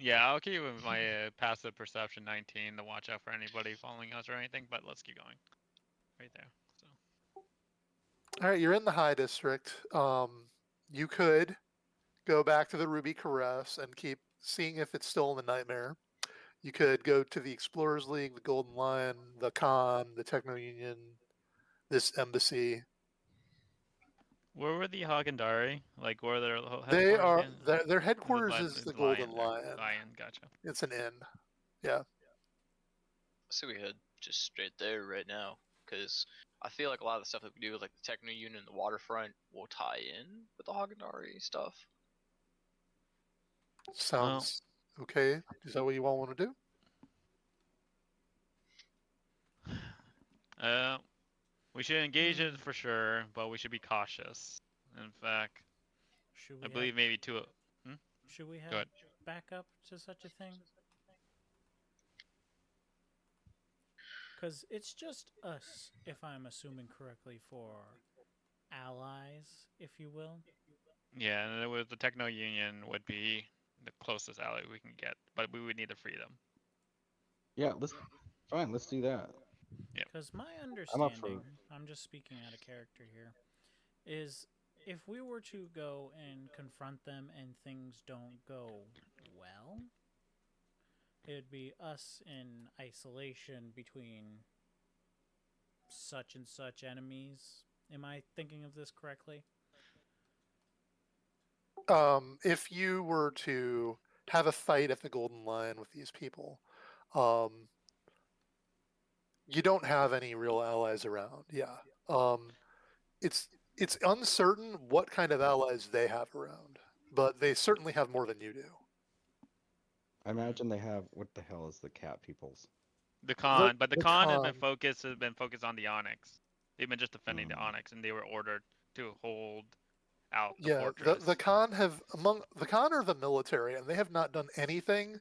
Yeah, I'll keep with my passive perception 19 to watch out for anybody following us or anything. But let's keep going. Right there. So. All right, you're in the high district. You could go back to the Ruby Caress and keep seeing if it's still in the nightmare. You could go to the Explorers League, the Golden Lion, the Con, the Techno Union, this embassy. Where were the Hagendari? Like, where their They headquarters are again? their The, headquarters is the Golden Lion. Lion. Lion. Gotcha. It's an inn. Yeah. So we head just straight there right now, because I feel like a lot of the stuff that we do with like the Techno Union and the waterfront will tie in with the Hagendari stuff. Sounds okay. Is that what you all want to do? We should engage it for sure, but we should be cautious. In fact, I believe maybe two. Should we Go have ahead. backup to such a thing? Because it's just us, if I'm assuming correctly, for allies, if you will. Yeah, and with the Techno Union would be the closest ally we can get, but we would need to free them. Yeah, let's do that. Because my I'm understanding, I'm just speaking out of character here, is if we were to go and confront them and things don't go well, it'd be us in isolation between such and such enemies. Am I thinking of this correctly? If you were to have a fight at the Golden Lion with these people, you don't have any real allies around. Yeah. It's uncertain what kind of allies they have around, but they certainly have more than you do. I imagine they have what the hell is the cat peoples? The Con, but the Con has Con, been focused on the Onyx. They've been just defending the Onyx, and they were ordered to hold out the yeah, fortress. the Con have the Con are the military, and they have not done anything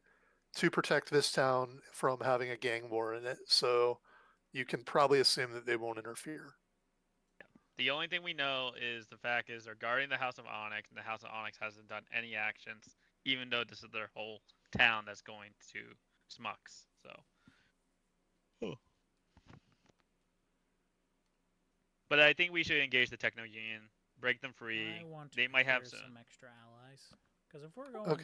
to protect this town from having a gang war in it. So you can probably assume that they won't interfere. The only thing we know is the fact is they're guarding the House of Onyx, and the House of Onyx hasn't done any actions, even though this is their whole town that's going to Smux. So. But I think we should engage the Techno Union, break them free. I want to they might have some extra allies. Because if we're going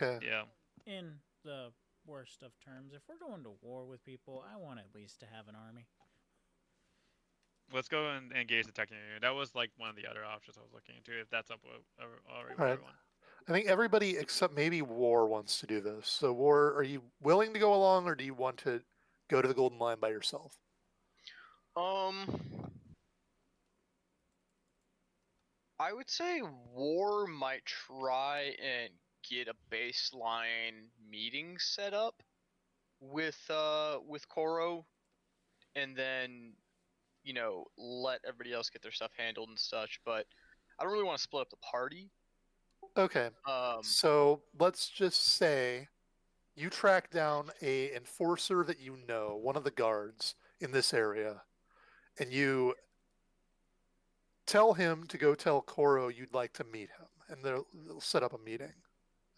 in the worst of terms, if we're going to war with people, I want at least to have an army. Let's go and engage the Techno Union. That was like one of the other options I was looking into, if that's up with everyone. I think everybody except maybe War wants to do this. So War, are you willing to go along, or do you want to go to the Golden Line by yourself? I would say War might try and get a baseline meeting set up with Koro, and then let everybody else get their stuff handled and such. But I don't really want to split up the party. Okay. So let's just say you track down a enforcer that you know, one of the guards in this area, and you tell him to go tell Koro you'd like to meet him, and they'll set up a meeting.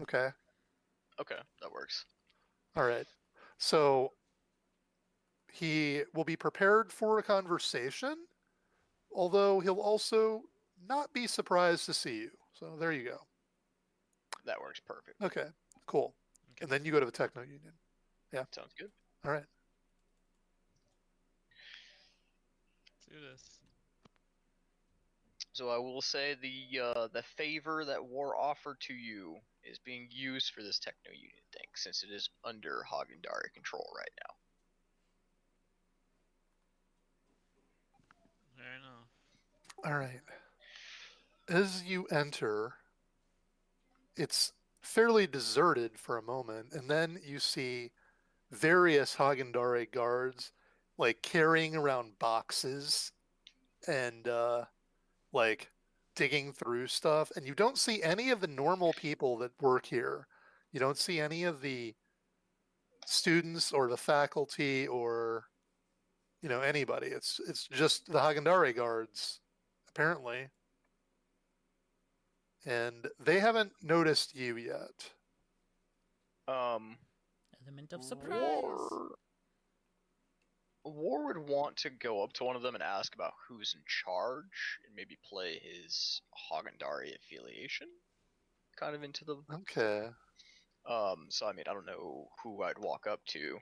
Okay? Okay, that works. All right. So he will be prepared for a conversation, although he'll also not be surprised to see you. So there you go. That works perfect. Okay, cool. Okay. And then you go to the Techno Union. Yeah. Sounds good. All right. Let's do this. So I will say the favor that War offered to you is being used for this Techno Union thing, since it is under Hagendari control right now. Fair enough. All right. As you enter, it's fairly deserted for a moment, and then you see various Hagendari guards like carrying around boxes and like digging through stuff, and you don't see any of the normal people that work here. You don't see any of the students or the faculty or anybody. It's just the Hagendari guards, apparently. And they haven't noticed you yet. Element of surprise. War would want to go up to one of them and ask about who's in charge, and maybe play his Hagendari affiliation, kind of into the. Okay. So I mean, I don't know who I'd walk up to,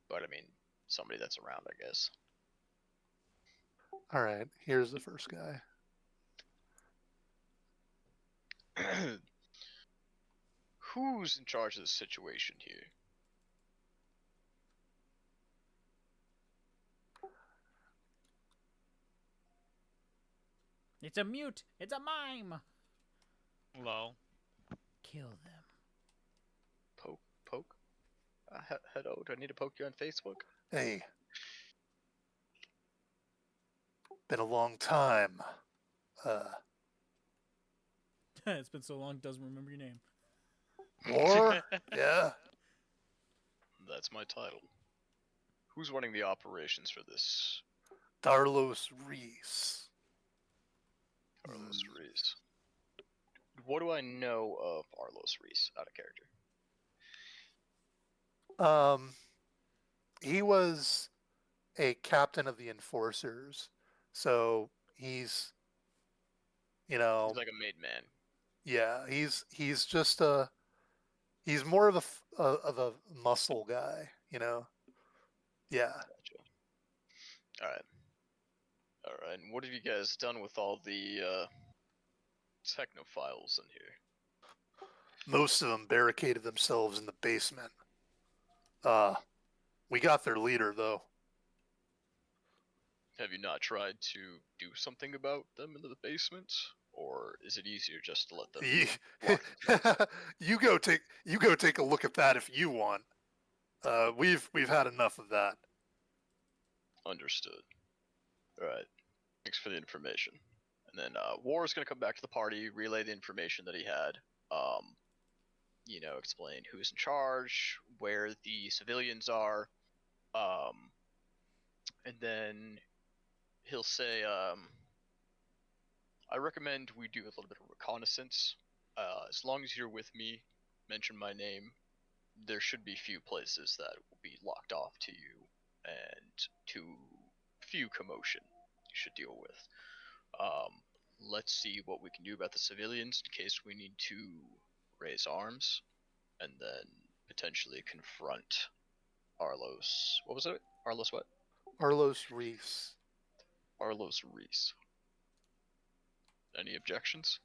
but I mean, somebody that's around, I guess. All right. Here's the first guy. Who's in charge of the situation here? It's a mute. It's a mime. Low. Kill them. Poke? Hello, do I need to poke you on Facebook? Hey. Been a long time. It's been so long, doesn't remember your name. War? Yeah. That's my title. Who's running the operations for this? Darlos Reese. Arlos Reese. What do I know of Arlos Reese out of character? He was a captain of the enforcers, so he's, He's like a made man. yeah, he's just he's more of a muscle guy, Yeah. Gotcha. Alright. And what have you guys done with all the technophiles in here? Most of them barricaded themselves in the basement. We got their leader though. Have you not tried to do something about them in the basement? Or is it easier just to let them walk You go take a look at that if you want. We've had enough of that. Understood. Alright. Thanks for the information. And then War is going to come back to the party, relay the information that he had. Explain who's in charge, where the civilians are. And then he'll say, I recommend we do a little bit of reconnaissance. As long as you're with me, mention my name, there should be few places that will be locked off to you, and too few commotion you should deal with. Let's see what we can do about the civilians in case we need to raise arms, and then potentially confront Arlos. What was it? Arlos what? Arlos Reese. Arlos Reese. Any objections?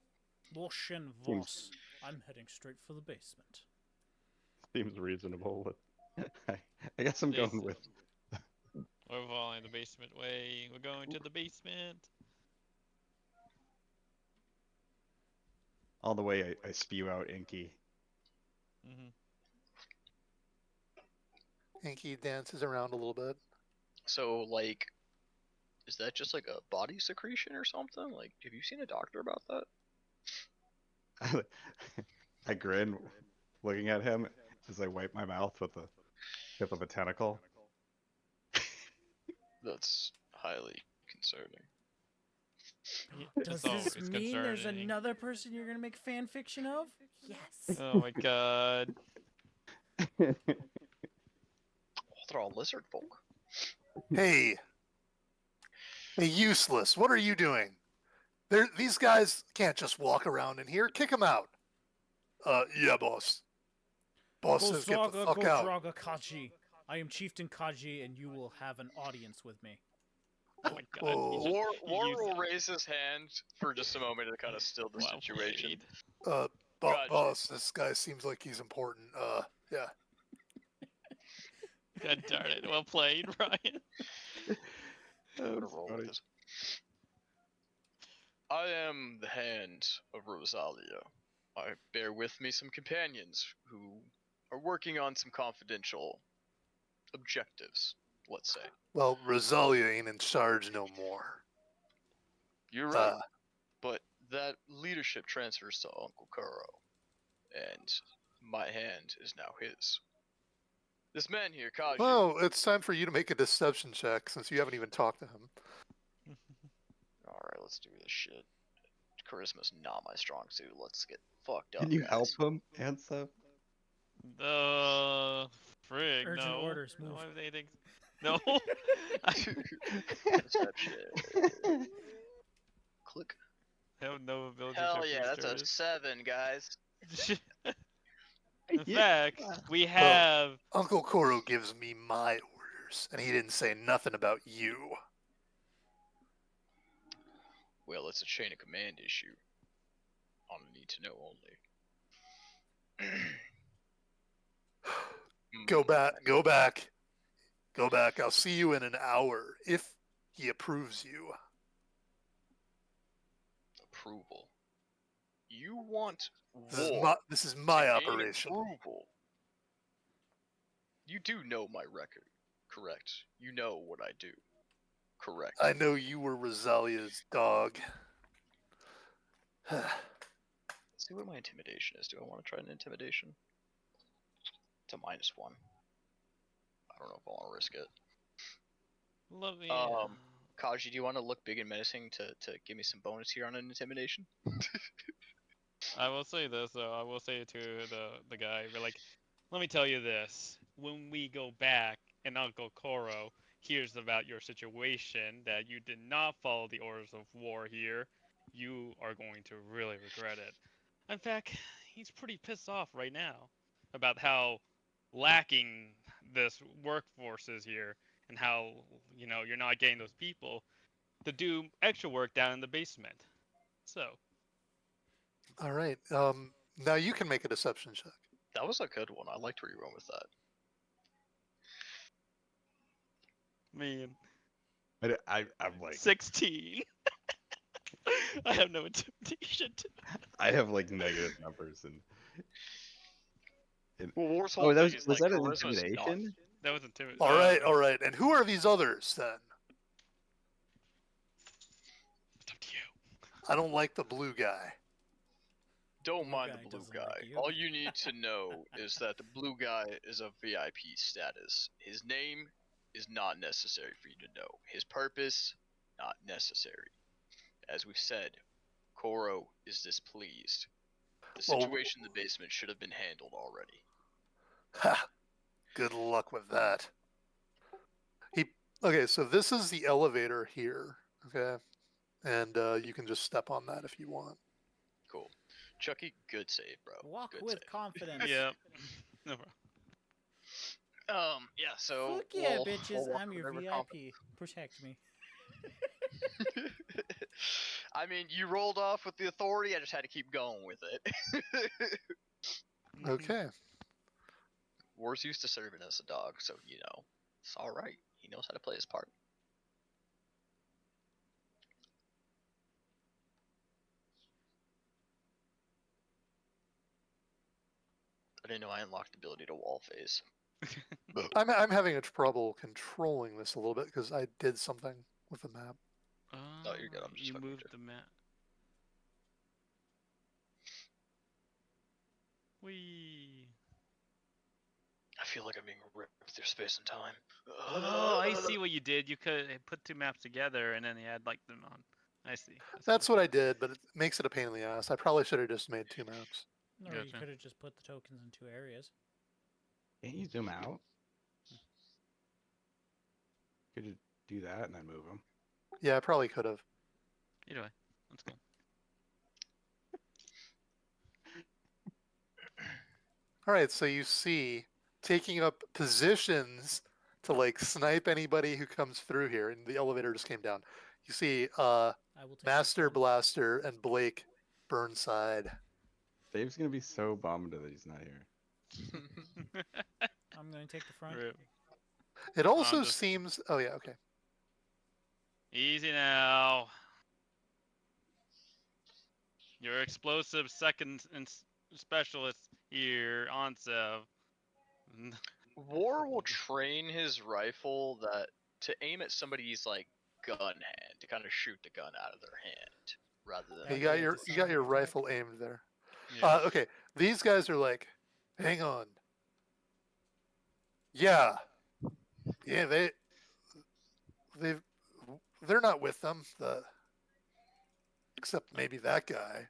Wash and Voss. I'm heading straight for the basement. Seems reasonable. I guess I'm going with. We're following the basement way. We're going to the basement. All the way I spew out Inky. Inky dances around a little bit. So, like, is that just like a body secretion or something? Like, have you seen a doctor about that? I grin, looking at him as I wipe my mouth with the tip of a tentacle. That's highly concerning. Does It's this mean there's concerning. another person you're gonna make fan fiction of? Yes. Oh my god. Oh, they're all lizard folk. Hey, useless. What are you doing? These guys can't just walk around in here. Kick them out. Yeah, boss. Boss says get the fuck out. Godraga Kaji. I am Chieftain Kaji, and you will have an audience with me. Oh my god. Whoa. War will raise his hand for just a moment to kind of still the situation. Gotcha. Boss, this guy seems like he's important. Yeah. God darn it. Well played, Ryan. I'm gonna roll with this. I am the hand of Rosalia. I bear with me some companions who are working on some confidential objectives, let's say. Well, Rosalia ain't in charge no more. You're right, but that leadership transfers to Uncle Kuro, and my hand is now his. This man here, Kaji. Well, it's time for you to make a deception check since you haven't even talked to him. Alright, let's do this shit. Charisma's not my strong suit. Let's get fucked up. Can you guys. help him, Ansa? Frig, Urgent no. orders, I don't move. have anything. No. Perception. Click. I have no ability Hell check yeah, for that's a Sturgis. 7, guys. In Yeah. fact, we Well, have. Uncle Koro gives me my orders, and he didn't say nothing about you. Well, it's a chain of command issue. On a need to know only. Go back, go back, go back. I'll see you in an hour if he approves you. Approval. You want This is war my this is my to gain operation. approval. You do know my record, correct? You know what I do, correct? I know you were Rosalia's dog. Let's see what my intimidation is. Do I want to try an intimidation? It's a -1. I don't know if I want to risk it. Let me. Kaji, do you want to look big and menacing to give me some bonus here on an intimidation? I will say this though. I will say it to the guy. But like, let me tell you this: when we go back and Uncle Koro hears about your situation, that you did not follow the orders of war here, you are going to really regret it. In fact, he's pretty pissed off right now about how lacking this workforce is here, and how you're not getting those people to do extra work down in the basement. So. All right. Now you can make a deception check. That was a good one. I liked where you went with that. Man, I'm like 16. I have no intimidation. I have like negative numbers and. Well, War's Oh, whole that thing is was like that an charisma's not. intimidation? That was intimidating. All right, all right. And who are these others then? It's up to you. I don't like the blue guy. Don't Blue mind guy the blue doesn't guy. like you. All you need to know is that the blue guy is of VIP status. His name is not necessary for you to know. His purpose, not necessary. As we've said, Koro is displeased. The Well- situation in the basement should have been handled already. Ha! Good luck with that. Okay, so this is the elevator here. Okay, and you can just step on that if you want. Cool. Chucky, good save, bro. Walk Good with save. confidence. Yep. No problem. Yeah, so Fuck yeah, we'll bitches. walk I'm your whatever VIP. Protect me. I mean, you rolled off with the authority. I just had to keep going with it. Okay. War's used to serving as a dog, so it's all right. He knows how to play his part. I didn't know I unlocked the ability to wall phase. I'm having a trouble controlling this a little bit because I did something with the map. Oh, you're good. I'm just You fucking moved with the map. Wee. I feel like I'm being ripped through space and time. Oh, I see what you did. You could put two maps together and then you had like them on. I see. That's what I did, but it makes it a pain in the ass. I probably should have just made 2 maps. Or you Gotcha. could have just put the tokens in 2 areas. Can't you zoom out? Could you do that and then move them? Yeah, I probably could have. Either way, that's cool. All right, so you see taking up positions to like snipe anybody who comes through here, and the elevator just came down. You see I will take Master this one. Blaster and Blake Burnside. Dave's gonna be so bummed that he's not here. I'm going to take the front. Rip. It also just- seems. Oh yeah, okay. Easy now. Your explosive second specialist here, Onsev. War will train his rifle to aim at somebody's like gun hand, to kind of shoot the gun out of their hand rather than. Hey, That'd you got be a your disarming attack. rifle aimed there. Yeah. Okay, these guys are like, hang on. Yeah, they're not with them. Except maybe that guy.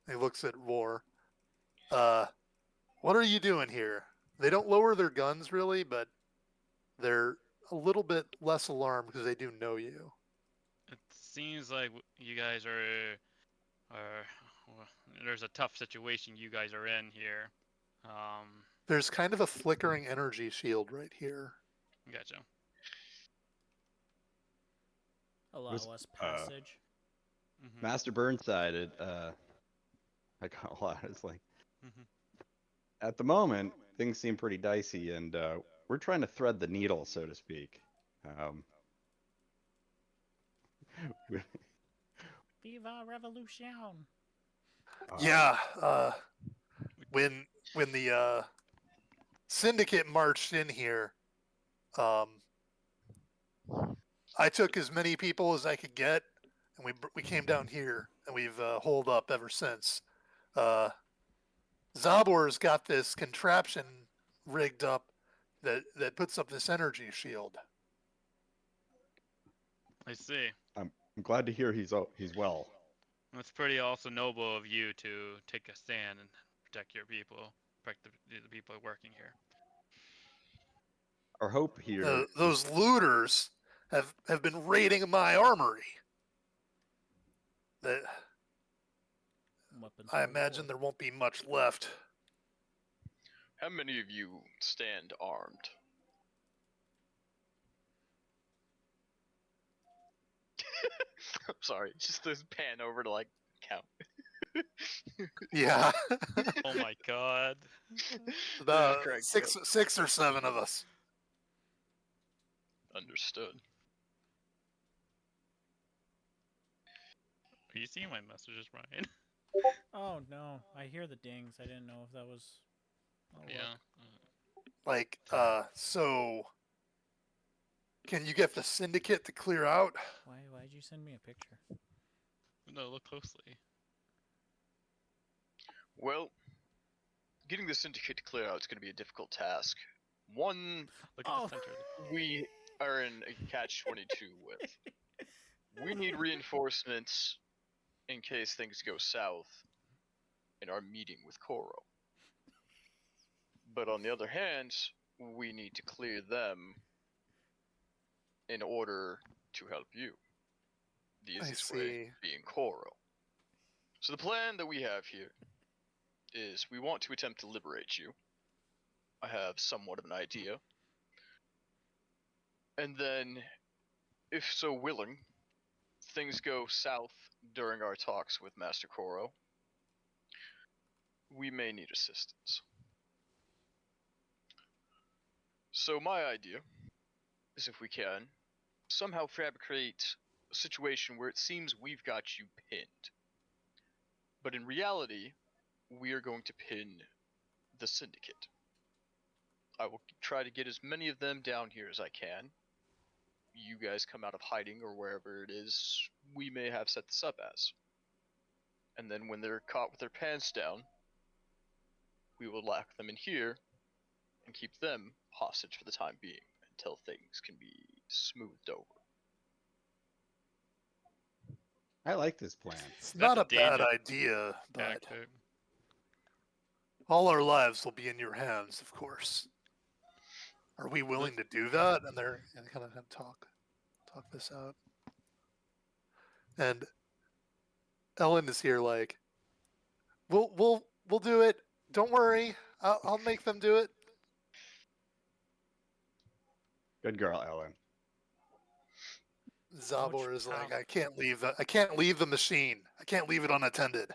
He looks at War. What are you doing here? They don't lower their guns really, but they're a little bit less alarmed because they do know you. It seems like you guys are well, there's a tough situation you guys are in here. Um, There's kind of a flickering energy shield right here. gotcha. Allow us passage. Hmm. Master Burnside, I got a lot. It's like Hmm. at the moment things seem pretty dicey, and we're trying to thread the needle, so to speak. Um, Viva Revolution! Yeah, when the syndicate marched in here, um, I took as many people as I could get, and we came down here, and we've holed up ever since. Uh, Zabor's got this contraption rigged up that puts up this energy shield. I see. I'm glad to hear he's well. It's pretty also noble of you to take a stand and protect your people, protect the people working here. Our hope here is Those looters have been raiding my armory. That Weapons I for imagine war. there won't be much left. How many of you stand armed? I'm sorry, just this pan over to like count. Yeah, Oh my god. about Correct. six or seven of us. Understood. Are you seeing my messages, Ryan? Oh no, I hear the dings. I didn't know if that was. Oh, look. Yeah. Like, so can you get the syndicate to clear out? Why'd you send me a picture? No, look closely. Well, getting the syndicate to clear out is going to be a difficult task. One, Look at Oh. the center. we are in a catch-22 with. We need reinforcements in case things go south in our meeting with Koro. But on the other hand, we need to clear them in order to help you. The I easiest way see. being Koro. So the plan that we have here is we want to attempt to liberate you. I have somewhat of an idea. And then, if so willing, things go south during our talks with Master Koro, we may need assistance. So my idea is if we can, somehow fabricate a situation where it seems we've got you pinned. But in reality, we are going to pin the syndicate. I will try to get as many of them down here as I can. You guys come out of hiding or wherever it is we may have set this up as. And then when they're caught with their pants down, we will lock them in here and keep them hostage for the time being until things can be smoothed over. I like this plan. It's That's not a a bad dangerous idea, but tactic. all our lives will be in your hands, of course. Are we willing to do that? And they're kind of talk this out. And Ellen is here, like, we'll do it. Don't worry, I'll make them do it. Good girl, Ellen. Zabor is like, power- I can't leave the machine. I can't leave it unattended.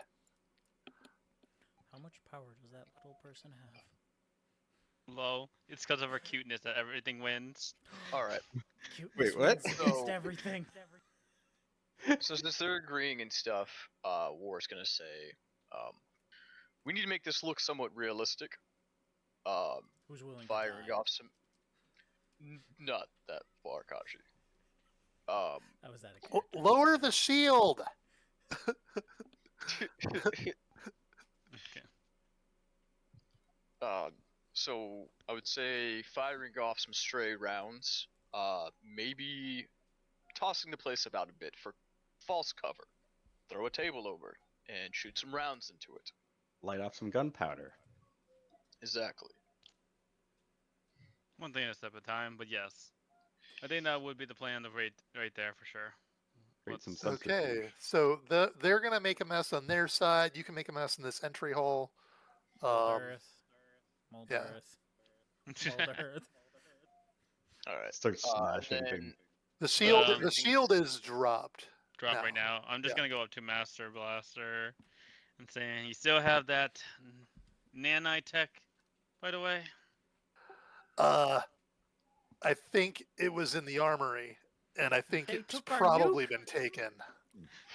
How much power does that little person have? Low. It's because of her cuteness that everything wins. Alright, Cuteness Wait, what? wins So- against everything. so since they're agreeing and stuff, War's gonna say, we need to make this look somewhat realistic. Who's willing Firing to die? off some... Not that far, Kashi. That was out of character. Lower the shield. Okay. So I would say firing off some stray rounds, maybe tossing the place about a bit for false cover. Throw a table over and shoot some rounds into it. Light off some gunpowder. Exactly. One thing at a step at a time, but yes, I think that would be the plan of right there for sure. Create some Let's subterfuge. Okay, so they're gonna make a mess on their side. You can make a mess in this entry hall. Mold Earth. Mold yeah. Earth. Mold Earth. All right. Start smashing Then things. The But, shield the shield is dropped. drop now. right now. I'm just Yeah. gonna go up to Master Blaster and saying, "You still have that nanite tech, by the way?" Uh, I think it was in the armory, and I think They it's took our probably nuke. been taken.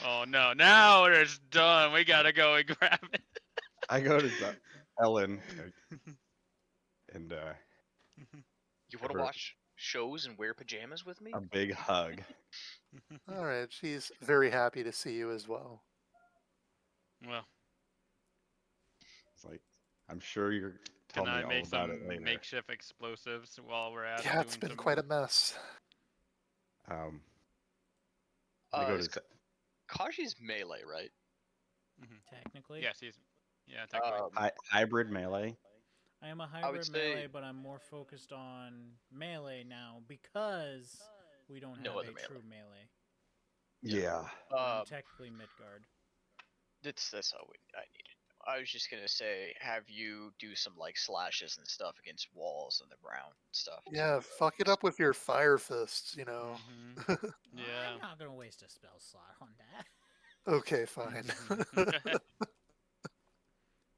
Oh no! Now it's done. We gotta go and grab it. I go to Ellen and you give want to her watch shows and wear pajamas with me? a big hug. All right, she's very happy to see you as well. Well, It's like, I'm sure you're can tell me I all make about it some later. makeshift explosives while we're at it Yeah, it's doing been some? quite a mess. I'm gonna go to Kaji's melee, right? Technically. Yes, technically. hybrid melee. I am a I would hybrid say melee, but I'm more focused on melee now because we don't No have other a melee. true melee. Yeah. But I'm um, technically mid guard. that's all I needed. I was just gonna say, have you do some like slashes and stuff against walls on the ground and stuff. Yeah, fuck it up with your fire fists, you know. Yeah. I'm not gonna waste a spell slot on that. Okay, fine.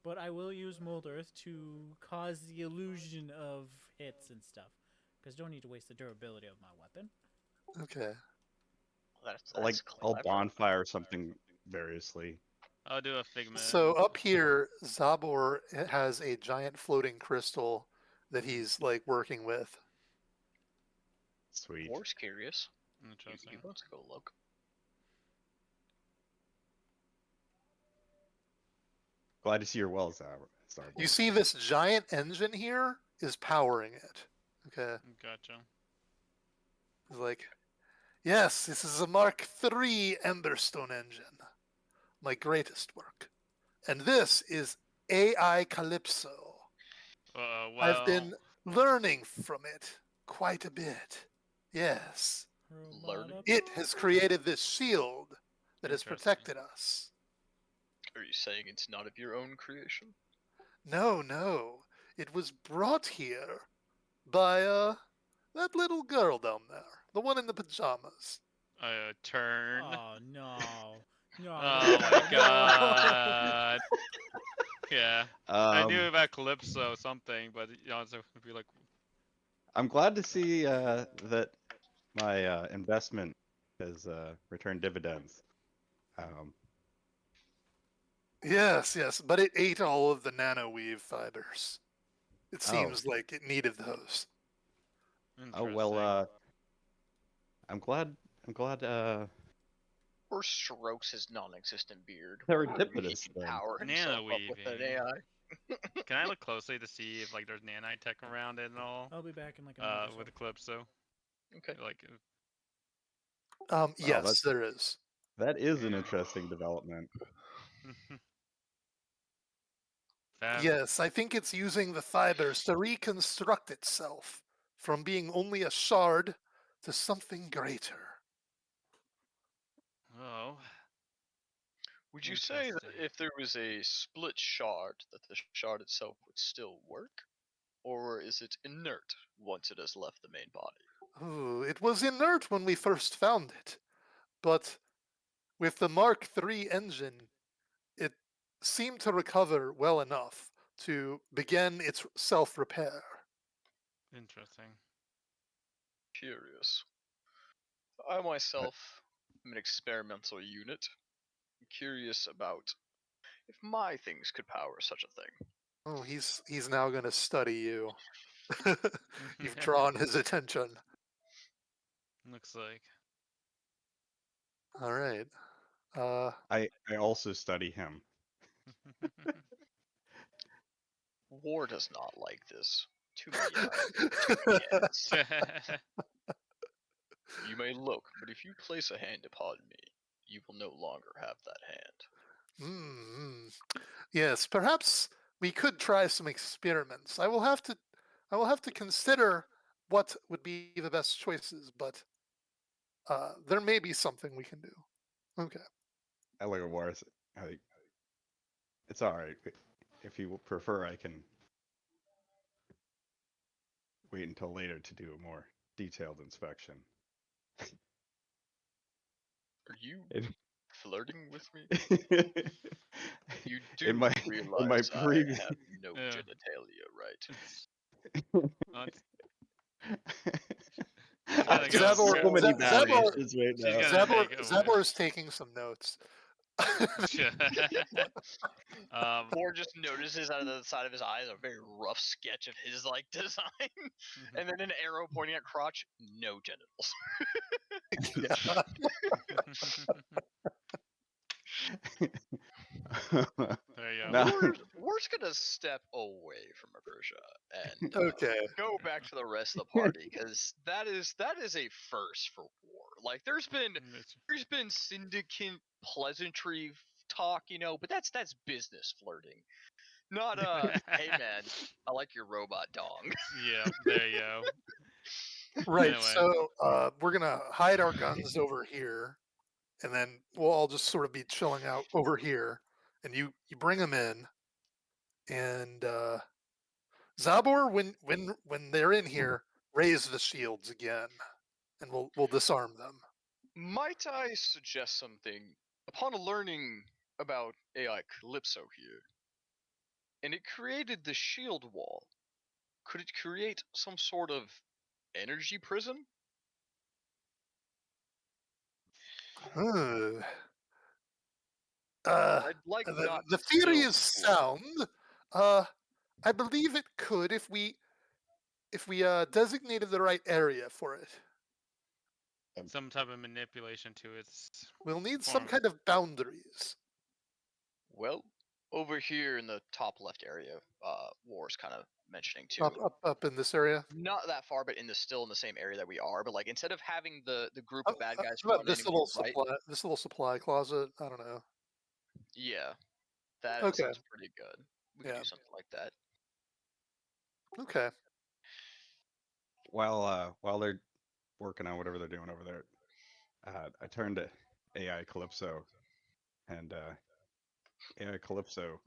But I will use Mold Earth to cause the illusion of hits and stuff. Because don't need to waste the durability of my weapon. Okay. That's Like I'll clever. bonfire something variously. I'll do a figment. So up here, Zabor has a giant floating crystal that he's like working with. Sweet. War's curious. He Interesting. wants to go look. Glad to see your well, Starboard. You see this giant engine here is powering it. Okay. Gotcha. It's like, yes, this is a Mark III Emberstone engine. My greatest work. And this is AI Calypso. Well. I've been learning from it quite a bit. Yes. Learning? It has created this shield that has Interesting. protected us. Are you saying it's not of your own creation? No, no. It was brought here by, that little girl down there. The one in the pajamas. Turn. Oh no. No. Oh no, my no. god. Yeah. I knew Um, about Calypso something, but so it'd be like, I'm glad to see that my investment has returned dividends. Um, Yes, yes, but it ate all of the nanoweave fibers. It Oh. seems like it needed those. interesting. I'm glad. Or strokes his non-existent beard. Serendipitous He can then. power himself up with an Nanoweaving. AI. Can I look closely to see if like there's nanite tech around it and all? I'll be back in like a minute or so. With Calypso. Okay. Like, Yes, there is. That is an interesting development. Fab. Yes, I think it's using the fibers to reconstruct itself from being only a shard to something greater. Oh. Would you say that Interesting. if there was a split shard, that the shard itself would still work? Or is it inert once it has left the main body? Ooh, it was inert when we first found it, but with the Mark III engine, it seemed to recover well enough to begin its self-repair. Interesting. Curious. I myself am an experimental unit. I'm curious about if my things could power such a thing. Oh, he's now going to study you. You've drawn his attention. Looks like. All right. I also study him. War does not like this. Too many eyes, too many hands. You may look, but if you place a hand upon me, you will no longer have that hand. Yes, perhaps we could try some experiments. I will have to consider what would be the best choices, but there may be something we can do. Okay. I look at Wars. It's all right. If you prefer, I can wait until later to do a more detailed inspection. Are you In, flirting with me? You in do my realize I previous have no Yeah. genitalia, right? It's, she's gotta go. Zabor, so many bad Zabor, answers right She's now. gonna Zabor, make a wish. Zabor is taking some notes. Or just notices out of the side of his eyes a very rough sketch of his like design, and then an arrow pointing at crotch. No genitals. Yeah. There you go. Nah. We're just gonna step away from Apersia and Okay. go back to the rest of the party because that is a first for war. Like there's been syndicate pleasantry talk, but that's business flirting. Not hey man, I like your robot dong. Yeah, there you go. Right. Anyway. So we're gonna hide our guns over here, and then we'll all just sort of be chilling out over here, and you bring them in, and Zabor, when they're in here, raise the shields again, and we'll disarm them. Might I suggest something? Upon learning about AI Calypso here, and it created the shield wall, could it create some sort of energy prison? Uh, I'd like the, not the to theory spill is the blood. sound. I believe it could if we designated the right area for it. Some type of manipulation to its We'll need some form. kind of boundaries. Well, over here in the top left area, War's kind of mentioning too. Up in this area. Not that far, but still in the same area that we are. But like instead of having the group How of bad guys how about run in this and be little right, supply closet? I don't know. yeah, that Okay. sounds pretty good. We could Yeah. do something like that. Okay. While they're working on whatever they're doing over there, I turned to AI Calypso, and AI Calypso,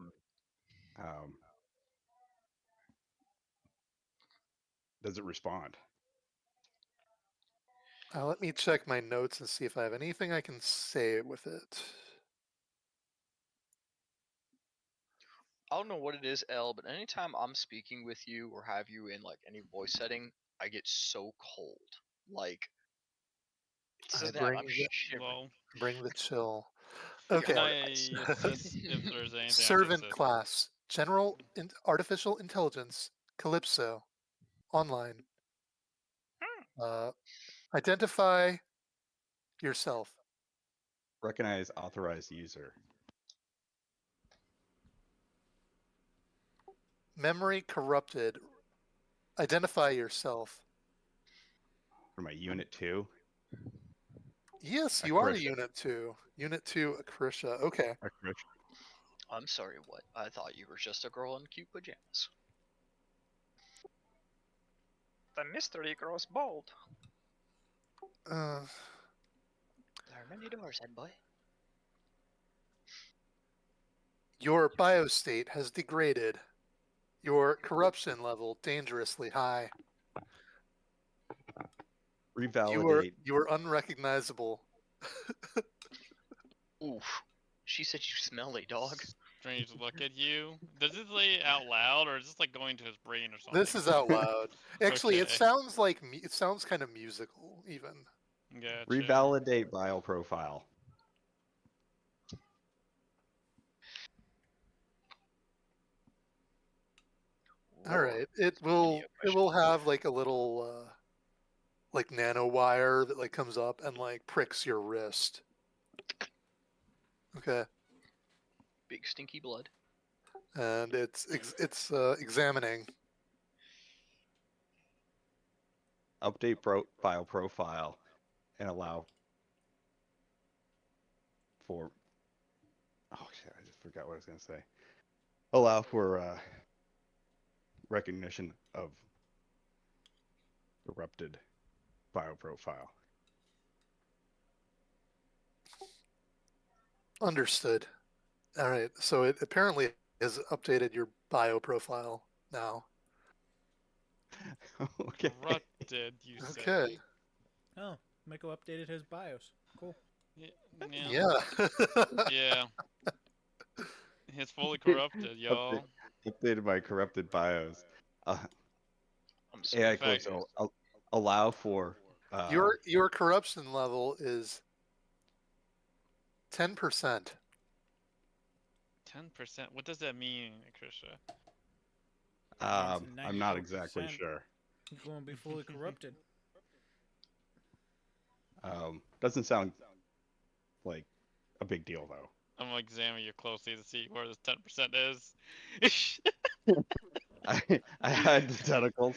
um, does it respond? Let me check my notes and see if I have anything I can say with it. I don't know what it is, L, but anytime I'm speaking with you or have you in like any voice setting, I get so cold. Like it's I just that I'm bring shivering. the chill. Your Can Okay. heart I ice. assist if there's anything I can Servant assist? class, artificial intelligence, Calypso, online. Uh, identify yourself. Recognize authorized user. Memory corrupted. Identify yourself. For my Unit 2, Yes, you are Akrisha. Unit 2. Unit 2, Akrisha. Okay. Akrisha. I'm sorry, what? I thought you were just a girl in cute pajamas. The mystery grows bold. Uh, There are many doors, head boy. your biostate has degraded. Your corruption level dangerously high. Revalidate. You are unrecognizable. Oof. She said you smelly, dog. Strange look at you. Does this say it out loud, or is this like going to his brain or something? This is out loud. Actually, it Okay. sounds like it sounds kind of musical, even. Gotcha. Revalidate bio profile. All Whoa. right, it Any will oppression. have like a little like nano wire that like comes up and like pricks your wrist. Okay, Big stinky blood. and it's examining. Update bio profile and allow for. Oh shit! I just forgot what I was gonna say. Allow for recognition of corrupted bioprofile. Understood. All right. So it apparently has updated your bio profile now. Okay. Corrupted, you say? Okay. Oh, Miko updated his BIOS. Cool. Yeah. Yeah. Yeah. It's fully corrupted, y'all. Updated by corrupted bios. Uh, I'm AI In fact, Calypso allow for Your corruption level is 10%. 10%. What does that mean, Krisha? That means I'm not 94%. exactly sure. You're going to be fully corrupted. Doesn't sound like a big deal though. I'm gonna examine you closely to see where this 10% is. I had the tentacles.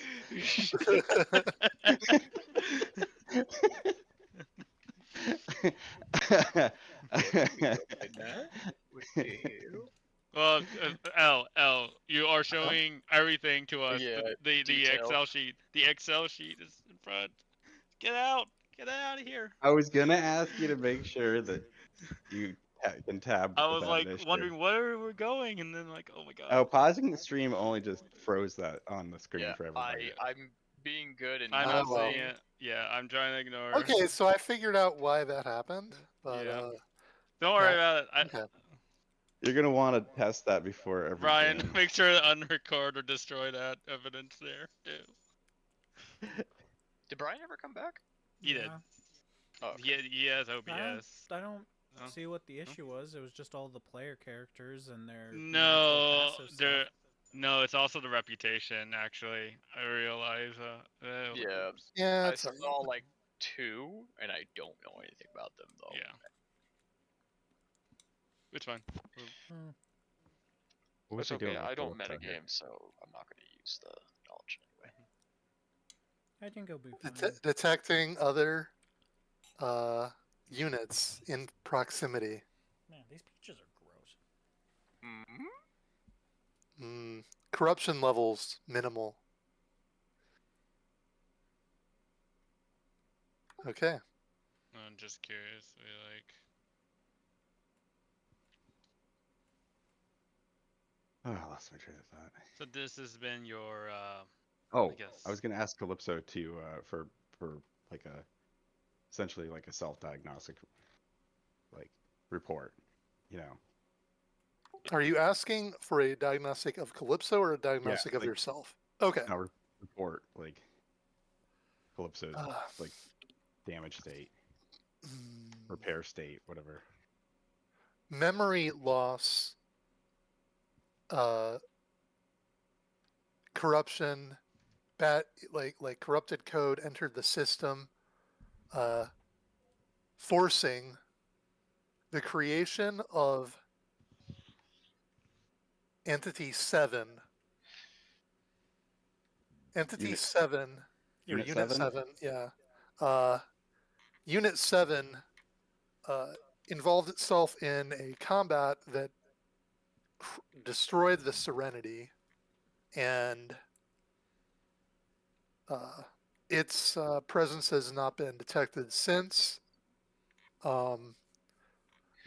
What the hell? Well, L, you are showing everything to us. Yeah, The detail. Excel sheet. The Excel sheet is in front. Get out! Get out of here! I was gonna ask you to make sure that you can tab I with was that like initiative. wondering where we're going, and then like, oh my god. Oh, pausing the stream only just froze that on the screen Yeah, for everybody. I'm being good and I'm Oh, not not well. seeing seeing. it. Yeah, I'm trying to ignore. Okay, so I figured out why that happened, but Yeah. Don't worry now, about it. okay. You're gonna want to test that before every Brian, game. make sure to unrecord or destroy that evidence there too. Did Brian ever come back? He did. Yeah. Oh, okay. He has I OBS. don't Oh. see what the Oh. issue was. It was just all the player characters and their natural No, passive there. stuff. No, it's also the reputation. Actually, I realize. Yeah, Oops. Yeah, I it's all right. saw like 2, and I don't know anything about them though. Yeah. It's fine. Hmm. What was It's I okay. doing with I don't Calypso here? metagame, so I'm not going to use the knowledge anyway. I think it'll be fine. Detecting other units in proximity. Man, these peaches are gross. Corruption levels minimal. Okay. I'm just curious. Like, Oh, I lost my train of thought. so this has been your. Oh, guess. I was gonna ask Calypso to for like a essentially like a self-diagnostic like report, you know. Are you asking for a diagnostic of Calypso or a Yeah, diagnostic of like yourself? Okay. no, report like Calypso's Uh, like damage state, mm, repair state, whatever. memory loss, uh, corruption, bad like corrupted code entered the system, uh, forcing the creation of entity 7. Entity Unit 7, or Unit unit 7? 7, yeah. Uh, unit 7 uh, involved itself in a combat that destroyed the Serenity, and its presence has not been detected since.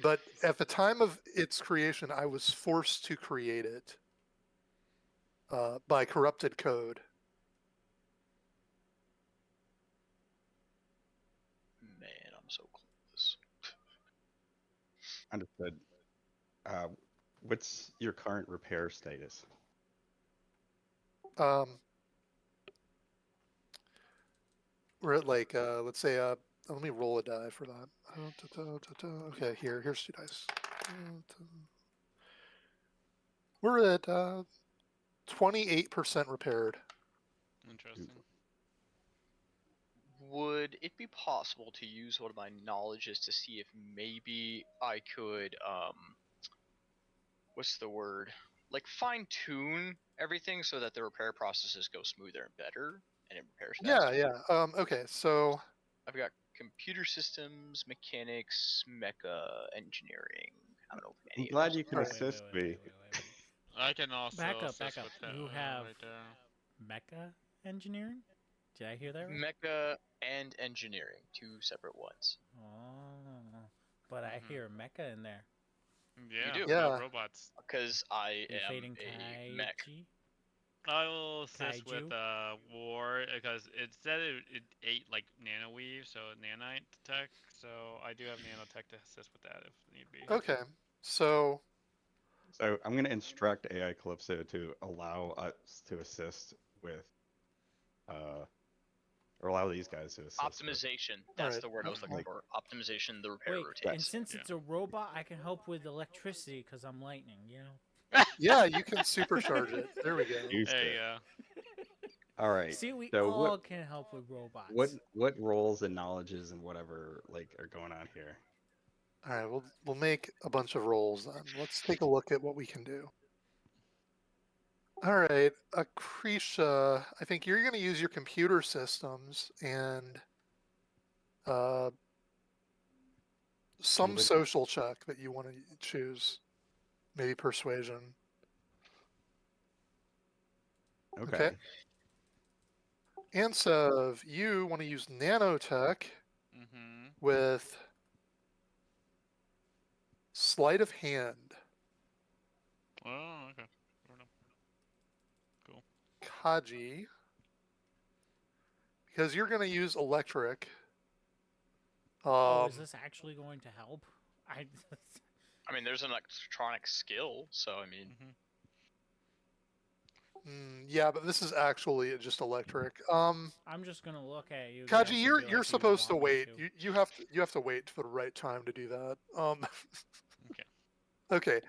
But at the time of its creation, I was forced to create it by corrupted code. Man, I'm so close. Understood. Uh, what's your current repair status? Um, we're at like, let's say, let me roll a die for that. Okay, here's 2 dice. We're at 28% repaired. Interesting. Would it be possible to use one of my knowledges to see if maybe I could what's the word? Like fine tune everything so that the repair processes go smoother and better and it repairs faster? Yeah. Okay, so I've got computer systems, mechanics, mecha, engineering. I don't know if I'm any of glad those. you can Alright. assist me. I can also Back up, assist back up. with that You have right there. mecha engineering? Did I hear that right? Mecha and engineering, 2 separate ones. Oh, but I Mhm. hear mecha in there. Yeah, do. Yeah. robots. Because I You am fading a mech. kaiji? I will assist with Kaiju? war because it said it ate like nanoweave, so nanite tech. So I do have nanotech to assist with that if need be. Okay. So So I'm going to instruct AI Calypso to allow us to assist with, or allow these guys to assist with. Optimization. All That's right. the word I was looking Mhm. for. Optimization, the repair Wait, rotation. and since it's Yeah. a robot, I can help with electricity because I'm lightning, you know? yeah, you can supercharge it. There we go. Used There it. you go. All right. See, we So all can help with robots. what roles and knowledges and whatever like are going on here? All right, we'll make a bunch of rolls then. Let's take a look at what we can do. All right, Akrisha, I think you're going to use your computer systems and some Everybody- social check that you want to choose. Maybe persuasion. Okay. Ansev, you want to use nanotech Mhm. with sleight of hand. Oh, okay. Fair enough. Cool. Kaji, because you're going to use electric. Oh, is this actually going to help? I I mean, there's an electronic skill, so I mean, Mhm. Yeah, but this is actually just electric. I'm just gonna look at you guys Kaji, and you're be you're like, "Do you supposed to want me wait. to?" You have to wait for the right time to do that. Okay. Okay.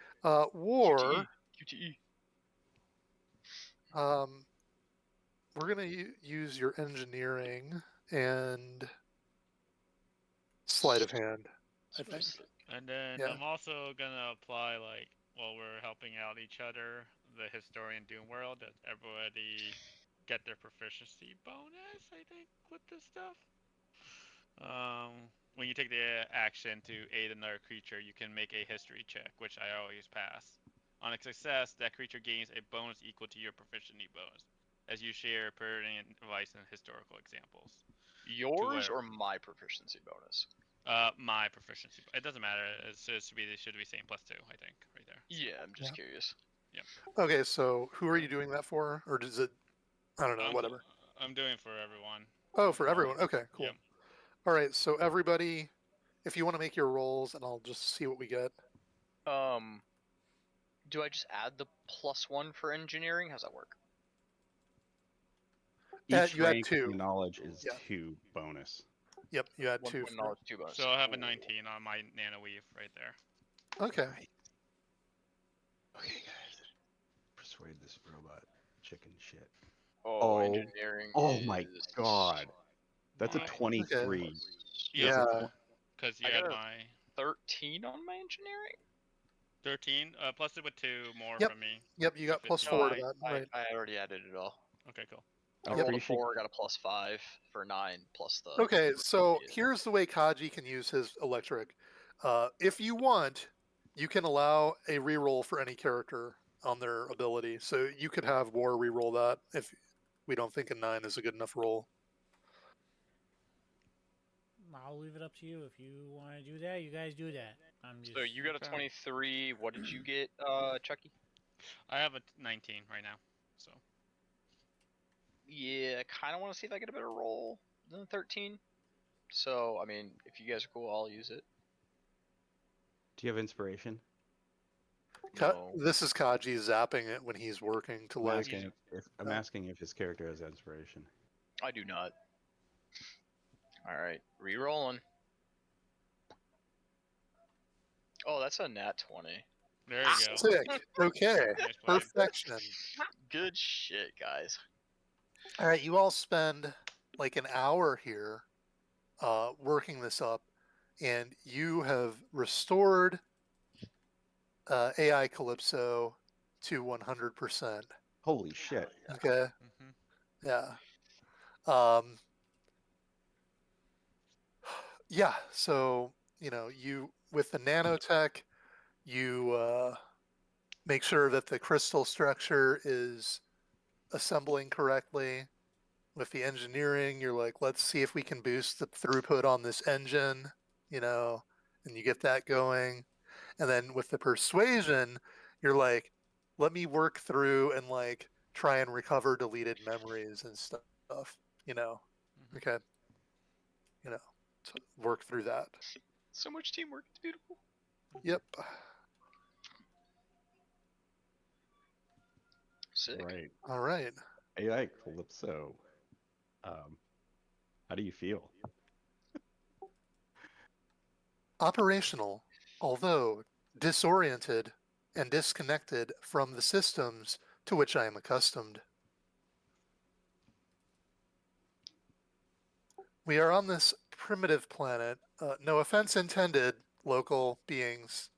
War. QTE. Um, we're gonna use your engineering and sleight of hand. I think. And then Yeah. I'm also gonna apply like while we're helping out each other, the historian doom world that everybody get their proficiency bonus. I think with this stuff. When you take the action to aid another creature, you can make a history check, which I always pass. On a success, that creature gains a bonus equal to your proficiency bonus, as you share pertinent advice and historical examples. Yours where- or my proficiency bonus? My proficiency. It doesn't matter. It should be same +2, I think, right there. Yeah, I'm just Yeah. curious. Okay. So who are you doing that for, or does it? I don't know. I'm Whatever. I'm doing it for everyone. Oh, for everyone. Okay. Cool. Yep. All right. So everybody, if you want to make your rolls, and I'll just see what we get. Do I just add the +1 for engineering? How's that work? Each You had rank 2. and knowledge is Yeah. 2 bonus. Yep. You had 1 2. point knowledge, 2 bonus. So I'll have a 19 on my nano weave right there. Okay. Right. Okay, guys. Persuade this robot chicken shit. Oh, engineering. Oh my is- god. That's a Why? 23. Yep. That's a Yeah. Because you I had got a- my 13 on my engineering. 13 plus it with 2 more Yep. from me. Yep. You got So plus 15. 4 to that. Right. I already added it all. Okay, cool. I I'm rolled pretty a sure- 4, got a +5 for 9 plus the. Okay, so Yeah. here's the way Kaji can use his electric. If you want, you can allow a reroll for any character on their ability. So you could have War reroll that if we don't think a 9 is a good enough roll. I'll leave it up to you. If you want to do that, you guys do that. I'm just. So you got a Okay. 23. What did you get, Chucky? I have a 19 right now. So Yeah, I kind of want to see if I get a better roll than 13. So, I mean, if you guys are cool, I'll use it. Do you have inspiration? No. This is Kaji zapping it when he's working to I'm like. asking I'm asking if his character has inspiration. I do not. Alright, re-rolling. Oh, that's a nat 20. there you go. Sick. Okay. Nice play. Perfection. Good shit, guys. All right, you all spend like an hour here working this up, and you have restored AI Calypso to 100%. Holy shit. Okay. Mhm. Yeah. Um, yeah. So, you, with the nanotech, you make sure that the crystal structure is assembling correctly with the engineering, you're like, let's see if we can boost the throughput on this engine, and you get that going. And then with the persuasion, you're like, let me work through and like try and recover deleted memories and stuff, you know. Mhm. Okay. You know, to work through that. So much teamwork. It's beautiful. Yep. Sick. Right. All right. AI Calypso. Um, how do you feel? Operational, although disoriented and disconnected from the systems to which I am accustomed. We are on this primitive planet. No offense intended, local beings,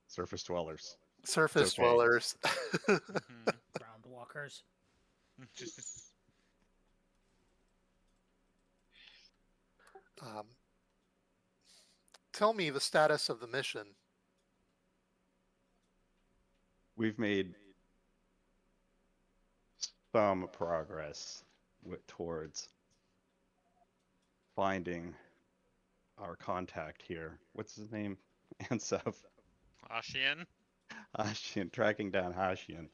Surface dwellers. surface okay. dwellers. Mhm. Groundwalkers. um, tell me the status of the mission. We've made some progress towards finding our contact here. What's his name? Ansef. Ashian. Hashian, tracking down Hashian.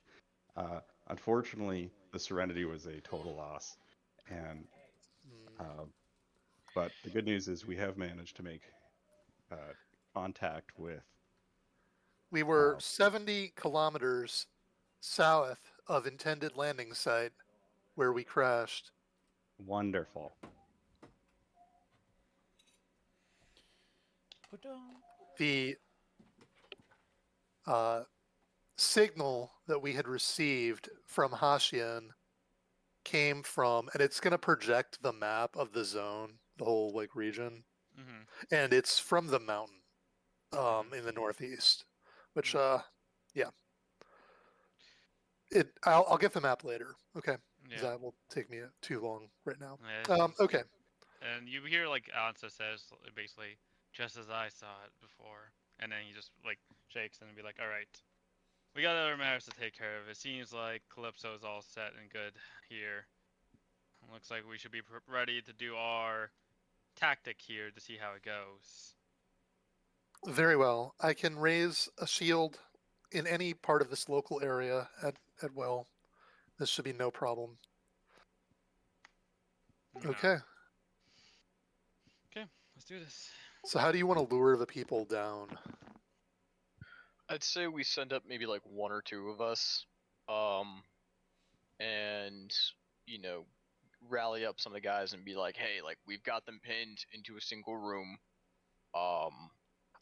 Unfortunately, the Serenity was a total loss, and Hmm. but the good news is we have managed to make uh, contact with. We were 70 kilometers south of intended landing site where we crashed. Wonderful. The uh, signal that we had received from Hashian came from, and it's going to project the map of the zone, the whole like region, Mhm. and it's from the mountain Mhm. in the northeast, which Mm. yeah, I'll get the map later, okay? Because Yeah. that will take me too long right now. Yeah, Okay. and you hear like Ansa says basically, just as I saw it before, and then he just like shakes and be like, "All right, we got other matters to take care of. It seems like Calypso is all set and good here. Looks like we should be ready to do our tactic here to see how it goes." Very well. I can raise a shield in any part of this local area at will. This should be no problem. No. Okay. Okay, let's do this. So how do you want to lure the people down? I'd say we send up maybe like one or two of us, um, and you know, rally up some of the guys and be like, hey, like we've got them pinned into a single room. Um,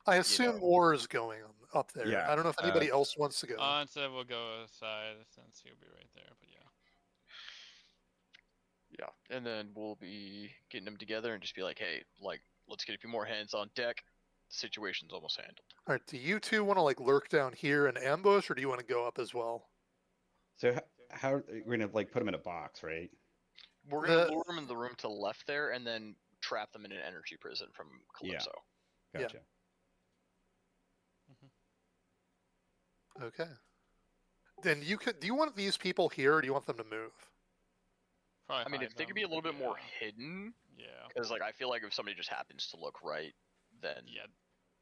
I you assume know, war is going up there. Yeah. I don't know if anybody else wants to go. Ansa will go aside since he'll be right there, but yeah. yeah, and then we'll be getting them together and just be like, hey, like let's get a few more hands on deck. The situation's almost handled. All right, do you two want to like lurk down here and ambush, or do you want to go up as well? So how we're gonna like put them in a box, right? We're gonna lure them in the room to the left there, and then trap them in an energy prison from Calypso. Yeah. Gotcha. Okay. Then you could. Do you want these people here, or do you want them to move? Probably I mean, hide if they could be them, a little bit more yeah. hidden, Yeah. because like I feel like if somebody just happens to look right, then Yeah.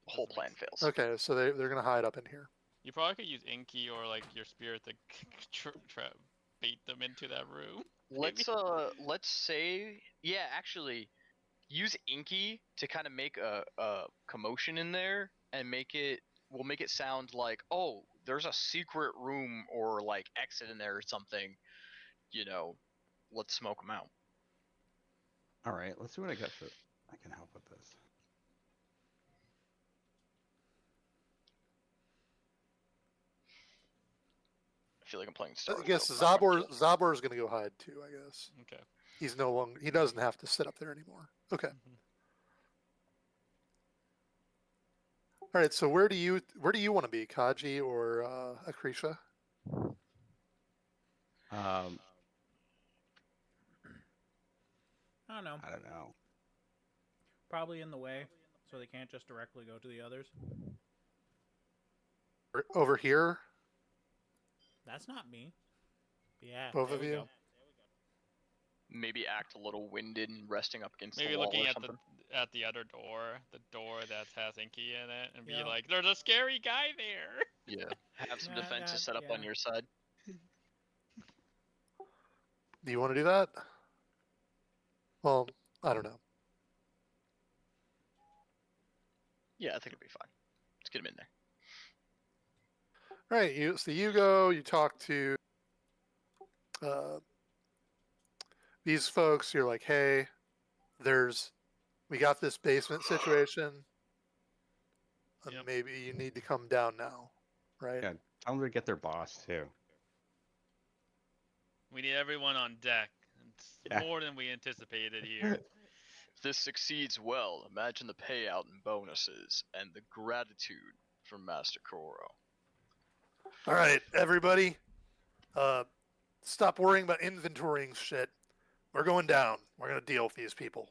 the whole doesn't plan make fails. Okay, so they're gonna hide up in here. You probably could use Inky or like your spirit to bait them into that room. Maybe. Let's say yeah, actually use Inky to kind of make a commotion in there and we'll make it sound like, oh, there's a secret room or like exit in there or something, you know, let's smoke them out. All right. Let's see what I got for. I can help with this. I feel like I'm playing I Star guess Field. I'm not gonna Zabor is gonna go hide too. I guess Okay. he's no longer. He doesn't have to sit up there anymore. Okay. Mhm. All right. So where do you want to be, Kaji or Akrisha? Um, I don't know. I don't know. Probably in the way, so they can't just directly go to the others. Over here, That's not me. Yeah, both there of we you. go. maybe act a little winded and resting up against Maybe the wall looking or at something. the other door, the door that has Inky in it, and be Yeah. like, "There's a scary guy there." Yeah. Have some Nah, defenses that- set up on yeah. your side. Do you want to do that? Well, I don't know. Yeah, I think it'll be fine. Let's get him in there. All right, you go, you talk to these folks. You're like, hey, we got this basement situation. Yep. Maybe you need to come down now, right? Yeah, tell them to get their boss too. We need everyone on deck. It's Yeah. more than we anticipated here. If this succeeds well, imagine the payout and bonuses and the gratitude from Master Koro. All right, everybody, stop worrying about inventorying shit. We're going down. We're gonna deal with these people.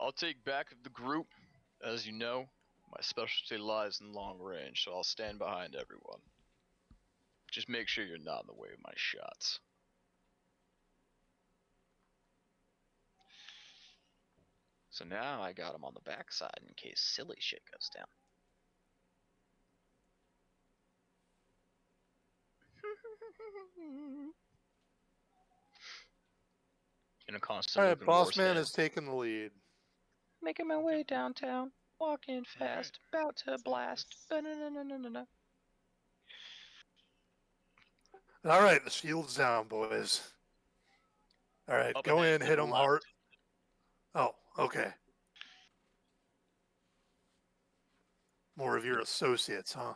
I'll take back of the group. As you know, my specialty lies in long range, so I'll stand behind everyone. Just make sure you're not in the way of my shots. So now I got him on the backside in case silly shit goes down. In a constant All loop right, in war boss man state. has taken the lead. Making my way downtown, walking Alright, fast, about to take blast. this. Ba-na-na-na-na-na. All right, the shield's down, boys. All right, Up go ahead in, to hit the them left. hard. Oh, okay. More of your associates, huh?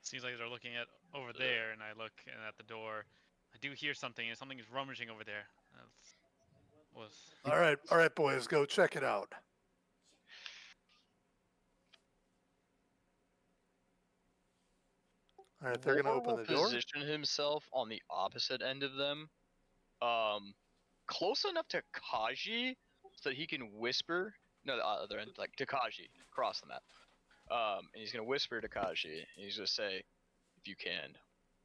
Seems like they're looking at over there, and I look at the door. I do hear something, and something is rummaging over there. All right, boys, go check it out. All right, they're gonna War open will the door. position himself on the opposite end of them, close enough to Kaji so that he can whisper. No, the other end, like to Kaji, across the map. And he's gonna whisper to Kaji, and he's gonna say, "If you can,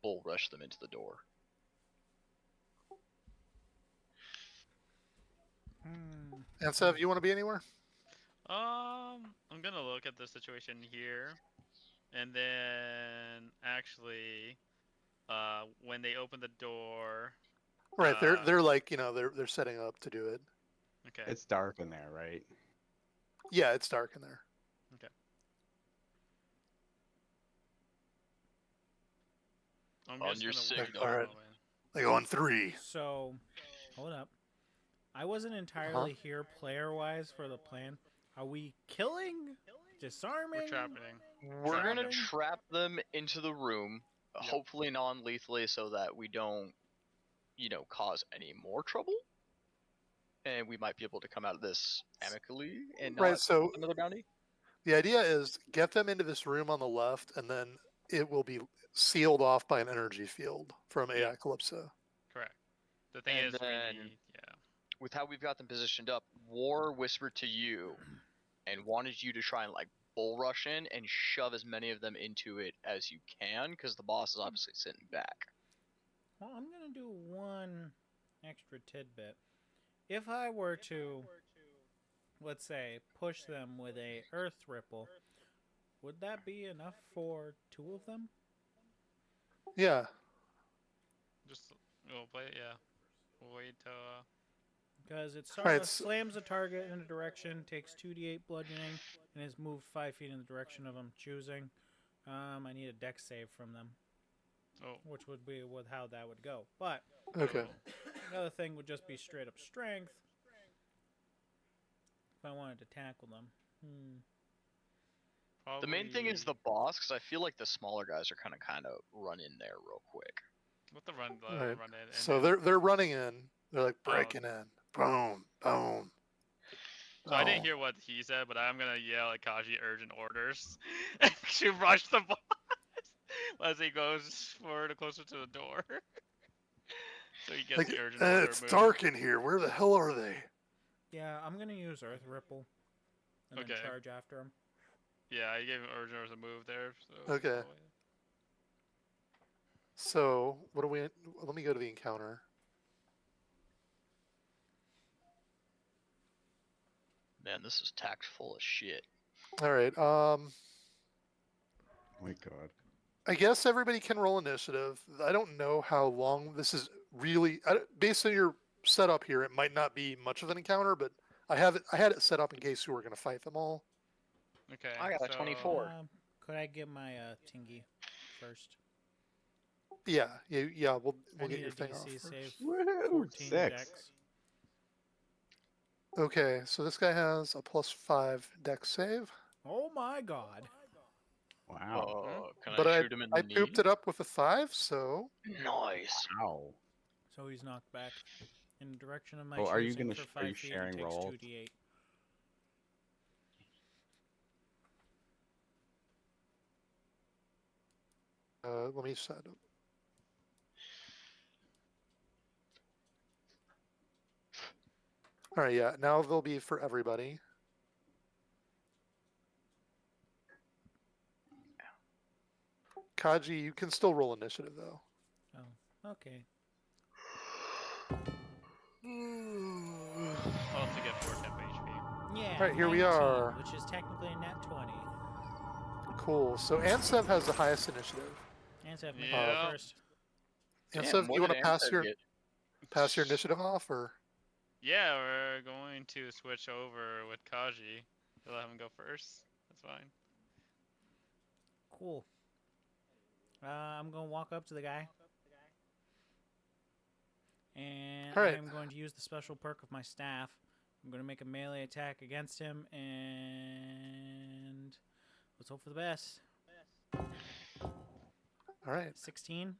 bull rush them into the door." And Sev, you want to be anywhere? I'm gonna look at the situation here, and then actually, when they open the door, Right, they're like they're setting up to do it. okay, It's dark in there, right? Yeah, it's dark in there. I'm On just your gonna wait signal. for a Alright. moment. Like on 3. So, hold up. I wasn't entirely here player-wise for the plan. Are we killing? Disarming? We're trapping. We're gonna Trapping? trap them into the room, Yep. hopefully non-lethally, so that we don't, cause any more trouble. And we might be able to come out of this amicably and not Right, so another bounty. the idea is get them into this room on the left, and then it will be sealed off by an energy field from AI Yeah. Calypso. Correct. The thing And is, we then- need With how we've got them positioned up, War whispered to you and wanted you to try and bull rush in and shove as many of them into it as you can, because the boss is obviously sitting back. Well, I'm gonna do one extra tidbit. If I were to, let's say, push them with a earth ripple, would that be enough for 2 of them? Yeah. just we'll play it. Yeah, we'll wait till. Because it Right, so- slams a target in a direction, takes 2d8 bludgeoning, and is moved 5 feet in the direction of them choosing. I need a dex save from them, which would be with how that would go. But Okay. another thing would just be straight up strength. If I wanted to tackle them. The main thing is the boss, because I feel like the smaller guys are kind of run in there real quick. Let the run Right. run it. And So then, they're running in. They're like Oh. breaking in. Boom, boom. So I didn't Oh. hear what he said, but I'm gonna yell at Kaji urgent orders to rush the boss as he goes forward closer to the door. So he gets Like, the urgent order it's moving. dark in here. Where the hell are they? Yeah, I'm going to use earth ripple. And then Okay. charge after him. Yeah, I gave him urgent orders to move there. So Okay. So what do we? Let me go to the encounter. encounter. Man, this is tactful as shit. All right. My God. I guess everybody can roll initiative. I don't know how long this is really. Based on your setup here, it might not be much of an encounter, but I had it set up in case you were going to fight them all. Okay. I got a so 24. Could I get my Tingy first? Yeah. We'll I get need your a thing off DC first. save. Woohoo! 14 6. dex. Okay, so this guy has a +5 dex save, Oh my god. Wow. Can but I shoot him in I the pooped knee? it up with a 5, so Nice. Wow. So he's knocked back in the direction of my Oh, are you choosing gonna for are you 5 feet. He sharing takes rolls? 2d8. let me set up. All right, yeah. Now they'll be for everybody. Kaji, you can still roll initiative though. Oh, okay. Also get 4 temp HP. Yeah. Alright, here we 19, are. which is technically a nat 20. Cool. So Ansev has the highest initiative. And so make Yeah. go first. Ansev, Damn, what you want did to pass Ansel your get? initiative off, or Yeah, we're going to switch over with Kaji. We'll let him go first. That's fine. Cool. I'm going to walk up to the guy. And All right. I'm going to use the special perk of my staff. I'm going to make a melee attack against him. And let's hope for the best. all right? 16.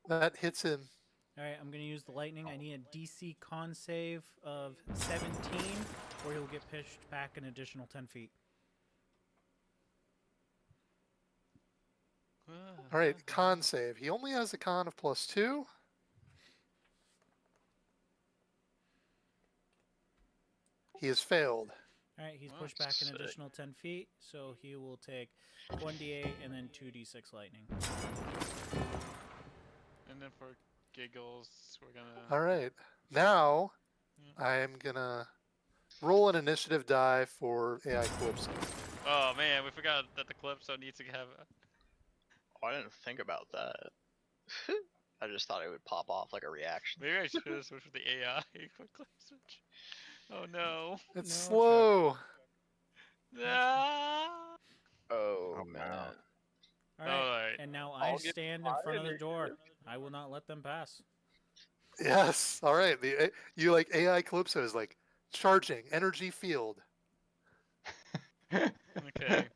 That hits him. All right, I'm going to use the lightning. I need a DC con save of 17, or he'll get pushed back an additional 10 feet. All right, con save. He only has a con of +2. He has failed. All right, he's Wow, pushed back an sick. additional 10 feet, so he will take 1d8 and then 2d6 lightning. And then for giggles, we're gonna. All right. Now Yeah. I am gonna roll an initiative die for AI Calypso. Oh man, we forgot that the Calypso needs to have. Oh, I didn't think about that. I just thought it would pop off like a reaction. Maybe I should have switched with the AI quickly switch. Oh no. It's No, slow. Ah! Oh, Oh, man. wow. All right, Alright. and now I I'll give stand in my front of the door. initiative. I will not let them pass. Yes. All right. You like AI Calypso is like charging energy field. Okay.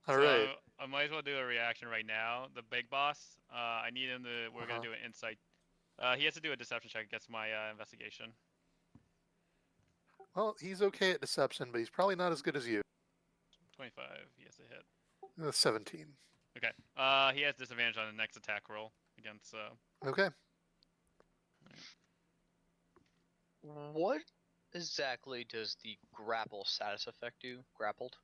All so right. I might as well do a reaction right now. The big boss, I need him to. We're gonna do an insight. He has to do a deception check against my investigation. Well, he's okay at deception, but he's probably not as good as you. 25. He has to hit. 17. Okay. He has disadvantage on the next attack roll against. Okay. What exactly does the grapple status effect do? Grappled?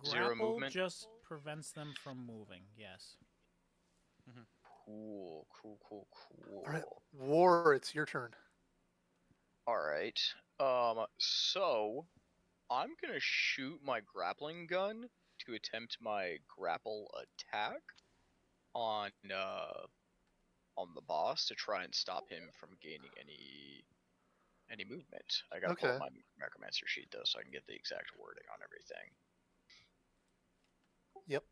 Zero Grapple movement? just prevents them from moving, yes. Cool. All right. War, it's your turn. Alright. So I'm gonna shoot my grappling gun to attempt my grapple attack on the boss to try and stop him from gaining any movement. I gotta pull up Okay. my necromancer sheet though, so I can get the exact wording on everything. Yep.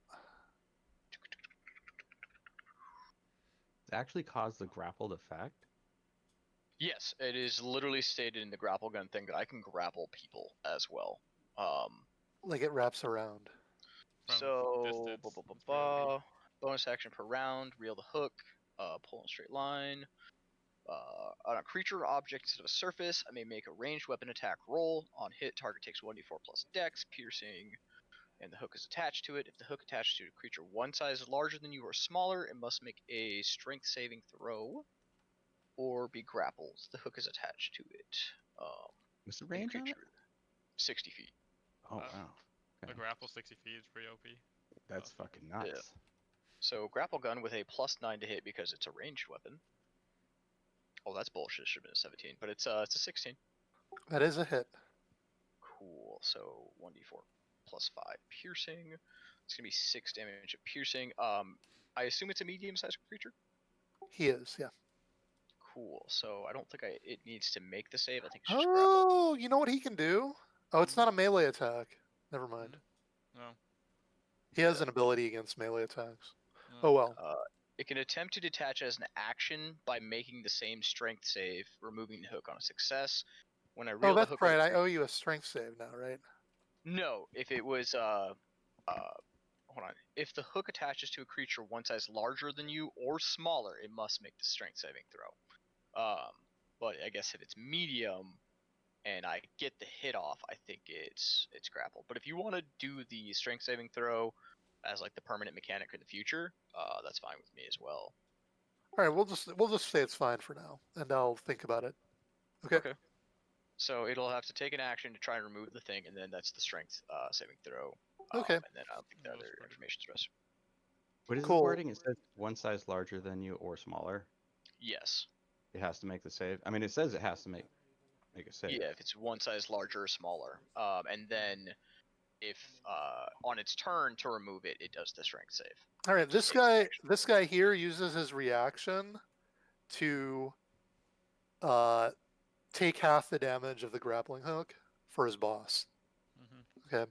It actually caused the grappled effect. Yes, it is literally stated in the grapple gun thing that I can grapple people as well. Like it wraps around. From So distance. It's pretty OP. bonus action per round, reel the hook, pull in a straight line. On a creature or object instead of a surface, I may make a ranged weapon attack roll. On hit, target takes 1d4 plus dex, piercing, and the hook is attached to it. If the hook attached to a creature one size larger than you or smaller, it must make a strength saving throw or be grappled. The hook is attached to it. What's the And the range on it? creature 60 feet. Oh Uh, wow. The Okay. grapple 60 feet is pretty OP. That's fucking nuts. So grapple gun with a +9 to hit because it's a ranged weapon. Oh, that's bullshit. Should have been a 17, but it's a 16. That is a hit. Cool. So 1d4 +5 piercing. It's gonna be 6 damage of piercing. I assume it's a medium-sized creature. He is, yeah. Cool. So I don't think it needs to make the save. I think it's just grapple. Oh, you know what he can do? Oh, it's not a melee attack. Never mind. No. He has Yeah. an ability against melee attacks. No. Oh well. It can attempt to detach as an action by making the same strength save, removing the hook on a success. When I reel Oh, the that's hook on right. the I owe you a strength save now, right? No, if it was hold on. If the hook attaches to a creature one size larger than you or smaller, it must make the strength saving throw. But I guess if it's medium and I get the hit off, I think it's grapple. But if you want to do the strength saving throw as like the permanent mechanic in the future, that's fine with me as well. All right, we'll just say it's fine for now, and I'll think about it. Okay. Okay. So it'll have to take an action to try and remove the thing, and then that's the strength saving throw. Okay. And then I don't think the That was other pretty- information's rest. What is the Cool. wording? It says one size larger than you or smaller. Yes. It has to make the save. I mean, it says it has to make a save. Yeah, if it's one size larger or smaller. And then if on its turn to remove it, it does the strength save. All right. Just This takes an guy, action. this guy here uses his reaction to take half the damage of the grappling hook for his boss. Mhm. Okay.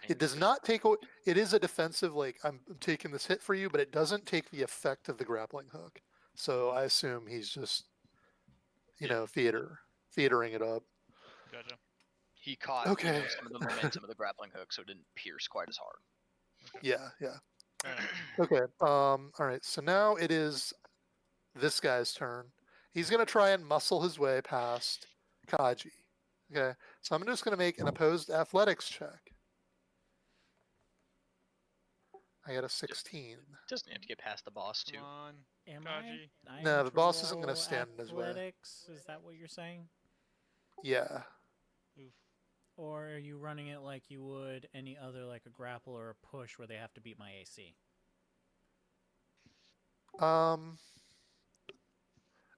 It does not take. It is a defensive. Like I'm taking this hit for you, but it doesn't take the effect of the grappling hook. So I assume he's just, you know, theatering it up. Gotcha. He caught Okay. some of the momentum of the grappling hook, so it didn't pierce quite as hard. Okay. Yeah. Yeah. Fair enough. Okay. All right. So now it is this guy's turn. He's gonna try and muscle his way past Kaji. Okay. So I'm just gonna make an opposed athletics check. I got a 16. Doesn't have to get past the boss too. Come on. Am Kaji. I No, am the to boss isn't gonna roll stand in his way. athletics? Is that what you're saying? Yeah. Oof. Or are you running it like you would any other, like a grapple or a push, where they have to beat my AC?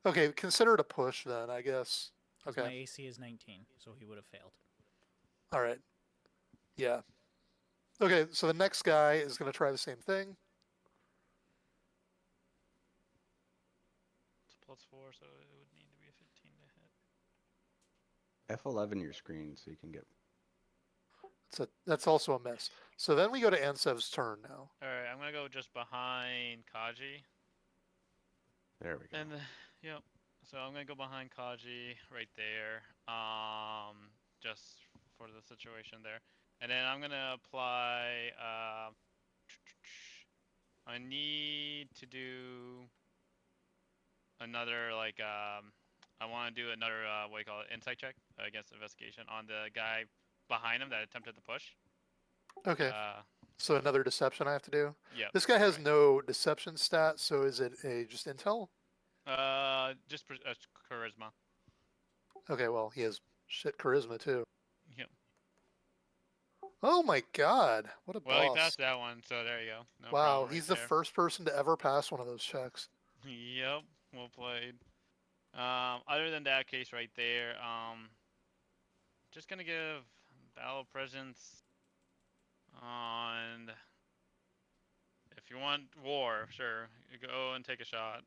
Okay, consider it a push then, I guess. 'Cause Okay. my AC is 19, so he would have failed. All right. Yeah. Okay, so the next guy is going to try the same thing. It's a +4, so it would need to be a 15 to hit. F11 your screen so you can get. That's also a miss. So then we go to Ansev's turn now. Alright, I'm gonna go just behind Kaji. There we go. And yep. So I'm gonna go behind Kaji right there. Just for the situation there. And then I'm gonna apply I need to do another like I want to do another what do you call it, insight check against investigation on the guy behind him that attempted to push. Okay. So another deception I have to do. Yeah. This guy has no deception stat, so is it a just intel? Just charisma. Okay, well, he has shit charisma too. Yep. Oh my god, what a Well, he boss. passed that one, so there you go. No Wow, problem he's right the there. first person to ever pass one of those checks. Yep, well played. Other than that case right there, just gonna give battle presence on. If you want war, sure, you go and take a shot.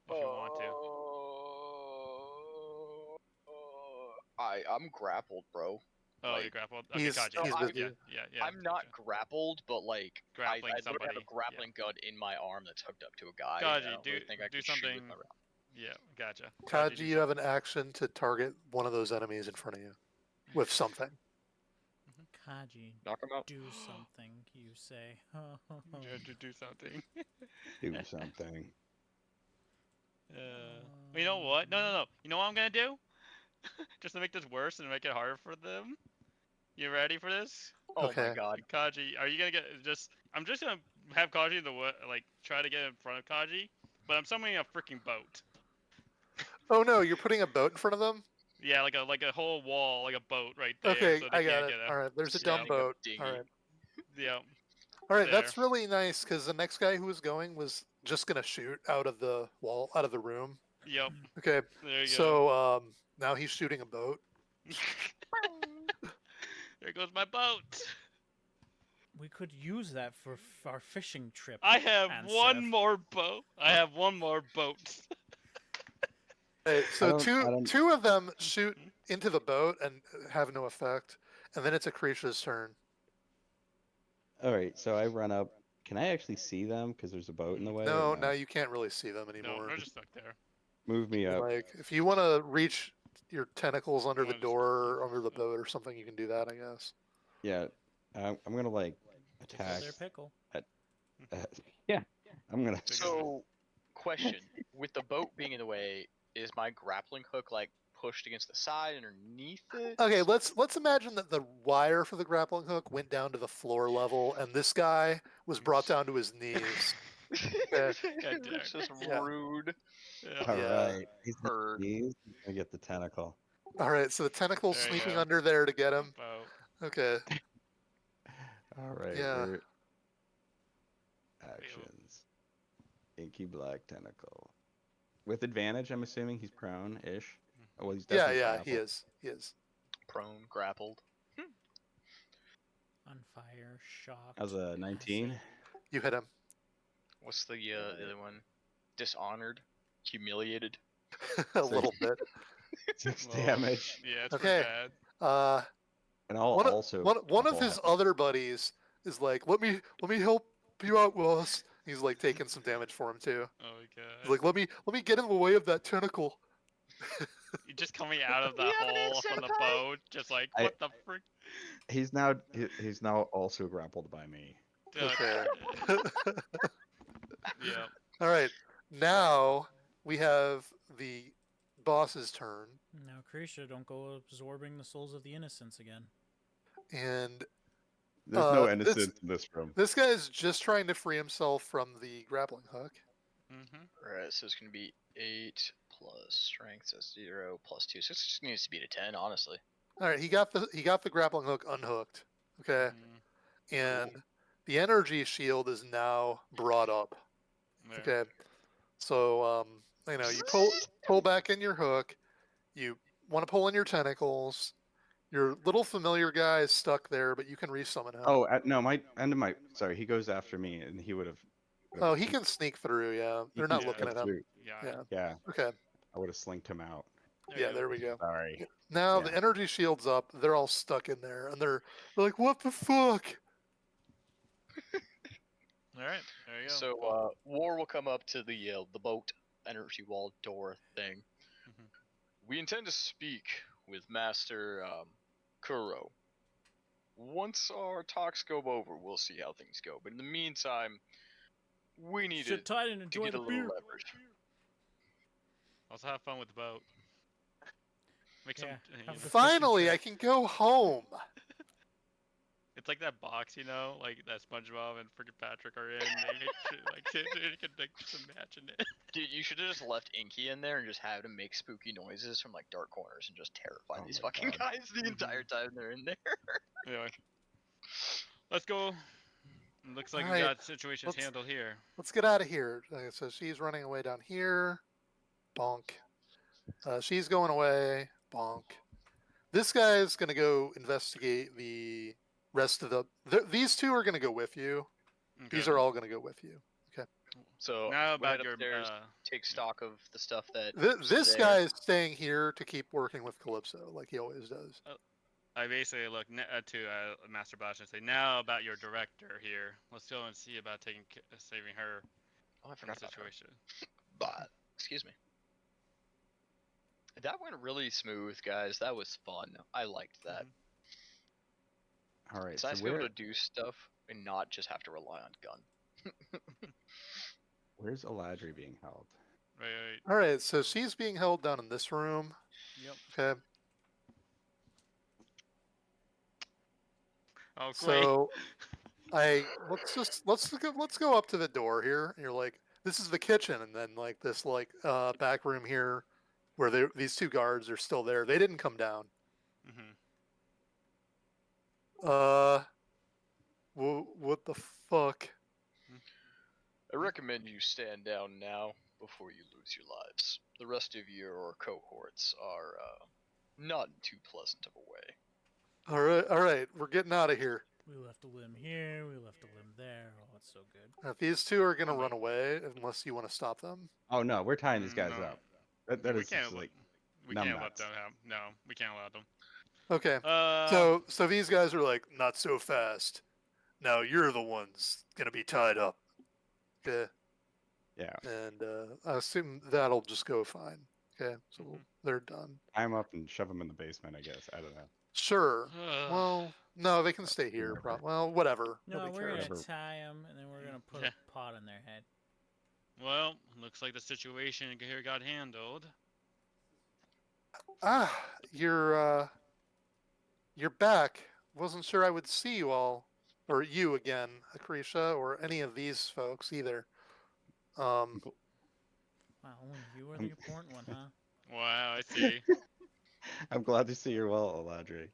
If you want to. I'm grappled, bro. Oh, like, you grappled. Okay, He's Kaji. with I'm- you. Yeah. I'm not gotcha. grappled, but like Grappling I literally have somebody, a grappling gun in my arm that's hooked up to a guy. Kaji, and I don't really think I do can shoot with something. my round. Yeah, gotcha. Kaji, do you have an action to target one of those enemies in front of you with something. Kaji, Knock him out. do something, you say. You have to do something. Do something. You know what? No. You know what I'm gonna do? Just to make this worse and make it harder for them. You ready for this? Oh Okay. my god. Kaji, are you gonna get just? I'm just gonna have Kaji like try to get in front of Kaji, but I'm summoning a freaking boat. Oh no, you're putting a boat in front of them? Yeah, like a whole wall, like a boat right there. Okay, so they I got can't it. get All right, there's a dumb Sending a boat. dinghy. All right. Yeah. All right, there. that's really nice because the next guy who was going was just gonna shoot out of the wall, out of the room. Yep. Okay, There you so now he's shooting a boat. go. There goes my boat. We could use that for our fishing trip. I have And one Seth. more boat. I have one more boat. Right, so I don't. two of them shoot into the boat and have no effect, and then it's Acacia's turn. All right, so I run up. Can I actually see them? Because there's a boat in the way. Or No, no, now you can't really see them No, anymore. they're just stuck there. Move me up. Like, if you want to reach your tentacles under the wanna just- door or under the boat or something, you can do that, I guess. Yeah, I'm gonna like Tickle attack. their pickle. Yeah, I'm gonna. So, question: with the boat being in the way, is my grappling hook like pushed against the side underneath it? Okay, let's imagine that the wire for the grappling hook went down to the floor level, and this guy was brought down to his knees. God It's just Yeah. rude. Yeah. All Yeah. right, he's Hurt. gonna get the tentacle. All right, so the tentacle's There you sneaking go. under there to get him. Boat. Okay. All right, Yeah. we're actions. Inky black tentacle. With advantage, I'm assuming he's prone-ish. Oh, well, he's Yeah, definitely yeah, grappled. he is. He is. Prone, grappled. On fire, shocked. How's a 19? acid. You hit him. What's the other one? Dishonored, humiliated. A little bit. 6 Well, damage. Yeah, it's Okay. pretty bad. And I'll One also. of grapple his him. other buddies is like, let me help you out, Willis. He's like taking some damage for him too. Oh my He's god. like, let me get in the way of that tentacle. You're just coming out of We the have an hole from the senpai. boat, just like, I- what the frick? He's now also grappled by me. Okay. Yeah. All right. Now we have the boss's turn, Now, Krisha, don't go absorbing the souls of the innocents again. and There's no this- innocence in this room. this guy is just trying to free himself from the grappling hook. Mm-hmm. Alright, so it's gonna be 8 plus strength, so 0 plus 2. So it just needs to be to 10, honestly. All right, he got the grappling hook unhooked. Okay, and the energy shield is now brought up. There. Okay, so you pull back in your hook. You want to pull in your tentacles. Your little familiar guy is stuck there, but you can resummon him. Oh, no, sorry, he goes after me, and he would have. Oh, he can sneak through. Yeah, he they're can not looking slip at him. through. Yeah. Yeah. Yeah, Okay. I would have slinked him out. Yeah, there we go. Sorry. Now Yeah. the energy shield's up. They're all stuck in there, and they're like, "What the fuck?" All right. There you go. So War will come up to the boat energy wall door thing. Mhm. We intend to speak with Master Kuro. Once our talks go over, we'll see how things go. But in the meantime, we need Sit tight and to enjoy get the a little beer. leverage. Also have fun with the boat. Make some. Yeah, have the fishing Finally, trip. I can go home. It's like that box, like that SpongeBob and freaking Patrick are in. They make shit, like you can like, just imagine it. Dude, you should have just left Inky in there and just had him make spooky noises from like dark corners and just terrify Oh these my fucking God. guys the entire time they're in there. Anyway, let's go. Looks like we Alright, got situations let's- handled here. Let's get out of here. So she's running away down here. Bonk. She's going away. Bonk. This guy's gonna go investigate the rest of these two are gonna go with you. Okay. These are all gonna go with you. So Now we'll about head your. upstairs, take stock of the stuff that This there. guy is staying here to keep working with Calypso, like he always does. I basically look to Master Blash and say, now about your director here. Let's go and see about saving her Oh, I from the forgot about her. situation. But excuse me. That went really smooth, guys. That was fun. I liked that. All right. It's So nice to be where, able to do stuff and not just have to rely on gun. where's Eladri being held? Right. All right, so she's being held down in this room. Yep. Okay, Oh, great. so let's go up to the door here. And you're like, this is the kitchen, and then like this back room here, where these two guards are still there. They didn't come down. Mm-hmm. What the fuck? I recommend you stand down now before you lose your lives. The rest of your cohorts are not in too pleasant of a way. All right, we're getting out of here. We left a limb here. We left a limb there. Oh, it's so good. These two are gonna run away unless you want to stop them. Oh no, we're tying these guys No. up. That we is just can't. like We numb can't let nuts. them have. No, we can't let them. Okay. So these guys are like, not so fast. Now you're the ones gonna be tied up. Okay. Yeah, And I assume that'll just go fine. Okay. So Mhm. they're done. tie them up and shove them in the basement. I guess I don't know. Sure. Well, no, they can stay here. Whatever. Well, whatever. No, Nobody we're cares. gonna Whatever. tie them, and then we're gonna put Yeah. a pot on their head. Well, looks like the situation here got handled. Ah, you're back. Wasn't sure I would see you all, or you again, Acretia, or any of these folks either. Wow, only you are the I'm- important one, huh? Wow, I see. I'm glad to see you're well, Aladri.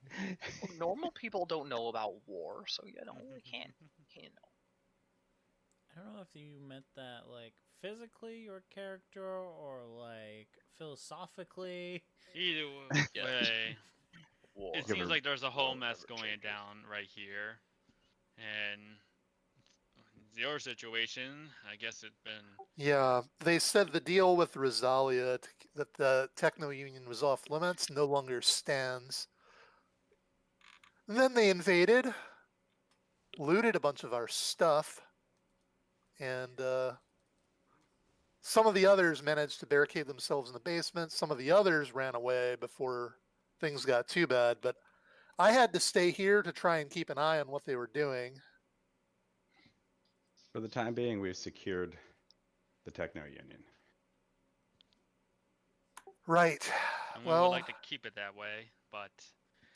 Normal people don't know about war, so we can't know. I don't know if you meant that like physically your character or like philosophically. Either Yes. way, War. it Give seems her- like there's a whole War mess never going changes. down right here, and your situation, I guess it's been. Yeah, they said the deal with Rosalia that the Techno Union was off limits no longer stands. And then they invaded, looted a bunch of our stuff, and some of the others managed to barricade themselves in the basement. Some of the others ran away before things got too bad, but I had to stay here to try and keep an eye on what they were doing. For the time being, we've secured the Techno Union. Right. And we would Well, like to keep it that way, but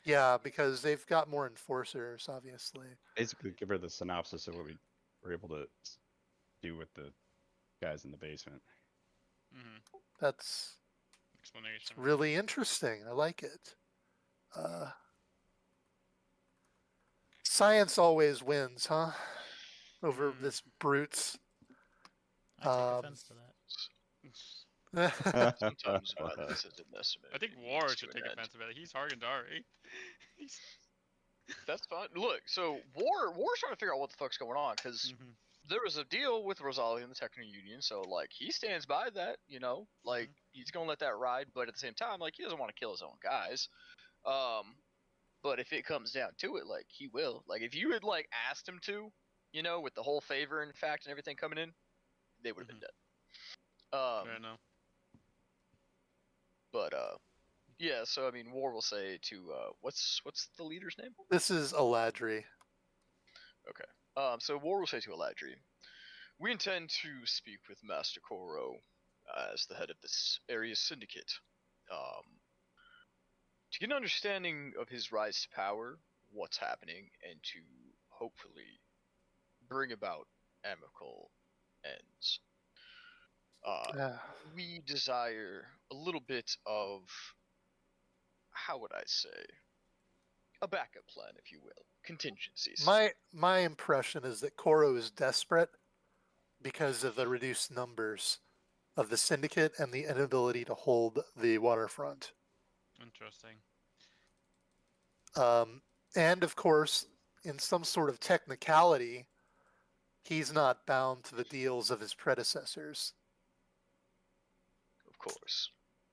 yeah, because they've got more enforcers, obviously. Basically, give her the synopsis of what we were able to do with the guys in the basement. That's explanation. really interesting. I like it. Science always wins, huh? Over this brute's. I take offense to that. Sometimes violence isn't necessary. I think War should take offense of it. He's Hargendari. He's. That's fine. Look, so War's trying to figure out what the fuck's going on because there was a deal with Rosalia and the Techno Union, so like he stands by that, like he's gonna let that ride, but at the same time, like he doesn't want to kill his own guys. But if it comes down to it, like he will. Like if you had like asked him to, with the whole favor and fact and everything coming in, they would have been dead. Fair enough. But yeah. So I mean, War will say to what's the leader's name? This is Aladri. Okay. So War will say to Aladri, we intend to speak with Master Koro as the head of this area's syndicate. To get an understanding of his rise to power, what's happening, and to hopefully bring about amicable ends. We desire a little bit of, how would I say, a backup plan, if you will, contingencies. My impression is that Koro is desperate because of the reduced numbers of the syndicate and the inability to hold the waterfront. Interesting. And of course, in some sort of technicality, he's not bound to the deals of his predecessors. Of course.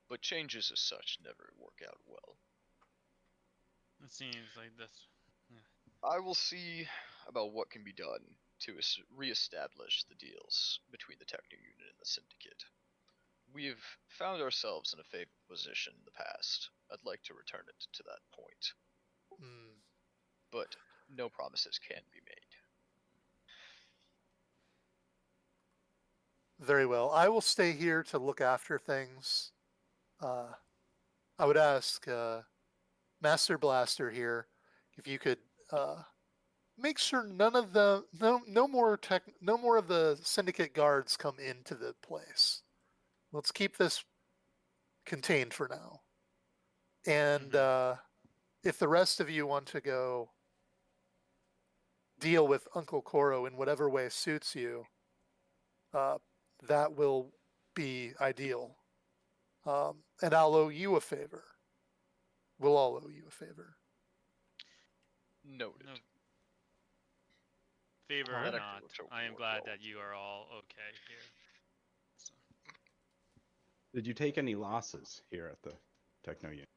But changes as such never work out well. It seems like this. I will see about what can be done to re-establish the deals between the Techno Union and the Syndicate. We have found ourselves in a favorable position in the past. I'd like to return it to that point. But no promises can be made. Very well. I will stay here to look after things. I would ask Master Blaster here if you could make sure no more of the syndicate guards come into the place. Let's keep this contained for now. And if the rest of you want to go deal with Uncle Koro in whatever way suits you, that will be ideal. And I'll owe you a favor. We'll all owe you a favor. Noted. No favor All or right. That actually not, looks I am overboard glad well. that you are all okay here. So, Did you take any losses here at the Techno Unit?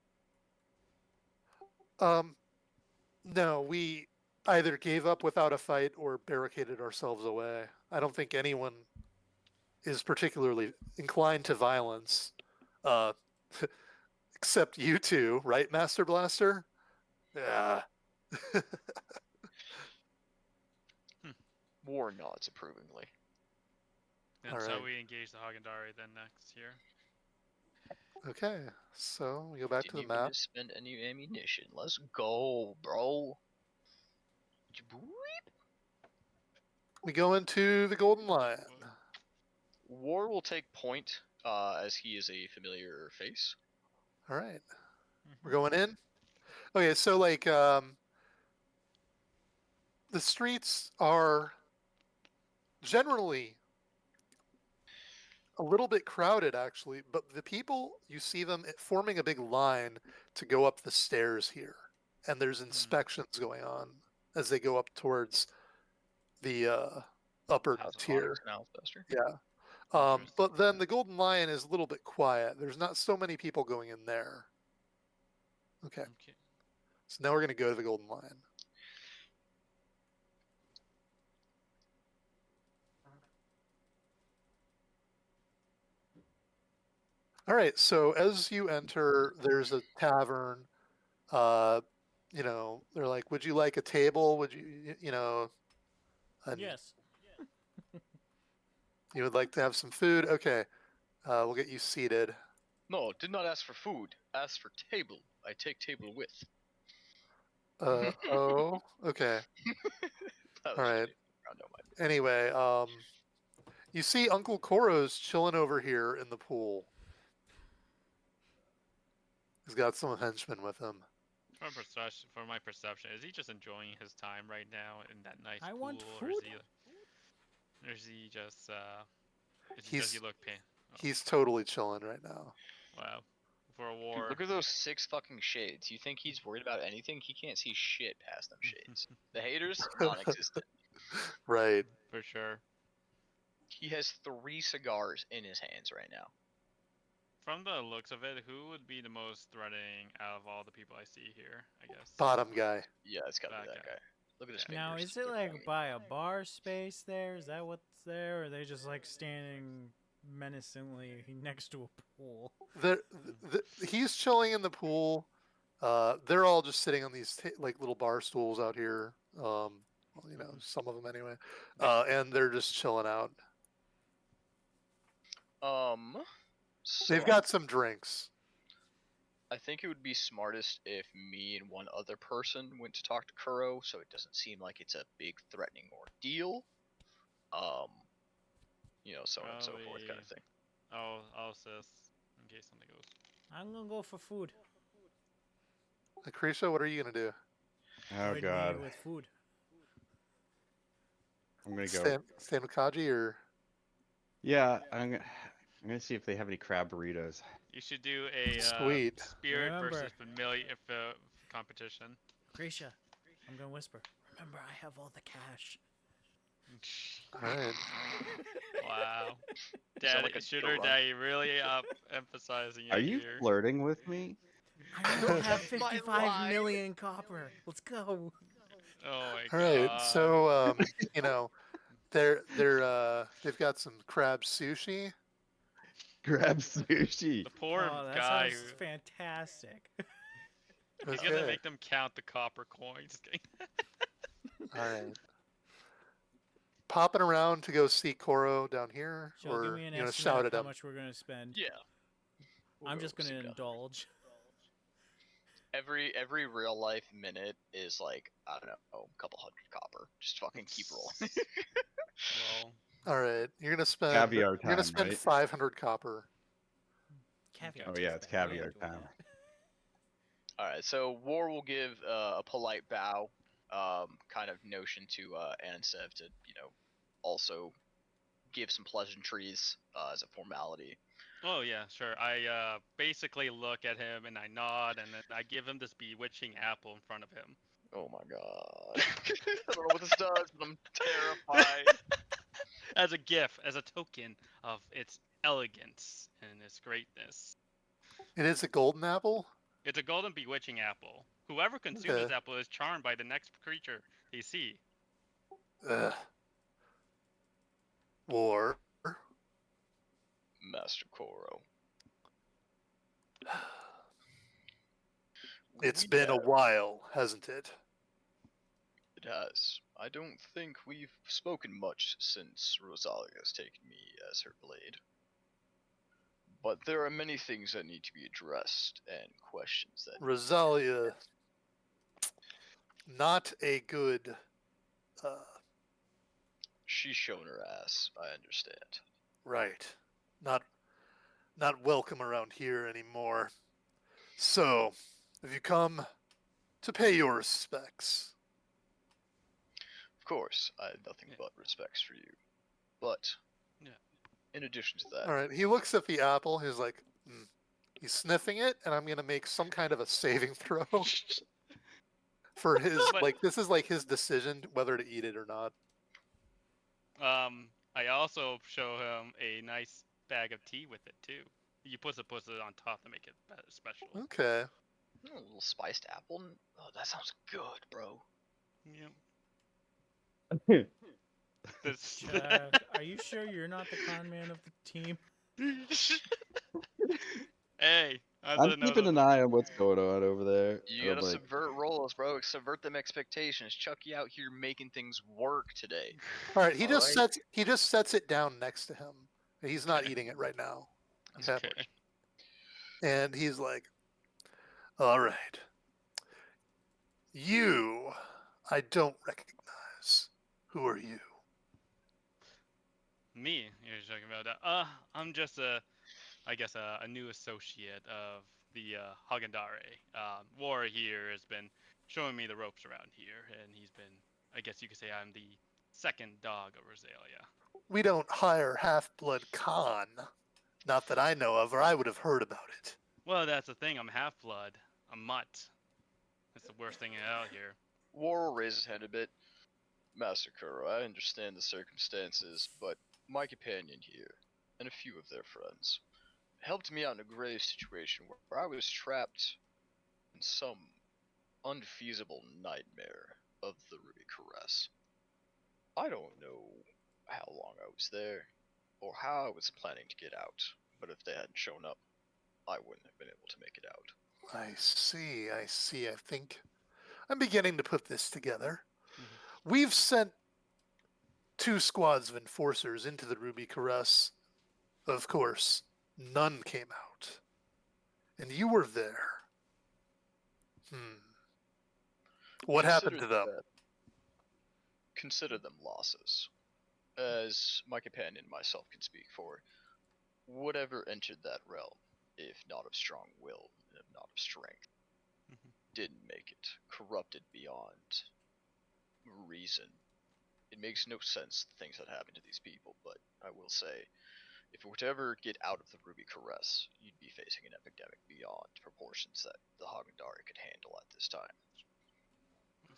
No, we either gave up without a fight or barricaded ourselves away. I don't think anyone is particularly inclined to violence, uh, except you two, right, Master Blaster? Yeah. War nods approvingly. and All so right. we engage the Hagendari then next here. Okay, so we go back to Didn't the even map. spend any ammunition. Let's go, bro. We go into the Golden Lion. War will take point, as he is a familiar face. All right, we're Mhm. going in. Okay, so like the streets are generally a little bit crowded actually, but the people, you see them forming a big line to go up the stairs here, and there's inspections going on as they go up towards the upper How's the tier. phonics now, Buster? Yeah. Interesting. But then the Golden Lion is a little bit quiet. There's not so many people going in there. Okay, Okay. so now we're going to go to the Golden Lion. All right, so as you enter, there's a tavern. You know, they're like, "Would you like a table? Would you, you know, and Yes. you would like to have some food? Okay, we'll get you seated." No, did not ask for food. Asked for table. I take table with. Oh, okay, That all was right. just round out my. Anyway, you see Uncle Koro's chilling over here in the pool. He's got some henchmen with him. For my perception, is he just enjoying his time right now in that nice I pool, want or is food. he just does he He's look pain? Oh, he's totally chilling right now. wow, for a Dude, war. look at those 6 fucking shades. You think he's worried about anything? He can't see shit past them shades. The haters, non-existent. Right. For sure. He has 3 cigars in his hands right now. From the looks of it, who would be the most threatening out of all the people I see here? I guess. Bottom guy. Yeah, it's gotta be That that guy. guy. Look at his Yeah. Now, fingers. is it They're like tiny. by a bar space there? Is that what's there? Or are they just like standing menacingly next to a pool? He's chilling in the pool. They're all just sitting on these like little bar stools out here. Well, you know, some of them anyway. And they're just chilling out. So They've got some drinks. I think it would be smartest if me and one other person went to talk to Kuro, so it doesn't seem like it's a big threatening ordeal. You know, so on and so forth, kind of thing. I'll assist in case something goes. I'm gonna go for food. Lucretia, what are you gonna do? Oh Void god, me with food. I'm gonna go. Stand with Kaji or Yeah, I'm gonna see if they have any crab burritos. You should do a Sweet. spirit Remember. versus familiar competition. Grisha, I'm gonna whisper. Remember, I have all the cash. All right. Wow. You sound Daddy, like a Shooter Joe Daddy really emphasizing it Are you here. flirting with me? I don't have My 55 million copper. Let's go. Oh my All right. god. So you know, they've got some crab sushi. Crab sushi. The poor Oh, that guy sounds who fantastic. he's gonna Okay. make them count the copper coins. Just kidding. All right. Popping around to go see Koro down here, She'll or give me an you know, estimate shout of at how him. much we're gonna spend. Yeah. We'll I'm go just gonna sit down. indulge. Every real life minute is like, I don't know, a couple hundred copper. Just fucking keep rolling. Well, All right, you're gonna spend Caviar you're gonna time, spend right? 500 copper. Caviar. Oh tastes yeah, it's better. caviar Enjoy time. that. Alright, so War will give a polite bow kind of notion to Ansev to, also give some pleasantries as a formality. Oh yeah, sure. I basically look at him and I nod, and then I give him this bewitching apple in front of him. Oh my god. I don't know what this does, but I'm terrified. As a gift, as a token of its elegance and its greatness. It is a golden apple? It's a golden bewitching apple. Whoever consumes this Okay. apple is charmed by the next creature they see. Ugh. War. Master Koro. It's We been a have- while, hasn't it? It has. I don't think we've spoken much since Rosalia has taken me as her blade. But there are many things that need to be addressed and questions that. Rosalia, not a good. She's shown her ass, I understand. Right. Not welcome around here anymore. So, have you come to pay your respects? Of course, I have nothing Yeah. but respects for you. But, Yeah. in addition to that, All right. He looks at the apple. He's like, he's sniffing it, and I'm gonna make some kind of a saving throw for his But- like. This is like his decision whether to eat it or not. I also show him a nice bag of tea with it too. You puts it on top to make it special. Okay. a little spiced apple. Oh, that sounds good, bro. Yep. This. Chad, are you sure you're not the con man of the team? Hey, I I'm don't know keeping the- an eye on what's going on over there. You I'm gotta like, subvert roles, bro. Subvert them expectations. Chucky out here making things work today. All right. He All just right. sets it down next to him. He's not Okay. eating it right now. That's Okay. Okay. And he's like, "All right. You, I don't recognize. Who are you?" Me, you're talking about that. I'm just I guess a new associate of the Hagendare. War here has been showing me the ropes around here, and he's been, I guess you could say I'm the second dog of Rosalia. We don't hire half-blood Khan. Not that I know of, or I would have heard about it. Well, that's the thing, I'm half-blood. I'm mutt. That's the worst thing out here. War will raise his hand a bit. Master Kuro, I understand the circumstances, but my companion here, and a few of their friends, helped me out in a grave situation where I was trapped in some unfeasible nightmare of the Ruby Caress. I don't know how long I was there, or how I was planning to get out, but if they hadn't shown up, I wouldn't have been able to make it out. I see. I think I'm beginning to put this together. Mhm. We've sent 2 squads of enforcers into the Ruby Caress. Of course, none came out. And you were there. What happened to them? Consider them losses. As my companion and myself can speak for, whatever entered that realm, if not of strong will and if not of strength, Mhm. didn't make it. Corrupted beyond reason. It makes no sense the things that happen to these people, but I will say, if it were to ever get out of the Ruby Caress, you'd be facing an epidemic beyond proportions that the Hagendari could handle at this time.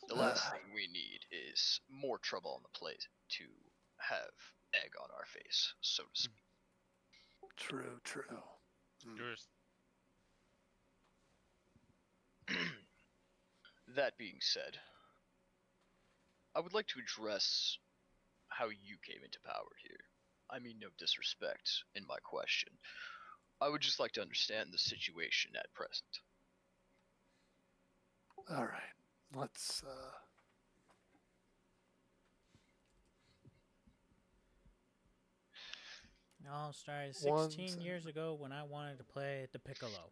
The last thing we need is more trouble on the plate to have egg on our face, so to speak. True. Yours. That being said, I would like to address how you came into power here. I mean no disrespect in my question. I would just like to understand the situation at present. All right. Let's It all started One 16 second. years ago when I wanted to play the piccolo,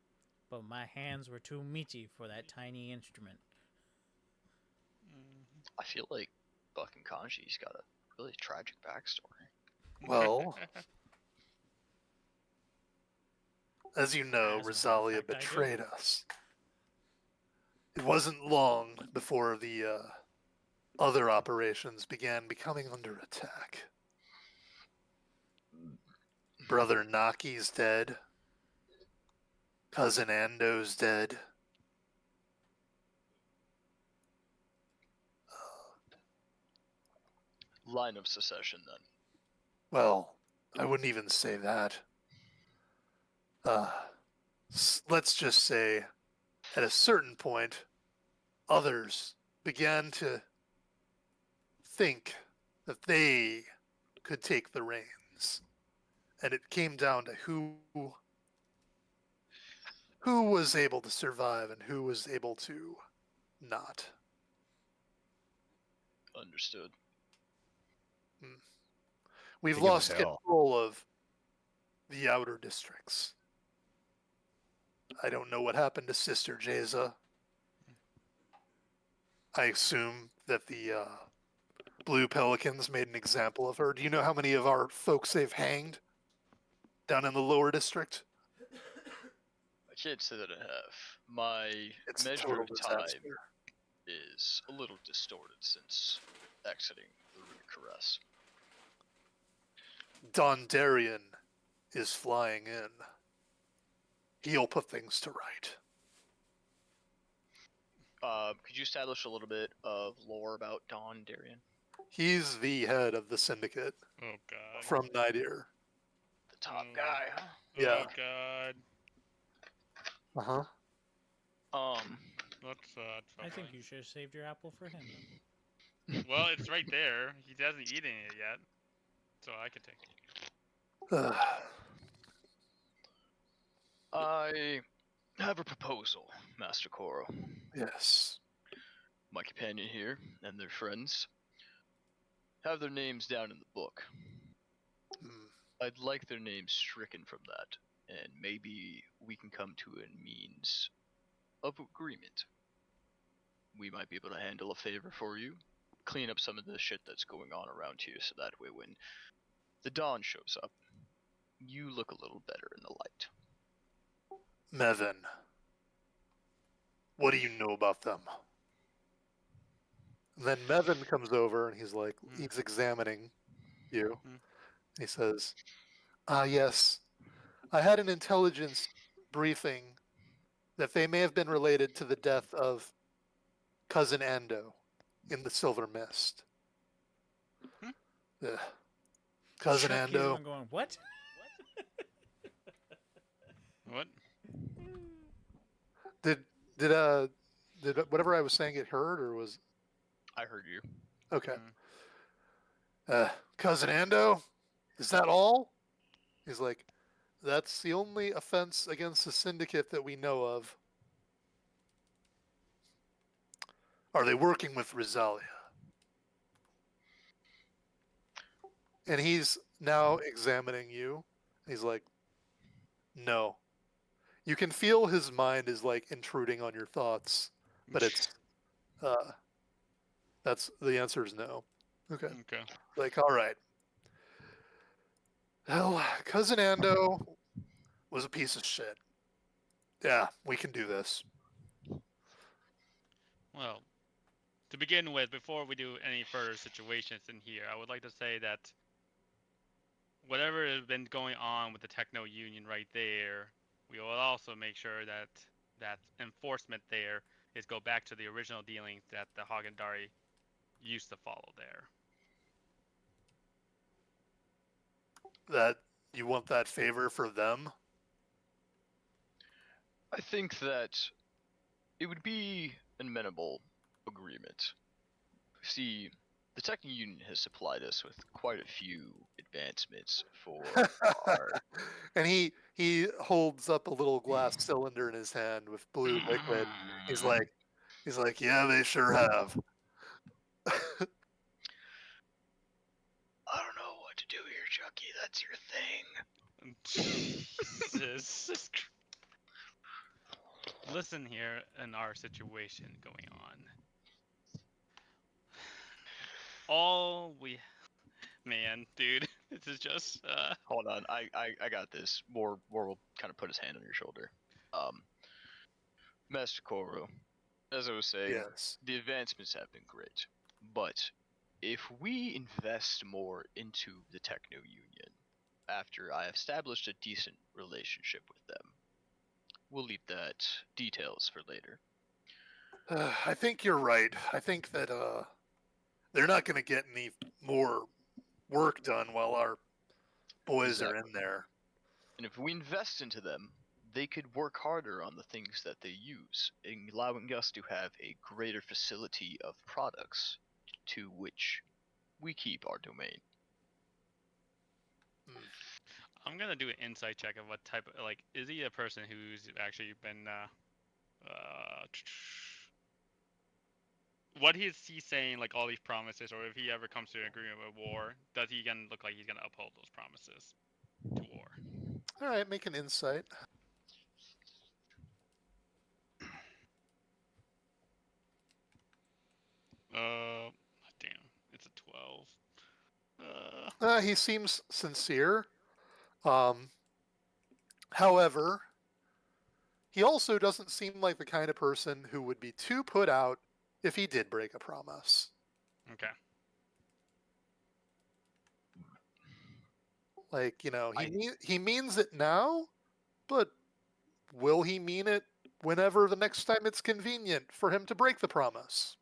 but my hands were too meaty for that tiny instrument. I feel like fucking Kanji's got a really tragic backstory. Well, as you know, As a matter of Rosalia fact, I do. betrayed us. It wasn't long before the other operations began becoming under attack. Brother Naki's dead. Cousin Ando's dead. Line of secession, then. Well, I wouldn't even say that. Let's just say, at a certain point, others began to think that they could take the reins. And it came down to who was able to survive and who was able to not. Understood. We've King of the lost hill. control of the outer districts. I don't know what happened to Sister Jeza. I assume that the Blue Pelicans made an example of her. Do you know how many of our folks they've hanged down in the lower district? I can't say that I have. My It's a measure total of time disaster. is a little distorted since exiting the Runic Caress. Don Darien is flying in. He'll put things to right. Could you establish a little bit of lore about Don Darien? He's the head of the syndicate Oh god. from Nidir. The top Mm. guy, huh? Yeah. Oh god. Uh-huh. That's I think troubling. you should have saved your apple for him. Then. Well, it's right there. He hasn't eaten it yet, so I could take it. I have a proposal, Master Koro. Yes. My companion here and their friends have their names down in the book. Hmm. I'd like their names stricken from that, and maybe we can come to a means of agreement. We might be able to handle a favor for you, clean up some of the shit that's going on around here, so that way when the dawn shows up, you look a little better in the light. Mevin. What do you know about them? And then Mevin comes over and he's examining you. He says, yes, I had an intelligence briefing that they may have been related to the death of Cousin Ando in the Silver Mist. Hmm? Ugh. Cousin Chuck, he's the Ando. one going, what? What? Did whatever I was saying get heard or was I heard you. okay? Mm. Cousin Ando, is that all? He's like, that's the only offense against the syndicate that we know of. Are they working with Rosalia? And he's now examining you. He's like, no. You can feel his mind is like intruding on your thoughts, but it's that's the answer is no. Okay. Okay. Like, all right. Well, Cousin Ando was a piece of shit. Yeah, we can do this. Well, to begin with, before we do any further situations in here, I would like to say that whatever has been going on with the Techno Union right there, we will also make sure that that enforcement there is go back to the original dealings that the Hagendari used to follow there. That you want that favor for them? I think that it would be an amenable agreement. See, the Techno Union has supplied us with quite a few advancements for our. And he holds up a little glass cylinder in his hand with blue liquid. He's like, yeah, they sure have. I don't know what to do here, Chucky. That's your thing. Jesus. Listen here in our situation going on. All we, man, dude, this is just. Hold on, I got this. War will kind of put his hand on your shoulder. Master Koro, as I was saying, Yes. the advancements have been great. But if we invest more into the Techno Union after I have established a decent relationship with them, we'll leave that details for later. I think you're right. I think that they're not going to get any more work done while our boys are in there. And if we invest into them, they could work harder on the things that they use, allowing us to have a greater facility of products to which we keep our domain. I'm gonna do an insight check of what type of, like, is he a person who's actually been what is he saying, like all these promises, or if he ever comes to an agreement with war, does he gonna look like he's gonna uphold those promises to war? All right, make an insight. Damn, it's a 12. He seems sincere. However, he also doesn't seem like the kind of person who would be too put out if he did break a promise. Okay. Like, he means it now, but will he mean it whenever the next time it's convenient for him to break the promise?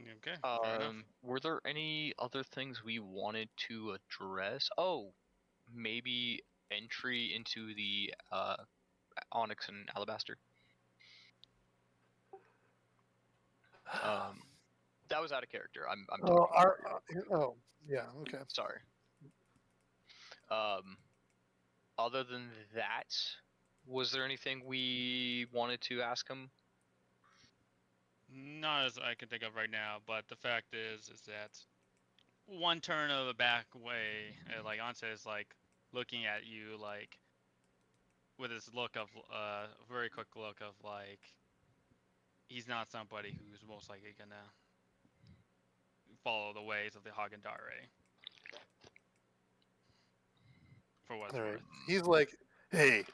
Okay. Fair enough. Were there any other things we wanted to address? Oh, maybe entry into the onyx and alabaster. That was out of character. I'm talking. Yeah, okay. Sorry. Other than that, was there anything we wanted to ask him? Not as I can think of right now, but the fact is that one turn of the back way, like Ansa is like looking at you like with this look of very quick look of like he's not somebody who's most likely gonna follow the ways of the Hagendare. For what it's All right. worth. He's like, hey,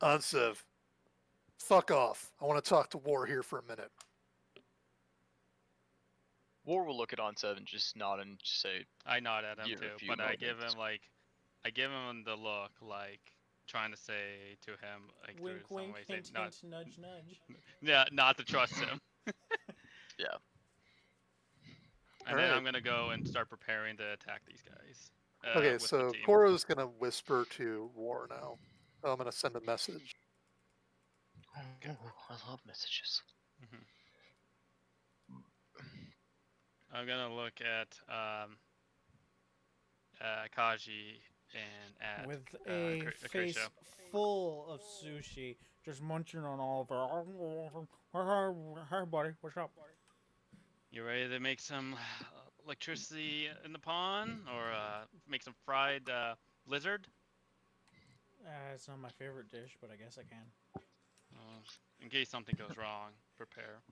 Ansev, fuck off. I want to talk to War here for a minute. War will look at On7 and just nod and just say, I nod at him "Give a too, few but I give moments." him like, I give him the look like trying to say to him like Wink, through some wink, way hint, not, hint, nudge, nudge. yeah, not to trust him. Yeah. And then Alright. I'm gonna go and start preparing to attack these guys. Okay, with so the team. Koro's going to whisper to War now. I'm going to send a message. Okay. Oh, I love messages. I'm gonna look at Kaji and at With a face Krisha. full of sushi, just munching on all of her. Hi, buddy. What's up? You ready to make some electricity in the pond, or make some fried lizard? It's not my favorite dish, but I guess I can. In case something goes wrong, prepare.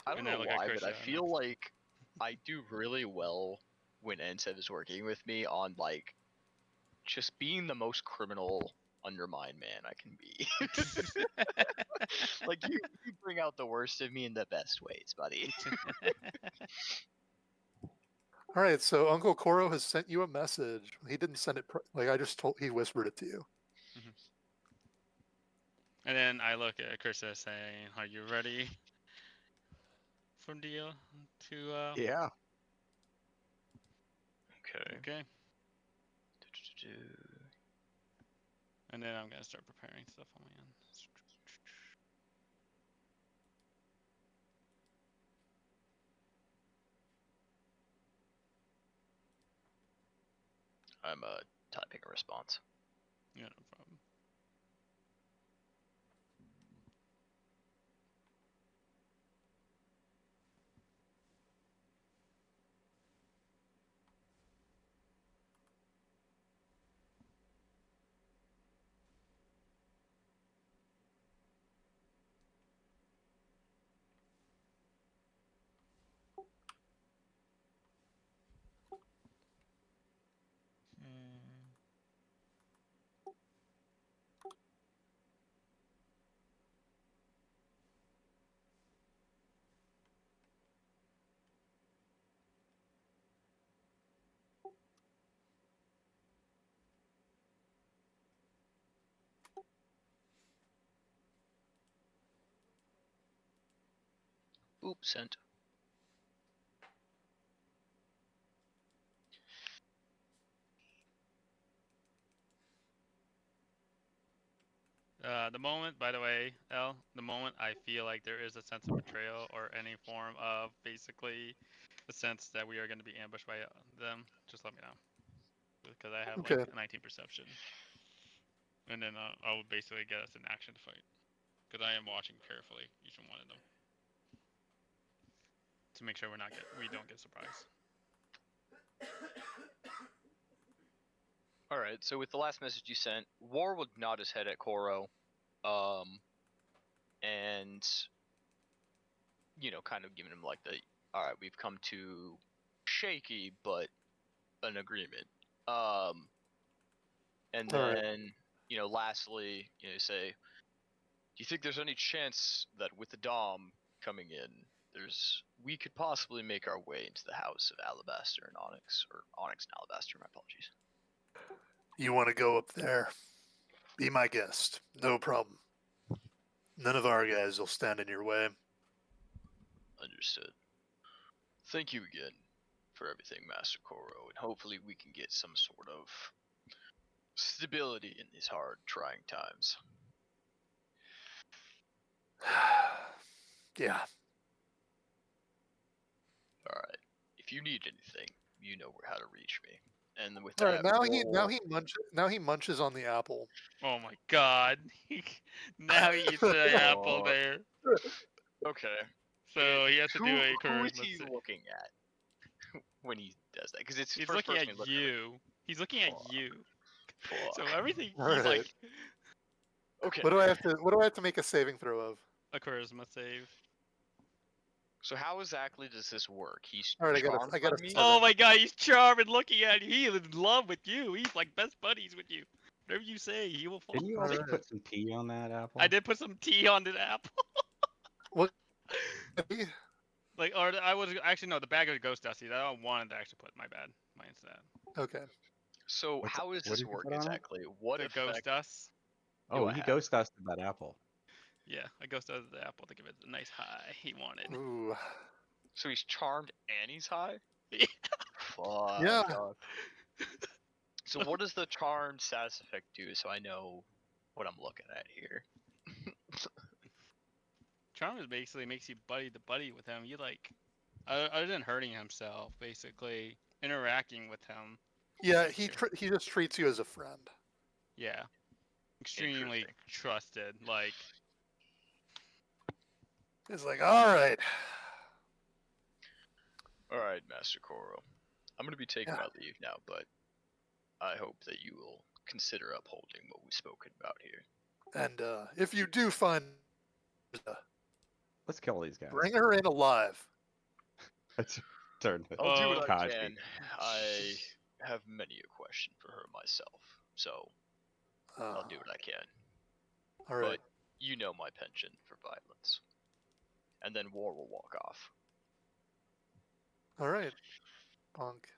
I don't And then know look at why, but I Krisha feel like I do really well when Ensev is working with me on like just being the most criminal undermine man I can be. Like you bring out the worst of me in the best ways, buddy. Alright, so Uncle Koro has sent you a message. He didn't send it, I just he whispered it to you. And then I look at Krisha saying, "Are you ready for deal to?" Yeah. Okay. Okay. And then I'm gonna start preparing stuff on my end. I'm typing a response. Yeah, no problem. Oops, sent. The moment, by the way, the moment I feel like there is a sense of betrayal or any form of basically a sense that we are going to be ambushed by them, just let me know. Because I have Okay. like a 19 perception. And then I'll basically get us an action to fight. Because I am watching carefully each one of them. To make sure we don't get surprised. Alright, so with the last message you sent, War would nod his head at Koro. And kind of giving him like the alright, we've come to shaky but an agreement. And All right. then, lastly, say, do you think there's any chance that with the Dom coming in, we could possibly make our way into the house of Alabaster and Onyx, or Onyx and Alabaster, my apologies. You want to go up there? Be my guest. No problem. None of our guys will stand in your way. Understood. Thank you again for everything, Master Koro, and hopefully we can get some sort of stability in these hard, trying times. Yeah. Alright. If you need anything, you know how to reach me. And with All right. that, Now he munches on the apple. Oh my god. Now he eats the apple there. Okay. So he has to do a Who is charisma he save. looking at when he does that? Because it's He's first looking person at he looks at. you. He's looking at Fuck. you. Fuck. So everything All he's right. like Okay. What do I have to make a saving throw of? a charisma save. So how exactly does this work? He's All right, I charmed got by a me? 7. Oh my god, he's charming looking at you. He is in love with you. He's like best buddies with you. Whatever you say, he will follow. Didn't you also Alright. put some tea on that apple? I did put some tea on the apple. What? Like, or I was actually no, the bag of ghost dusties. I don't wanted to actually put my bad. Mine's that. Okay. So What's- how does what this did you work put on it? exactly? What The ghost effect dust. do Oh, I he have? ghost dusted that apple. Yeah, a ghost dusted the apple to give it a nice high he wanted. Ooh. So he's charmed and he's high? Yeah. Fuck. Yeah. Dog. So what does the charmed status effect do so I know what I'm looking at here? Charm is basically makes you buddy to buddy with him. You like, other than hurting himself, basically interacting with him. Yeah, makes you- he just treats you as a friend. Yeah, extremely Interesting. trusted. Like, He's like, all right. Alright, Master Koro. I'm gonna be taking Yeah. my leave now, but I hope that you will consider upholding what we've spoken about here. And if you do find, Let's kill these guys. bring her in alive. Let's turn to I'll do Oh. what I Kaji. can. I have many a question for her myself, so I'll do what I can. All right. But you know my penchant for violence. And then War will walk off. All right. Punk.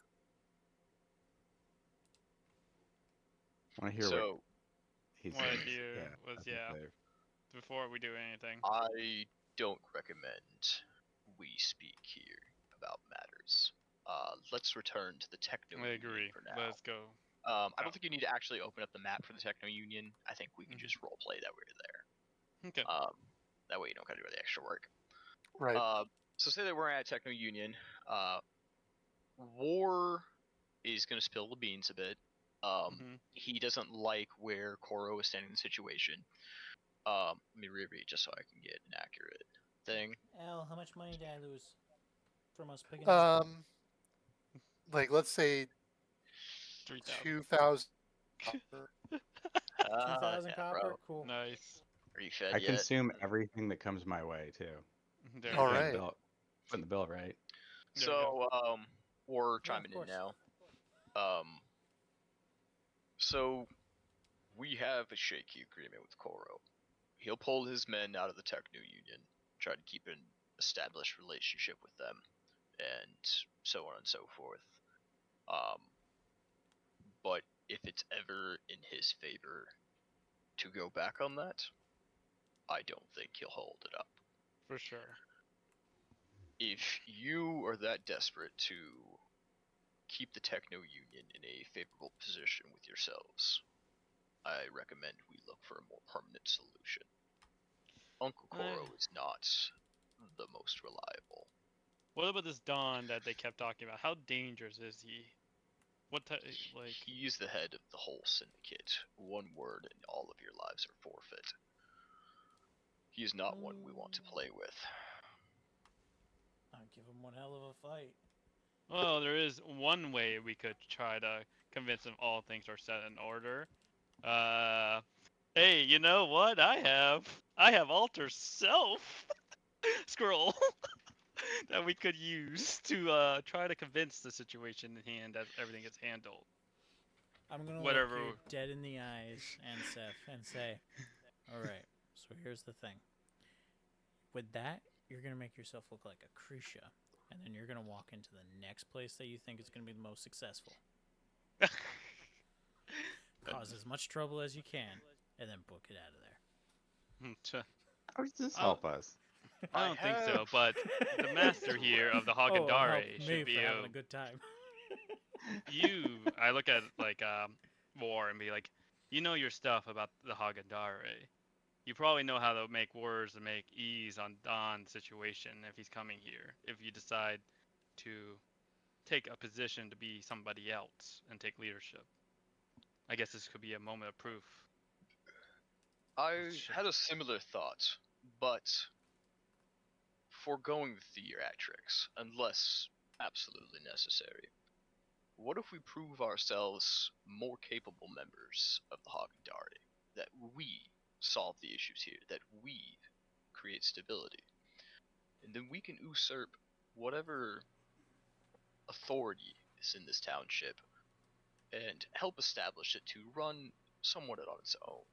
I want to hear what So he's what I saying. hear Yeah, was I think they've- before we do anything. I don't recommend we speak here about matters. Let's return to the Techno I Union agree. for now. Let's go. I don't think you need to actually open up the map for the Techno Union. I think we can Mhm. just roleplay that we're there. Okay. That way you don't gotta do the extra work. Right. So say that we're at Techno Union. War is gonna spill the beans a bit. Mhm. He doesn't like where Koro is standing in the situation. Let me reread just so I can get an accurate thing. Al, how much money did I lose from us picking this? Like let's say 3,000. 2,000. 2,000 yeah, copper? bro. Cool. Nice. Are you fed I yet? consume everything that comes my way too. There All you go. right. Put in the bill, right? There you go. So, we're Yeah, chiming of in course. now. So we have a shaky agreement with Koro. He'll pull his men out of the Techno Union, try to keep an established relationship with them, and so on and so forth. But if it's ever in his favor to go back on that, I don't think he'll hold it up. For sure. if you are that desperate to keep the Techno Union in a favorable position with yourselves, I recommend we look for a more permanent solution. Uncle Koro is not the most reliable. What about this Don that they kept talking about? How dangerous is he? What like? He's the head of the whole syndicate. One word and all of your lives are forfeit. He is not one we want to play with. I'll give him one hell of a fight. Well, there is one way we could try to convince him all things are set in order. Hey, you know what? I have alter self scroll that we could use to try to convince the situation in hand that everything gets handled. I'm gonna Whatever. look you dead in the eyes, Ansef, and say, "All right. So here's the thing. With that, you're gonna make yourself look like a Krisha, and then you're gonna walk into the next place that you think is gonna be the most successful. Cause as much trouble as you can, and then book it out of there." How does this Oh. help us? I don't think so, but the master here of the Oh, it Hagendare helped me should be for having a good time. I look at like War and be like, you know your stuff about the Hagendare. You probably know how to make words and make ease on Don's situation if he's coming here. If you decide to take a position to be somebody else and take leadership, I guess this could be a moment of proof. I had a similar thought, but foregoing the theatrics, unless absolutely necessary. What if we prove ourselves more capable members of the Hagendari? That we solve the issues here, that we create stability. And then we can usurp whatever authority is in this township and help establish it to run somewhat on its own.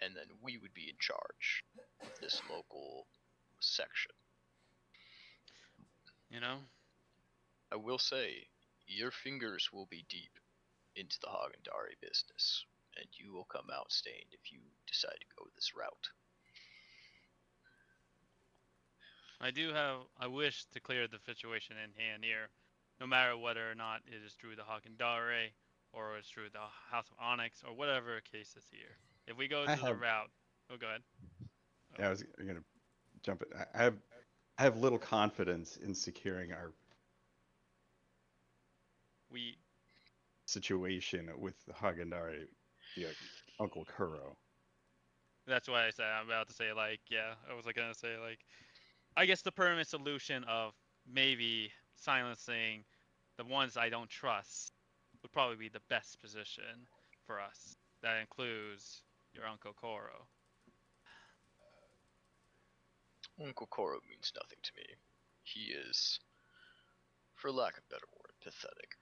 And then we would be in charge of this local section. You know? I will say, your fingers will be deep into the Hagendari business, and you will come out stained if you decide to go this route. I wish to clear the situation in hand here, no matter whether or not it is through the Hagendare or it's through the House of Onyx or whatever case is here. If we go to the route, go ahead. Yeah, I was gonna jump it. I have little confidence in securing our situation with the Hagendari via Uncle Kuro. That's why I said I'm about to say like I was like gonna say like I guess the permanent solution of maybe silencing the ones I don't trust would probably be the best position for us. That includes your Uncle Koro. Uncle Koro means nothing to me. He is, for lack of a better word, pathetic.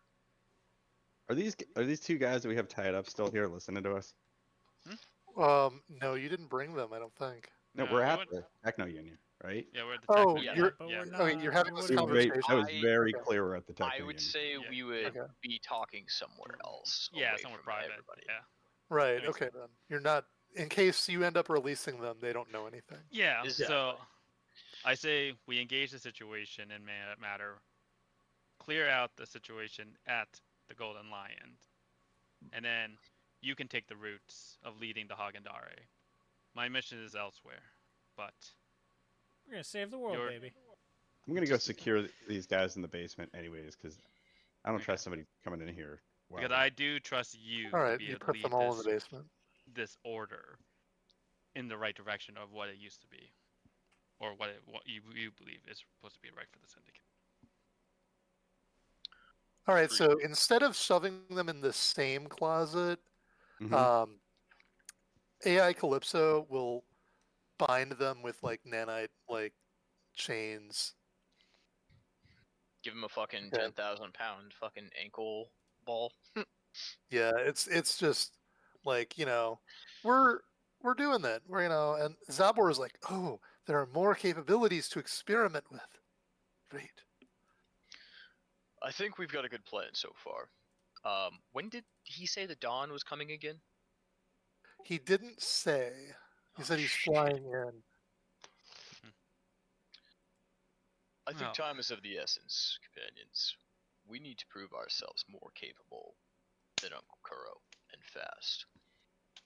Are these two guys that we have tied up still here listening to us? No, you didn't bring them, I don't think. No, we're at the Techno Union, right? Yeah, we're at the Oh, Techno you're Union. okay. You're having this That conversation. was very clear we're at the Techno I would Union. say Yeah. we would Okay. be talking somewhere else. Yeah, away somewhere from private. everybody. Yeah. Right. Makes Okay. sense. Then you're not. In case you end up releasing them, they don't know anything. Yeah. Exactly. So I say we engage the situation in matter, clear out the situation at the Golden Lion, and then you can take the routes of leading the Hagendare. My mission is elsewhere, but We're gonna save the world, baby. I'm gonna go secure these guys in the basement, anyways, because I don't Okay. trust somebody coming in here. Because I do trust you All to right. be You able to put lead them all in the basement. this order in the right direction of what it used to be, or what you believe is supposed to be right for the syndicate. All right. So instead of shoving them in the same closet, AI Calypso will bind them with like nanite like chains. Give him a fucking 10,000-pound fucking ankle ball. Yeah, it's just like we're doing that. We're and Zabor is like, oh, there are more capabilities to experiment with. Great. I think we've got a good plan so far. When did he say the Dawn was coming again? He didn't say. He said he's flying in. I think Well, time is of the essence, companions. We need to prove ourselves more capable than Uncle Kuro, and fast.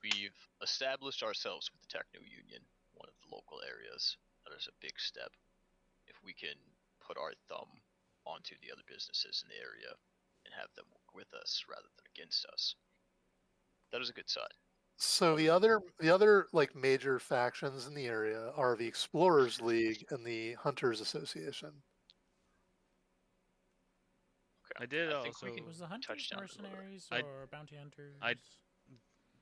We've established ourselves with the Techno Union, one of the local areas. That is a big step. If we can put our thumb onto the other businesses in the area and have them work with us rather than against us, that is a good sign. So the other like major factions in the area are the Explorers League and the Hunters Association. Okay. I did I think we also. can Was the touch hunters down a little bit. mercenaries I or bounty hunters?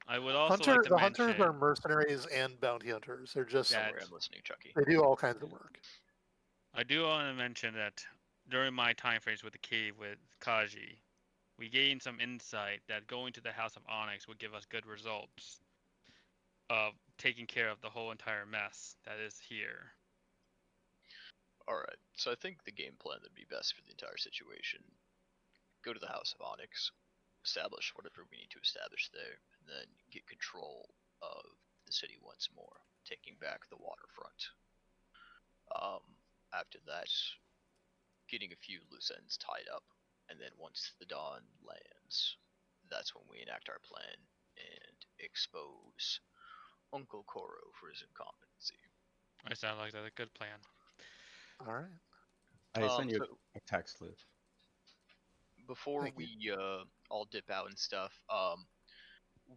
I would also like to The Hunters are mention mercenaries and bounty hunters. They're just Don't that worry, I'm listening, Chucky. they do all kinds of work. I do want to mention that during my time frames with the cave with Kaji, we gained some insight that going to the House of Onyx would give us good results of taking care of the whole entire mess that is here. Alright, so I think the game plan that'd be best for the entire situation, go to the House of Onyx, establish whatever we need to establish there, and then get control of the city once more, taking back the waterfront. After that, getting a few loose ends tied up, and then once the dawn lands, that's when we enact our plan and expose Uncle Koro for his incompetency. I sound like that's a good plan. All right. I sent you So a text, Luke. before Thank you. we all dip out and stuff,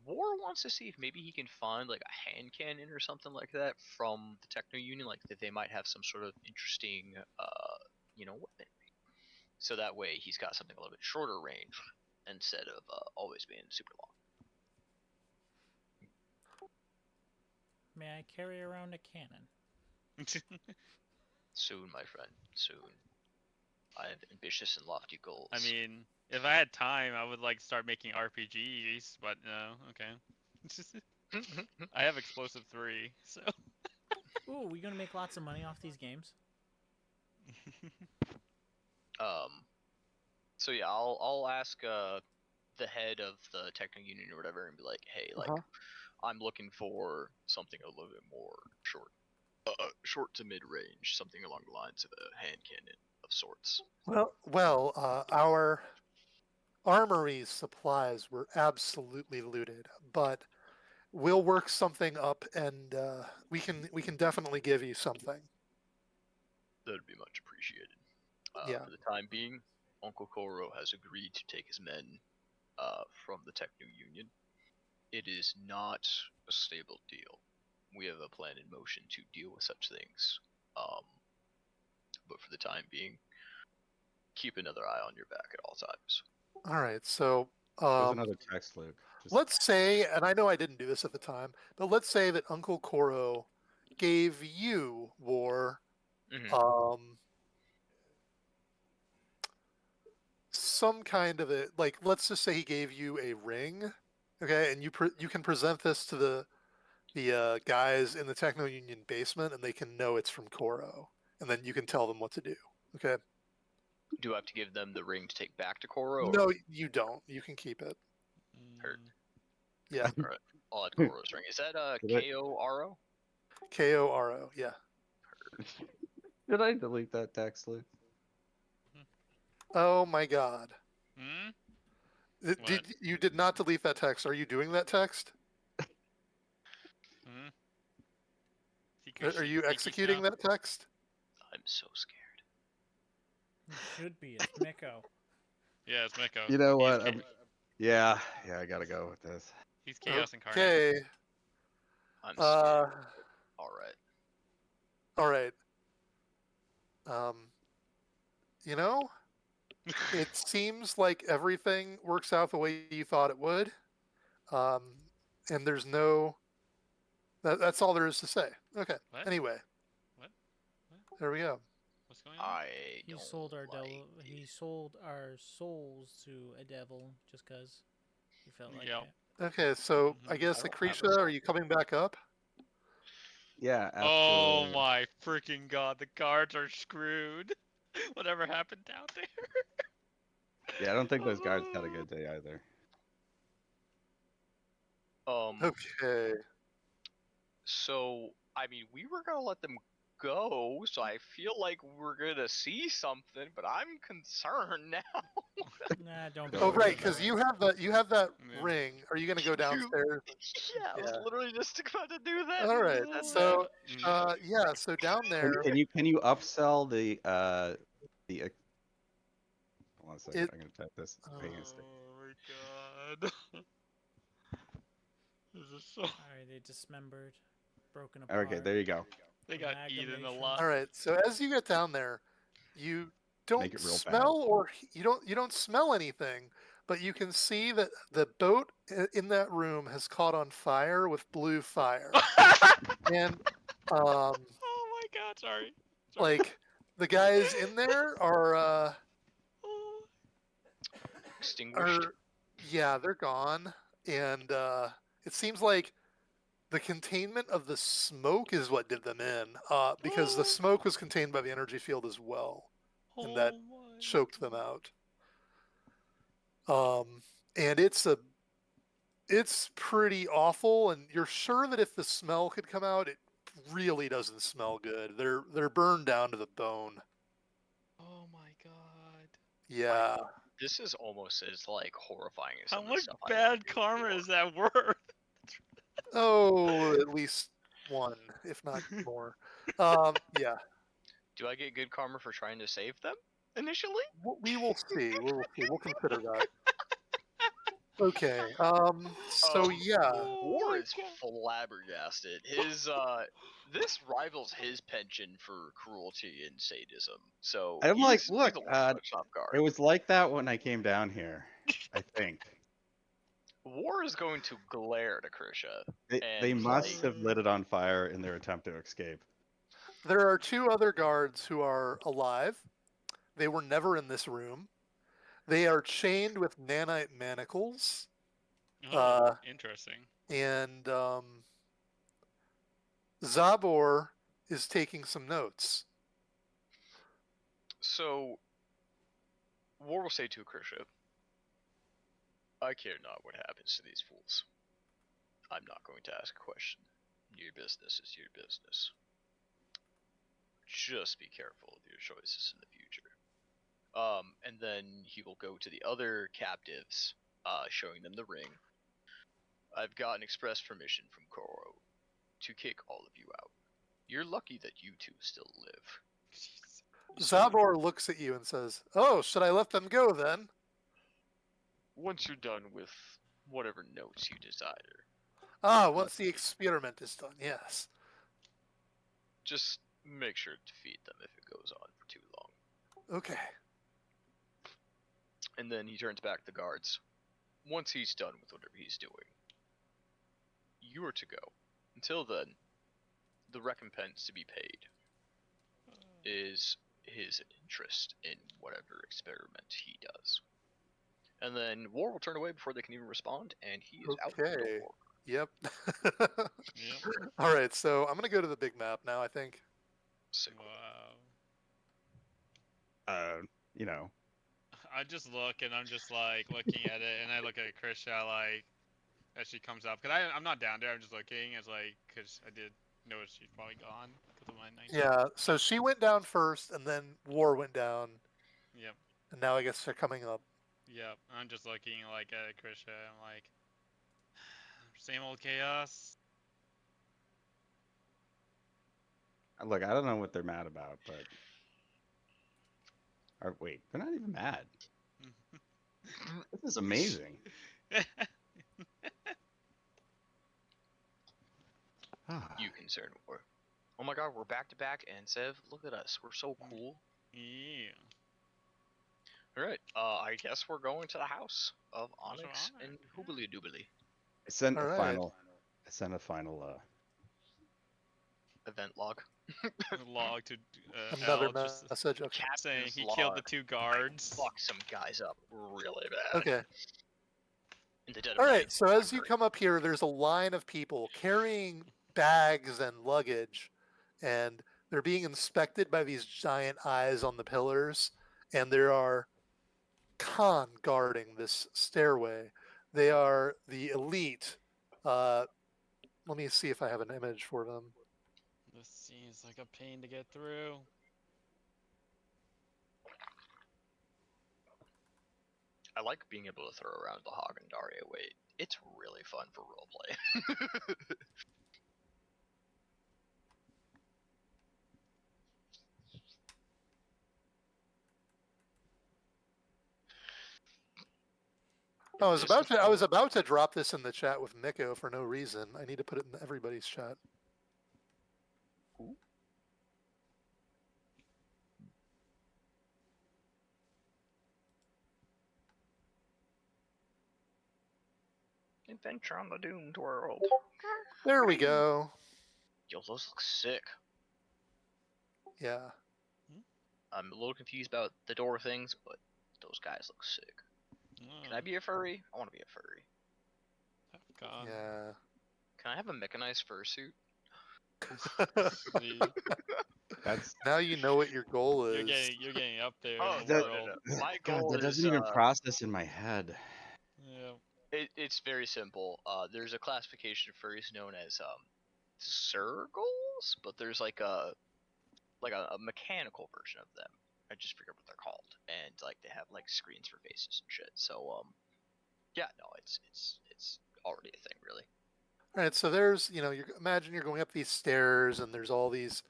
War wants to see if maybe he can find like a hand cannon or something like that from the Techno Union, like that they might have some sort of interesting, weapon. So that way he's got something a little bit shorter range instead of always being super long. May I carry around a cannon? Soon, my friend, soon. I have ambitious and lofty goals. I mean, if I had time, I would like start making RPGs, but no, okay. I have Explosive 3, so. Ooh, we gonna make lots of money off these games? So yeah, I'll ask the head of the Techno Union or whatever and be like, hey, like, I'm looking for something a little bit more short to mid range, something along the lines of a hand cannon of sorts. Our armory's supplies were absolutely looted, but we'll work something up, and we can definitely give you something. That'd be much appreciated. Yeah. For the time being, Uncle Koro has agreed to take his men from the Techno Union. It is not a stable deal. We have a plan in motion to deal with such things. But for the time being, keep another eye on your back at all times. All right. So There's another text, Luke. Just let's say, and I know I didn't do this at the time, but let's say that Uncle Koro gave you War Mm-hmm. some kind of a, like, let's just say he gave you a ring, okay, and you can present this to the guys in the Techno Union basement, and they can know it's from Koro, and then you can tell them what to do. Okay. Do I have to give them the ring to take back to Koro? No, you don't. You can keep it. Heard. Yeah. Alright. I'll add Koro's ring. Is that K-O-R-O? Koro. Yeah. did I delete that text, Luke? Oh my God. Hmm? You did not delete that text? Are you doing that text? Hmm? Are you executing that text? I'm so scared. You should be. It's Miko. Yeah, it's Miko. You know He's what? Yeah, I gotta go with this. He's chaos incarnate. Okay. I'm scared. Alright. All right. Um, you know, it seems like everything works out the way you thought it would. Um, and there's no. That's all there is to say. Okay. What? Anyway. What? There we go. What's going on? I He don't sold our like devil. He sold our souls to a devil just because he felt like Yep. it. Okay, so I Mhm. guess I don't have a Acretia, are you coming back up? Yeah, after. Oh my freaking god, the guards are screwed. Whatever happened down there? Yeah, I don't think those guards had a good day either. Okay. So, I mean, we were gonna let them go, so I feel like we're gonna see something, but I'm concerned now. Nah, don't be. Oh, Oh, Don't right, worry because about you have that Yeah. ring. Are you gonna go downstairs? Yeah, I was Yeah. literally just about to do that. All and right. you said So, that. yeah. So down there, Can you upsell the hold on a second, it. I'm gonna type this. Uh, Hang on a second. Oh my god. This is so. Alright, they dismembered, broken Okay, apart. there you go. They got eaten Amalgamation. alive. all right. So as you get down there, you Make don't it real bad. smell you don't smell anything, but you can see that the boat in that room has caught on fire with blue fire, and um, Oh my god, sorry. Sorry. like the guys in there Oh. Extinguished. are yeah, they're gone, and it seems like the containment of the smoke is what did them in, because the smoke was contained by the energy field as well, and that Oh my choked them god. out. And it's pretty awful, and you're sure that if the smell could come out, it really doesn't smell good. They're burned down to the bone. Oh my god. Yeah. This is almost as like horrifying as How some of the much stuff I bad watched karma before. is that worth? Oh, at least one, if not more. Yeah. Do I get good karma for trying to save them initially? We will see. We will see. We'll consider that. Okay. So Um, yeah. Oh War my is god. flabbergasted. His this rivals his penchant for cruelty and sadism. So I'm like, he's look, a little touched off it guard. was like that when I came down here. I think War is going to glare at Akrisha they and must like have lit it on fire in their attempt to escape. There are two other guards who are alive. They were never in this room. They are chained with nanite manacles. Oh, interesting. And Zabor is taking some notes. so. War will say to Akrisha, "I care not what happens to these fools. I'm not going to ask a question. Your business is your business. Just be careful of your choices in the future." And then he will go to the other captives, showing them the ring. "I've gotten express permission from Koro to kick all of you out. You're lucky that you two still live. Jeez. Zabor looks at you and says, "Oh, should I let them go then?" Once you're done with whatever notes you desire, Ah, once the experiment is done, yes. just make sure to feed them if it goes on for too long." Okay. And then he turns back to the guards. "Once he's done with whatever he's doing, you are to go. Until then, the recompense to be paid is his interest in whatever experiment he does." And then War will turn away before they can even respond, and he is out the Okay. door. Yep. Yep. All right, so I'm going to go to the big map now, I think. Sick. Wow. You know, I just look and I'm just like looking at it, and I look at Krisha like as she comes up, because I'm not down there. I'm just looking as like because I did notice she's probably gone because of my 19. Yeah, so she went down first, and then War went down, Yep. and now I guess they're coming up. Yep. I'm just looking like at Krisha. I'm like, same old chaos. look, I don't know what they're mad about, but or wait, they're not even mad. This is amazing. You concern War. Oh my god, we're back to back, and Sev, look at us. We're so cool. Yeah. Alright, I guess we're going to the house of House of Onyx Honor, and yeah. Hoobly Doobly. I sent All a right. final. I sent a final. Event log. Log to Another L, just message. Okay. saying Captain's he log. killed the 2 guards. Fuck some guys up really bad. Okay. In the dead of All night. right, so as I'm you hurt. come up here, there's a line of people carrying bags and luggage, and they're being inspected by these giant eyes on the pillars, and there are Khan guarding this stairway. They are the elite. Let me see if I have an image for them. This seems like a pain to get through. I like being able to throw around the Hagendaria weight. It's really fun for roleplay. I was about to drop this in the chat with Miko for no reason. I need to put it in everybody's chat. Adventure on the Doomed World. There we go. Yo, those look sick. Yeah. I'm a little confused about the door things, but those guys look sick. Can I be a furry? I want to be a furry. Gone. Yeah. Can I have a mechanized fursuit? See, That's Now you know what your goal is. you're getting up there Oh, in the no, world. no. My God, goal that is doesn't even process in my head. Yeah. it's very simple. There's a classification of furries known as circles, but there's like a mechanical version of them. I just forget what they're called, and like they have like screens for faces and shit. So yeah, no, it's already a thing, really. All right, so there's, imagine you're going up these stairs and there's all these,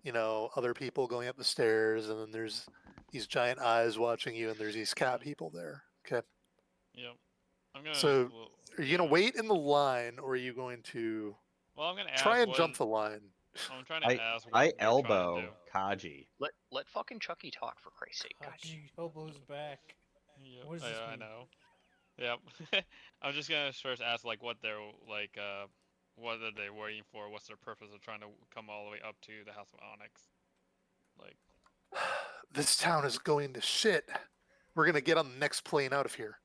other people going up the stairs, and then there's these giant eyes watching you, and there's these cat people there. Okay. Yep. I'm gonna. So well, are you going to wait in the line, or are you going to Well, I'm gonna ask. try and jump the line? I'm trying to ask what I they're trying to elbow do. Kaji. Let fucking Chucky talk, for Christ's sake, guys. Haji elbows back. Yep. What does this I mean? know. Yep. I'm just gonna first ask like what they're like. What are they waiting for? What's their purpose of trying to come all the way up to the House of Onyx? Like. This town is going to shit. We're going to get on the next plane out of here.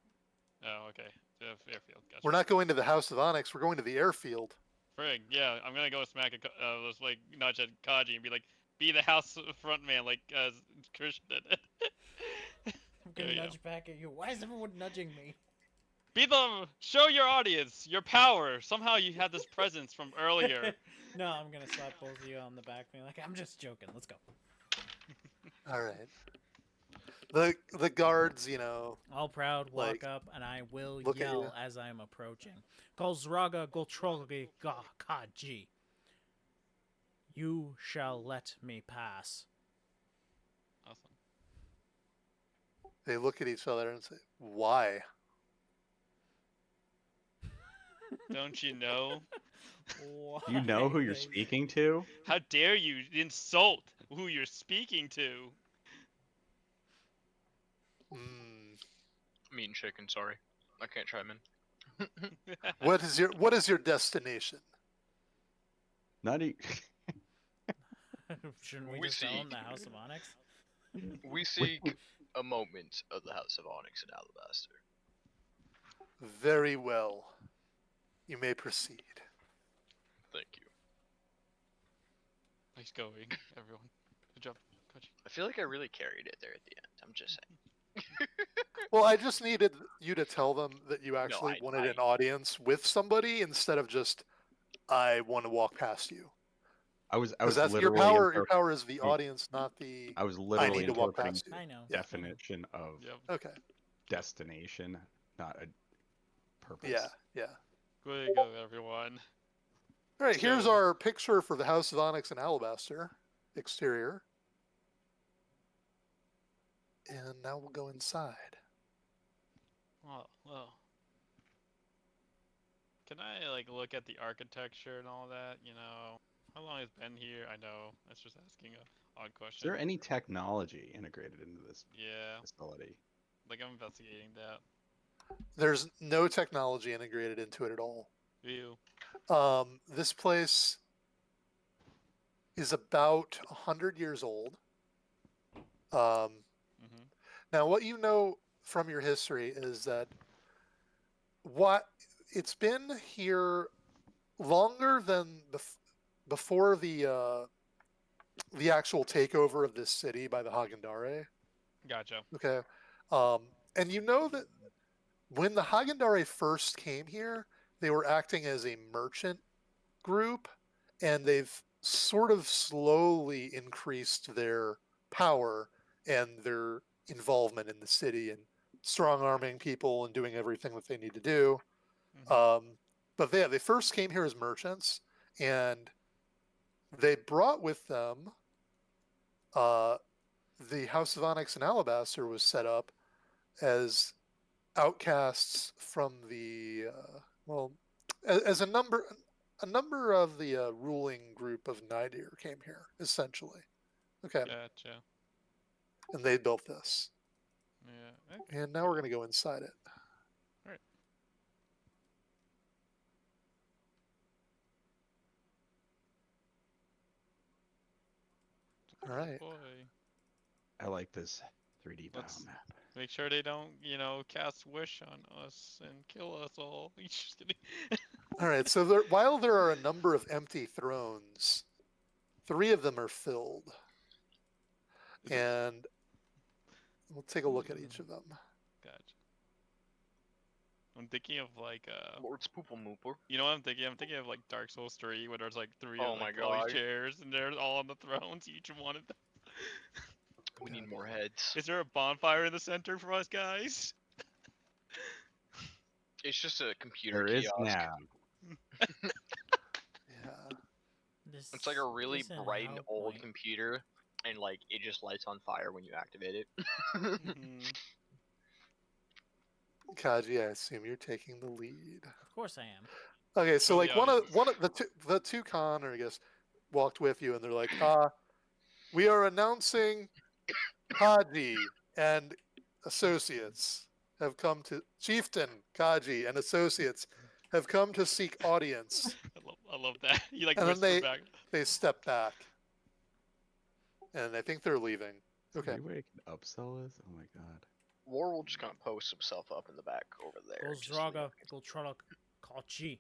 Oh, okay. Airfield. Gotcha. We're not going to the House of Onyx. We're going to the airfield. Frig, yeah, I'm gonna go smack let's like nudge at Kaji and be like, be the house front man like Christian did. I'm gonna nudge back at you. Why is everyone nudging me? Show your audience your power. Somehow you had this presence from earlier. No, I'm gonna slap both of you on the back, being like, I'm just joking. Let's go. All right. The guards, All proud, walk like, up, and I will look at you. yell as I'm approaching. Kozraga Goltrogi Kaji. You shall let me pass. Awesome. They look at each other and say, "Why?" Don't you know? You know who you're Why? speaking to? How dare you insult who you're speaking to? Meat and chicken, sorry. I can't chime in. What is your destination? Not Shouldn't we We just tell him seek- the House of Onyx? We seek a moment of the House of Onyx and Alabaster. Very well. You may proceed. Thank you. Nice going, everyone. Good job, Kaji. I feel like I really carried it there at the end. I'm just saying. Well, I just needed you to tell them that you actually wanted an audience with somebody instead of just, I want to walk past you. I was Because that's your literally power. Your power is the audience, not the. I was I literally need to walk interpreting past you. I know. definition of Okay. destination, not a purpose. Yeah. Way to go, everyone. All right. Let's Here's go. our picture for the House of Onyx and Alabaster exterior. And now we'll go inside. Well. Can I like look at the architecture and all that? How long it's been here? I know. It's just asking a odd question. Is there any technology integrated into this facility? Like I'm investigating that. There's no technology integrated into it at all. Ew. This place is about 100 years old. Now, what you know from your history is that it's been here longer than before the actual takeover of this city by the Hagendare. Gotcha. Okay. And you know that when the Hagendare first came here, they were acting as a merchant group, and they've sort of slowly increased their power and their involvement in the city and strong arming people and doing everything that they need to do. But they first came here as merchants, and they brought with them the House of Onyx and Alabaster was set up as outcasts from the well, as a number of the ruling group of Nidir came here essentially. Okay, Gotcha. and they built this, Yeah. Okay. and now we're gonna go inside it. Alright. All right. Boy. I like this 3D Let's biomap. make sure they don't, cast wish on us and kill us all. Just kidding. All right. So while there are a number of empty thrones, 3 of them are filled, and we'll take a look at each of them. Gotcha. I'm thinking of like Lord Spooplemooper. you know what I'm thinking? I'm thinking of like Dark Souls 3 where there's like 3 Oh of my like glowing God. chairs and they're all on the thrones, each one of them. We need more heads. Is there a bonfire in the center for us guys? It's just a computer There is kiosk. now. Yeah. This It's like a really isn't bright how and old point. computer, and like it just lights on fire when you activate it. Mhm. Kaji, I assume you're taking the lead. Of course I am. Okay, so Show like the audience. one of the two Connor, I guess, walked with you, and they're like, we are announcing Kaji and Associates have come to Chieftain Kaji and Associates have come to seek audience, I love that. You like and then whisper back. they step back, and I think they're leaving. Is Okay. there any way I can upsell this? Oh my god. War will just kind of post himself up in the back over there. just so Goldraga, you Goltrala, Kaji.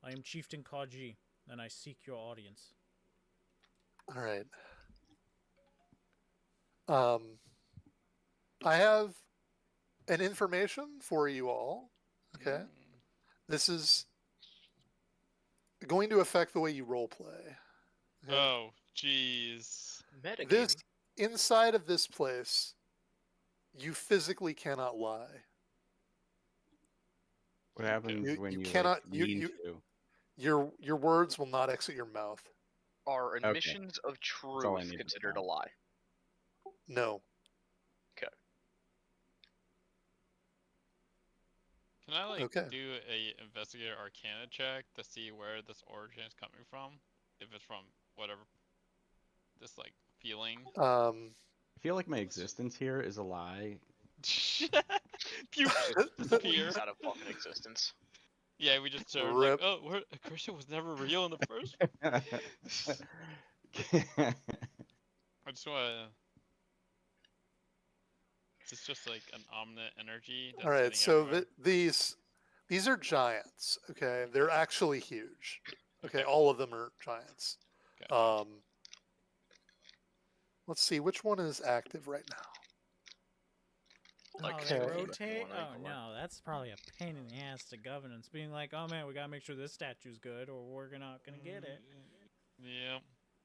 I am Chieftain Kaji, and I seek your audience. All right. I have an information for you all. Okay. This is going to affect the way you role play. Okay? Oh, jeez. Metagaming. This inside of this place, you physically cannot lie. What happens You- when you you cannot- like you- mean you- to? Your words will not exit your mouth. Are Okay. admissions of all I truth needed to considered know. a lie? No. Can I like Okay. do a investigator arcana check to see where this origin is coming from? If it's from whatever this like feeling. I feel like my existence here is a lie. Pew! Disappear. He's out of fucking existence. Yeah, we just turned Rip. like, oh, Christian was never real in the first. I just wanna. It's just like an omnipotent energy. That's All right. hitting So everywhere. these are giants. Okay. They're actually huge. Okay. Okay. All of them are giants. Gotcha. Let's see which one is active right now. Like oh, Okay. they Spoopy, rotate? the one Oh, right below. no. That's probably a pain in the ass to governance. Being like, oh, man, we gotta make sure this statue's good, or we're not gonna get it. Yeah.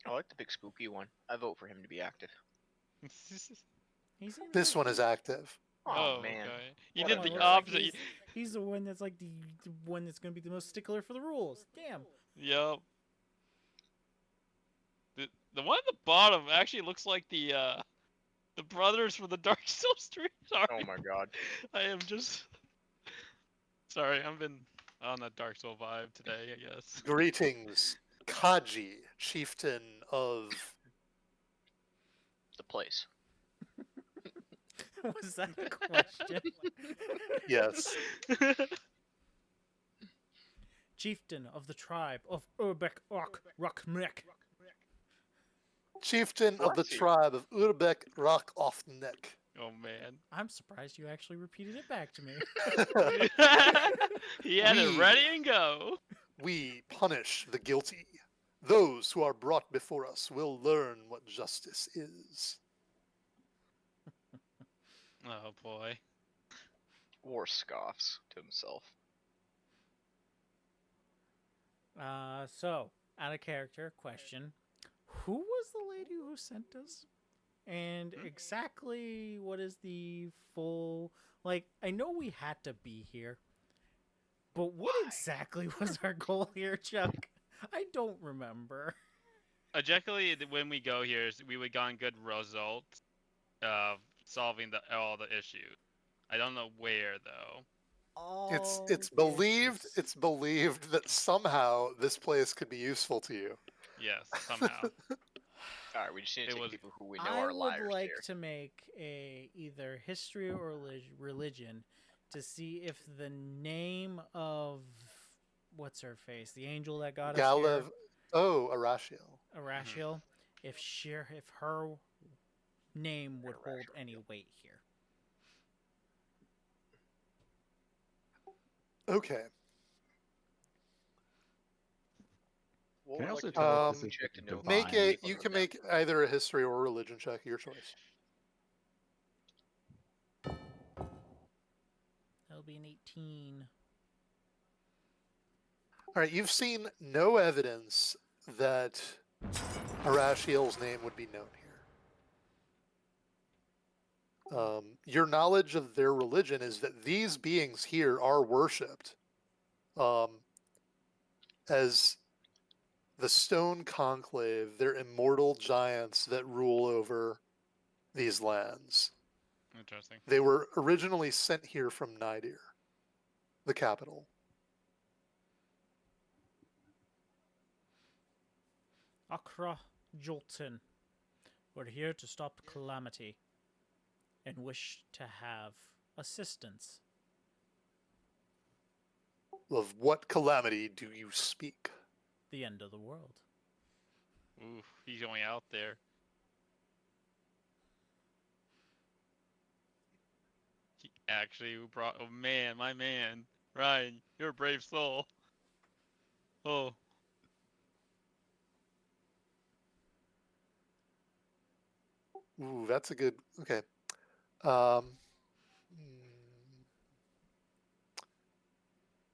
I like the big spooky one. I vote for him to be active. He's in This the- one is active. Oh, man. Okay. You What did a the nerd. opposite. He's the one that's like the one that's gonna be the most stickler for the rules. Damn. Yep. The one at the bottom actually looks like the brothers from the Dark Souls 3. Sorry. Oh my god. I am just sorry. I've been on that Dark Soul vibe today, I guess. Greetings, Kaji, chieftain of. The place. Was that a question? Yes. Chieftain of the tribe of Urbek Rockmrek. Chieftain of the Bless you. tribe of Urbek Rock off Neck. Oh man. I'm surprised you actually repeated it back to me. He had it We- ready and go. We punish the guilty. Those who are brought before us will learn what justice is. Oh boy. War scoffs to himself. So, out of character, question. who was the lady who sent us? And exactly what is the full. Like, I know we had to be here, but what exactly was our goal here, Chuck? I don't remember. Objectively, when we go here, we would gotten good results of solving all the issues. I don't know where though. It's All it's the believed issues. it's believed that somehow this place could be useful to you. Yes, somehow. All right, we just need to It take was- people who we know I are would liars like here. to make a either history or religion to see if the name of what's her face, the angel that got us here, Galev. Oh, Arashiel. Arashiel, if her name would hold any weight here. Okay. What Can I would also like tell if Um, this is check to know Make divine? you can make either a history or a religion check, your choice. That'll be an 18. All right, you've seen no evidence that Arashiel's name would be known here. Your knowledge of their religion is that these beings here are worshipped as the Stone Conclave. They're immortal giants that rule over these lands. Interesting. They were originally sent here from Nidir, the capital. Akra Jolton. We're here to stop calamity and wish to have assistance. Of what calamity do you speak? The end of the world. Ooh, he's going out there. He actually brought. Oh man, my man, Ryan, you're a brave soul. Oh, Ooh, that's a good. Okay. Um,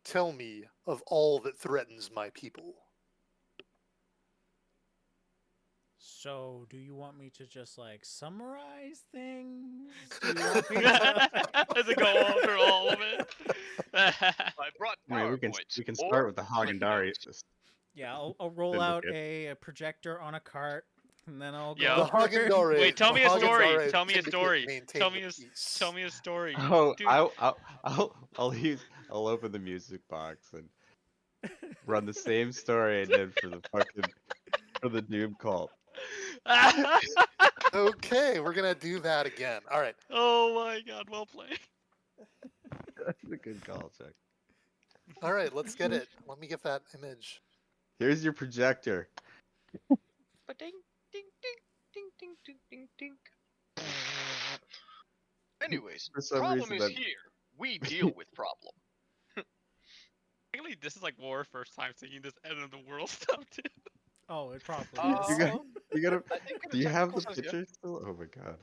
Tell me of all that threatens my people. So, do you want me to just like summarize things? Do you want me to? does it go over all of it? I brought I mean, PowerPoints. we can or start with the cliff Haagen-Dazs. notes. Yeah, I'll roll out Syndicate. a projector on a cart, and then I'll Yeah. go. The Hagendare. Wait, tell the me a story. Hagendare Tell me a syndicate story. maintain Tell the me a peace. tell me a story. Oh, Dude. I'll open the music box and run the same story I did for the Doom cult. Okay, we're gonna do that again. All right. Oh my god, well played. That's a good call, Chuck. All right, let's get it. Let me get that image. Here's your projector. Ba-ding, ding, ding, ding, ding, ding, ding, ding. Anyways, For some problem reason is that here. We deal with problem. Actually, this is like War first time seeing this end of the world stuff too. Oh, it probably Uh, is. you gotta. I think in Do you have technical the sense, yeah. picture still? Oh my god.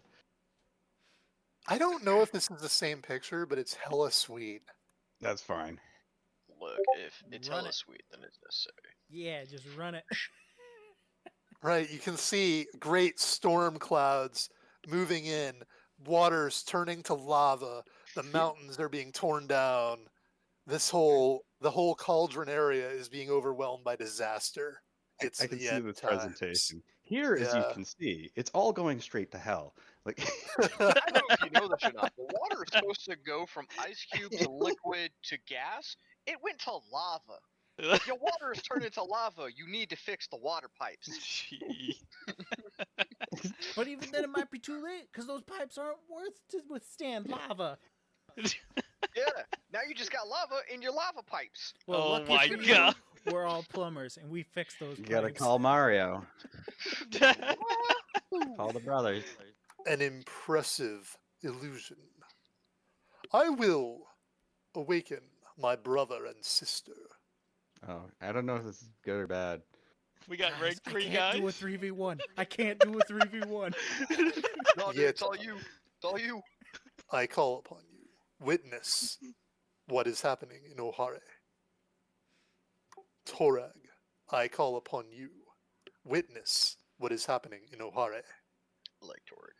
I don't know if this is the same picture, but it's hella sweet. That's fine. Look, if it's Run hella it. sweet, then it's necessary. Yeah, just run it. Right, you can see great storm clouds moving in, waters turning to lava, the mountains are being torn down. The whole cauldron area is being overwhelmed by disaster. It's I can the see end this times. presentation. Here, as you Yeah. can see, it's all going straight to hell. Like, I don't know if you know this or not, but water is supposed to go from ice cube to liquid to gas. It went to lava. If your water is turned into lava, you need to fix the water pipes. Gee. But even then, it might be too late because those pipes aren't worth to withstand lava. Yeah, now you just got lava in your lava pipes. Well, Oh lucky my for you, god. we're all plumbers and we fix those you pipes. gotta call Mario. Call the brothers. An impressive illusion. I will awaken my brother and sister. Oh, I don't know if this is good or bad. We got Guys, rank I 3 can't guys. do a 3v1. I can't do a 3v1. No, dude, Yet it's all you. It's all you. I call upon you. Witness what is happening in Ohare. Torag, I call upon you. Witness what is happening in Ohare. Like Torik.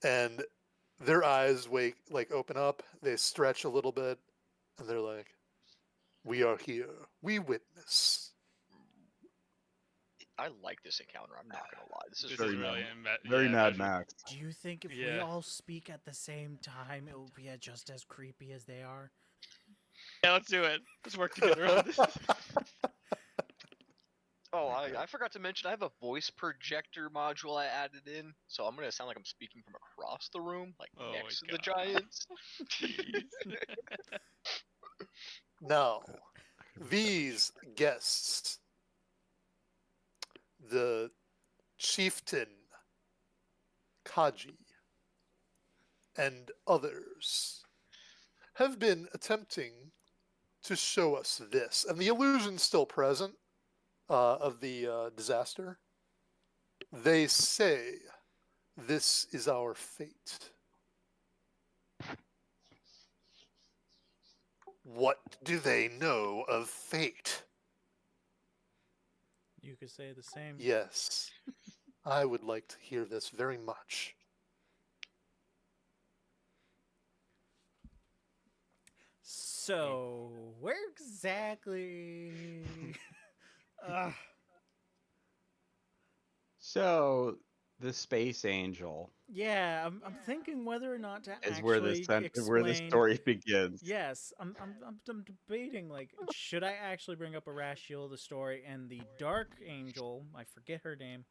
And their eyes open up, they stretch a little bit, and they're like, "We are here. We witness." I like this encounter. I'm not gonna lie. This is This Very is really really mad. Very yeah, Mad measure- Max. Do you think if we Yeah. all speak at the same time, it will be just as creepy as they are? Yeah, let's do it. Let's work together on this. Oh, I forgot to mention I have a voice projector module I added in, so I'm gonna sound like I'm speaking from across the room, like Oh next to my the God. giants. Jeez. Now, these guests, the chieftain, Kaji, and others, have been attempting to show us this, and the illusion's still present of the disaster. They say this is our fate. What do they know of fate? You could say the same. Yes, I would like to hear this very much. So, where exactly? Ugh. So the Space Angel Yeah, I'm thinking whether or not to is actually where the explain. story begins. Yes, I'm debating, like, should I actually bring up Arashiel, the story, and the Dark Angel, I forget her name.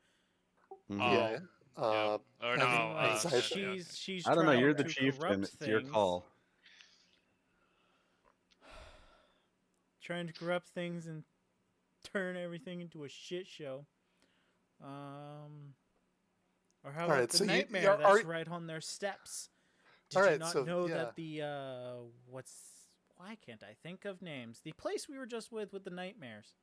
Mhm. Yeah. Yep. Or and no, Thinking, like, anxiety. yeah, she's I don't know. trying You're the to chieftain. corrupt It's your things. call. Trying to corrupt things and turn everything into a shit show. Or how All about right, the so nightmare that's right on their steps? Did all you right, not so know yeah. that the why can't I think of names? The place we were just with the nightmares.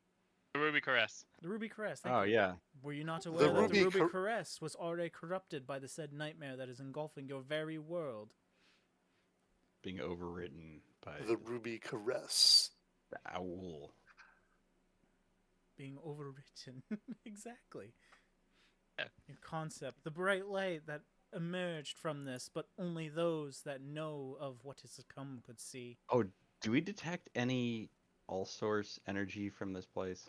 the Ruby Caress. The Ruby Crest. Thank Oh you. yeah. Were you not aware that Ruby the Ruby Cor- Caress was already corrupted by the said nightmare that is engulfing your very world? Being overwritten by The Ruby Caress. the owl. Being overwritten. Exactly. Yeah. Your concept. The bright light that emerged from this, but only those that know of what is to come could see. Oh, do we detect any all source energy from this place?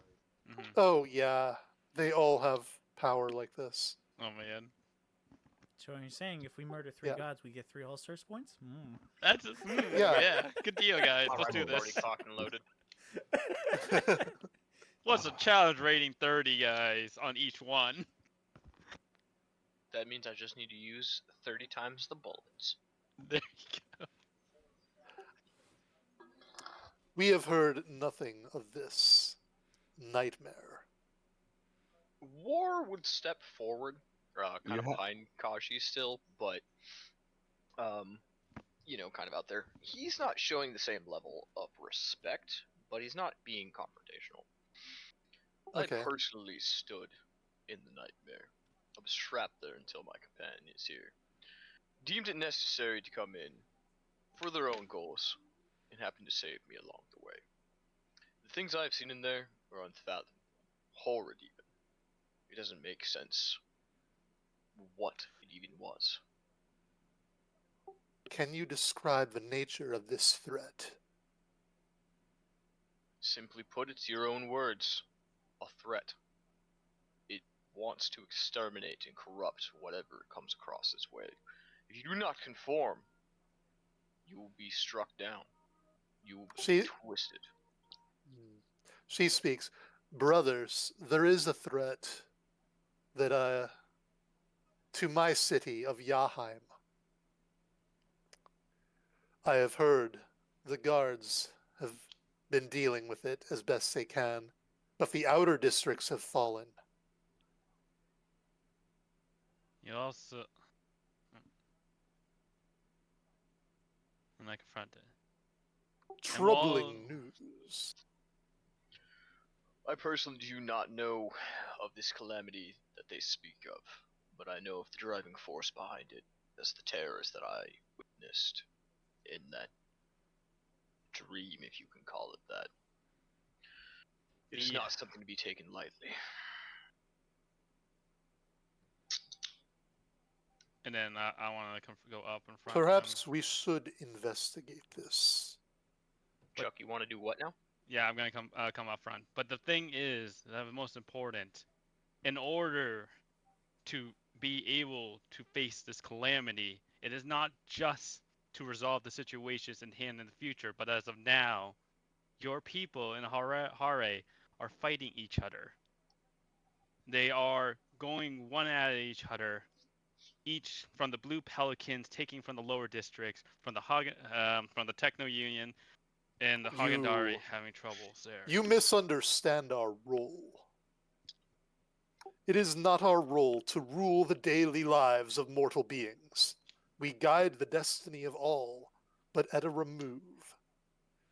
Hmm. Oh yeah, they all have power like this. Oh man, So you're saying if we murder three Yeah. gods, we get 3 all source points? that's Yeah. yeah. Good deal, guys. All Let's right, do I'm already this. cocked and loaded. What's a challenge rating 30, guys, on each one? That means I just need to use 30 times the bullets. There you go. We have heard nothing of this nightmare. War would step forward, kind You of ha- behind Kashi still, but kind of out there. He's not showing the same level of respect, but he's not being confrontational. Okay. I personally stood in the nightmare. I was trapped there until my companion is here. Deemed it necessary to come in for their own goals, and happened to save me along the way. The things I've seen in there are unfathomable, horrid even. It doesn't make sense what it even was. Can you describe the nature of this threat? Simply put, it's your own words. A threat. It wants to exterminate and corrupt whatever comes across its way. If you do not conform, you will be struck down. You will be twisted. She speaks. Brothers, there is a threat that to my city of Yaheim. I have heard the guards have been dealing with it as best they can, but the outer districts have fallen. You also. And I confronted. Troubling news. I personally do not know of this calamity that they speak of, but I know of the driving force behind it as the terrors that I witnessed in that dream, if you can call it that. It is Yeah. not something to be taken lightly. and then I want to go up in front. Perhaps we should investigate this. But- Chuck, you want to do what now? Yeah, I'm gonna come up front. But the thing is, the most important, in order to be able to face this calamity, it is not just to resolve the situations in hand in the future, but as of now, your people in Hare are fighting each other. They are going one at each other, each from the Blue Pelicans taking from the lower districts, from the Techno Union, and the Hagendari having troubles there. You misunderstand our role. It is not our role to rule the daily lives of mortal beings. We guide the destiny of all, but at a remove.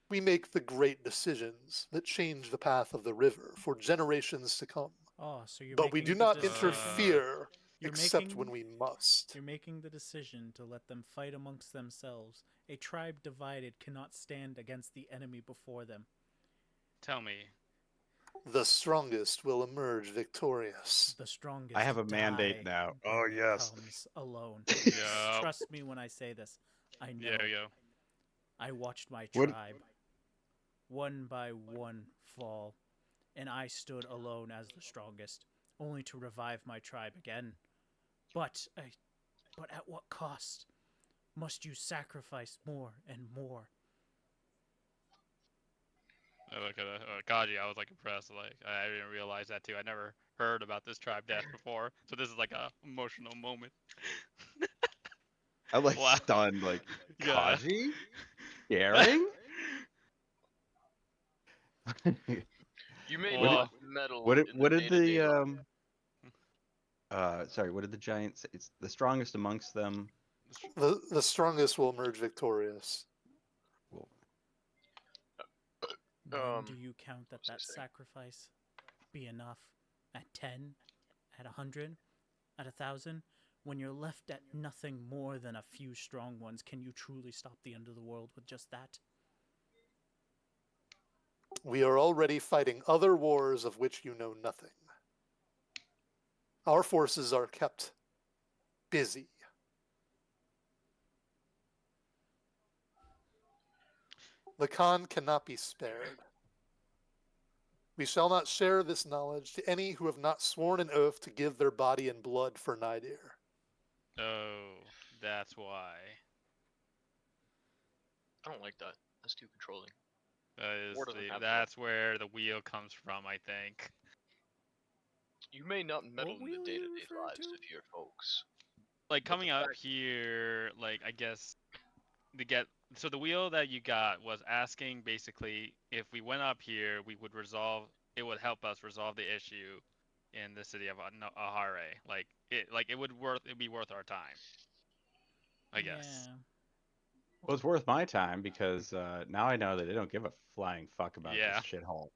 We make the great decisions that change the path of the river for generations to come. Oh, so you're But we making do the not decision. interfere You're except making- when we must. You're making the decision to let them fight amongst themselves. A tribe divided cannot stand against the enemy before them. Tell me, The strongest will emerge victorious. The strongest I have a die mandate now. when Oh it yes. comes alone. yeah, Trust me when I say this. I know. there you go. I watched my What- tribe one by one fall, and I stood alone as the strongest, only to revive my tribe again. But at what cost? Must you sacrifice more and more? I look at Kaji. I was like impressed. Like I didn't realize that too. I never heard about this tribe death before, so this is like a emotional moment. I'm like Wow. stunned. Like Yeah. Kaji, sharing. You may What not meddle What did in what the did day-to-day the life. sorry, what did the giant say? It's the strongest amongst them. The strongest will emerge victorious. Will When do you count that what's I that saying? sacrifice be enough? At 10? At 100? At 1,000? When you're left at nothing more than a few strong ones, can you truly stop the end of the world with just that? We are already fighting other wars of which you know nothing. Our forces are kept busy. The Khan cannot be spared. We shall not share this knowledge to any who have not sworn an oath to give their body and blood for Nydir. Oh, that's why. I don't like that. That's too controlling. That is War doesn't have to. that's where the wheel comes from, I think. You may not meddle in wheel the are you day-to-day referring lives to? of your folks. Like But the coming up fact- here, like I guess to get so the wheel that you got was asking basically if we went up here, we would resolve. It would help us resolve the issue in the city of Ahare. It'd be worth our time. I guess. Yeah. Well, it's worth my time because now I know that they don't give a flying fuck about Yeah. this shithole.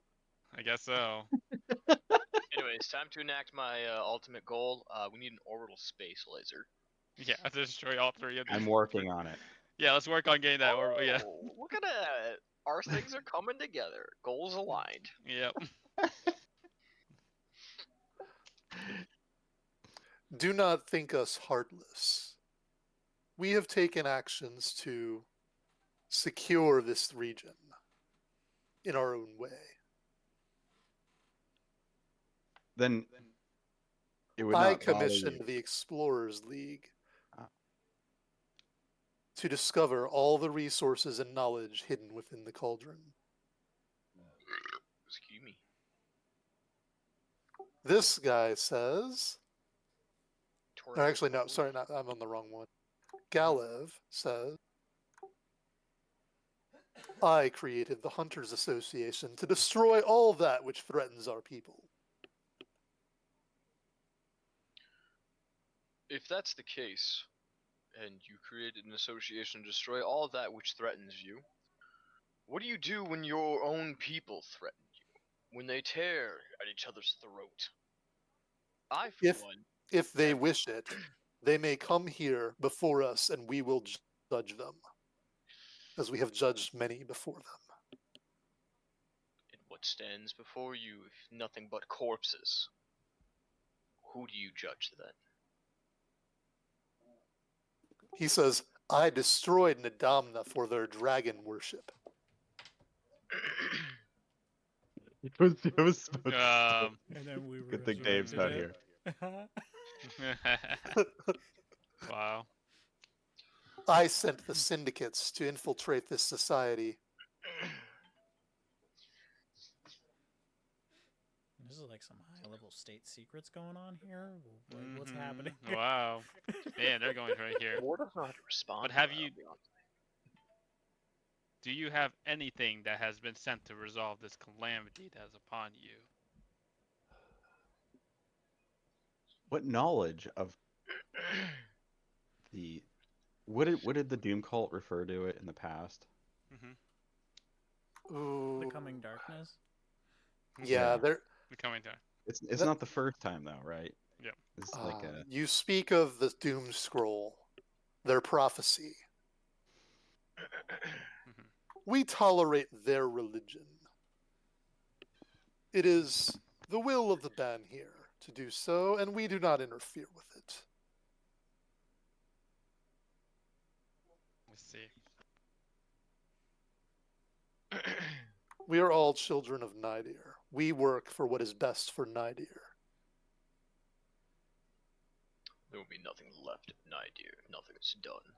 I guess so. Anyways, time to enact my ultimate goal. We need an orbital space laser. Yeah, to destroy all three of these. I'm working on it. Yeah, let's work on getting that. Or yeah, Oh, look at that! Our things are coming together. Goals aligned. yep. Do not think us heartless. We have taken actions to secure this region in our own way. Then it would I not bother commissioned you. the Explorers League Ah. to discover all the resources and knowledge hidden within the cauldron. Excuse me. This guy says, or Torrential actually, no, cold. sorry, not, I'm on the wrong one. Galev says, I created the Hunters Association to destroy all that which threatens our people. If that's the case, and you created an association to destroy all that which threatens you, what do you do when your own people threaten you? When they tear at each other's throat? I, for If- one, If they wish it, they may come here before us and we will judge them, as we have judged many before them. and what stands before you if nothing but corpses? Who do you judge then? He says, I destroyed Nadamna for their dragon worship. It was supposed to. And then we Good thing Dave's not here. Wow. I sent the syndicates to infiltrate this society. This is like some high-level state secrets going on here. What's happening? Wow. Man, they're going right here. War doesn't know how to respond. But to have that, you- I'll be honest. Do you have anything that has been sent to resolve this calamity that is upon you? What knowledge of the what did the Doom cult refer to it in the past? Ooh. The coming darkness. Yeah, Yeah. they're The coming time. It's That- not the first time though, right? Yeah. It's like a you speak of the Doom Scroll, their prophecy. We tolerate their religion. It is the will of the ban here to do so, and we do not interfere with it. Let's see. We are all children of Nydir. We work for what is best for Nydir. There will be nothing left of Nydir. Nothing is done.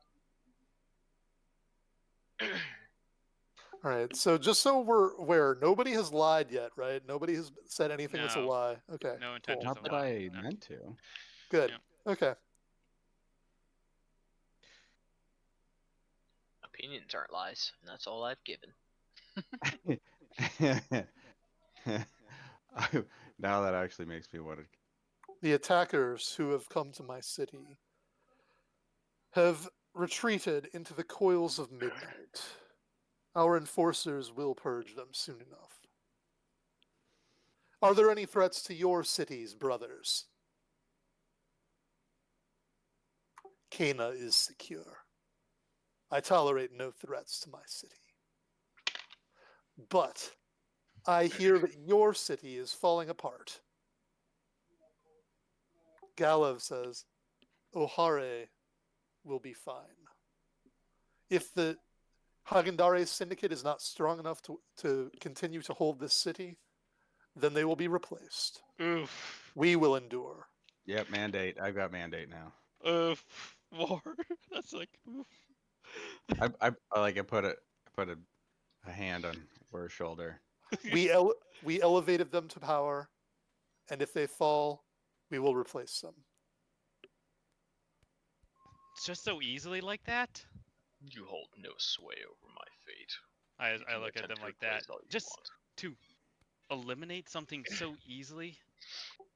All right, so just so we're aware, nobody has lied yet, right? Nobody has said anything that's a No. lie. Okay. No cool. intentions not of that lying. I No. meant to. Good. Yeah. Okay. Opinions aren't lies, and that's all I've given. Now that actually makes me want to. The attackers who have come to my city have retreated into the coils of midnight. Our enforcers will purge them soon enough. Are there any threats to your cities, brothers? Cana is secure. I tolerate no threats to my city. But I hear that your city is falling apart. Galev says, Ohare will be fine. If the Hagendare Syndicate is not strong enough to continue to hold this city, then they will be replaced. Oof. We will endure. Yep, mandate. I've got mandate now. Oof. War. That's like. Oof. I put a hand on her shoulder. We elevated them to power, and if they fall, we will replace them. Just so easily like that? You hold no sway over my fate. I You can look at attempt them to like replace that. all you Just want. to eliminate something so easily?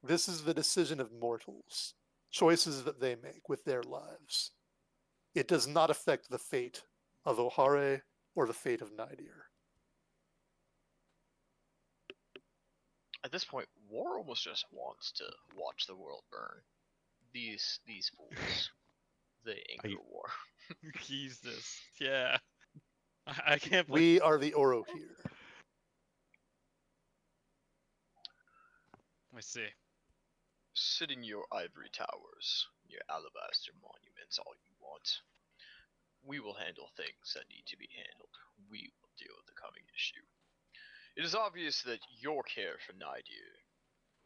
This is the decision of mortals, choices that they make with their lives. It does not affect the fate of Ohare or the fate of Nydir. At this point, War almost just wants to watch the world burn. These fools, they anger war. Jesus. Yeah. I can't believe. We are the Oro here. I see. Sit in your ivory towers, your alabaster monuments, all you want. We will handle things that need to be handled. We will deal with the coming issue. It is obvious that your care for Nydir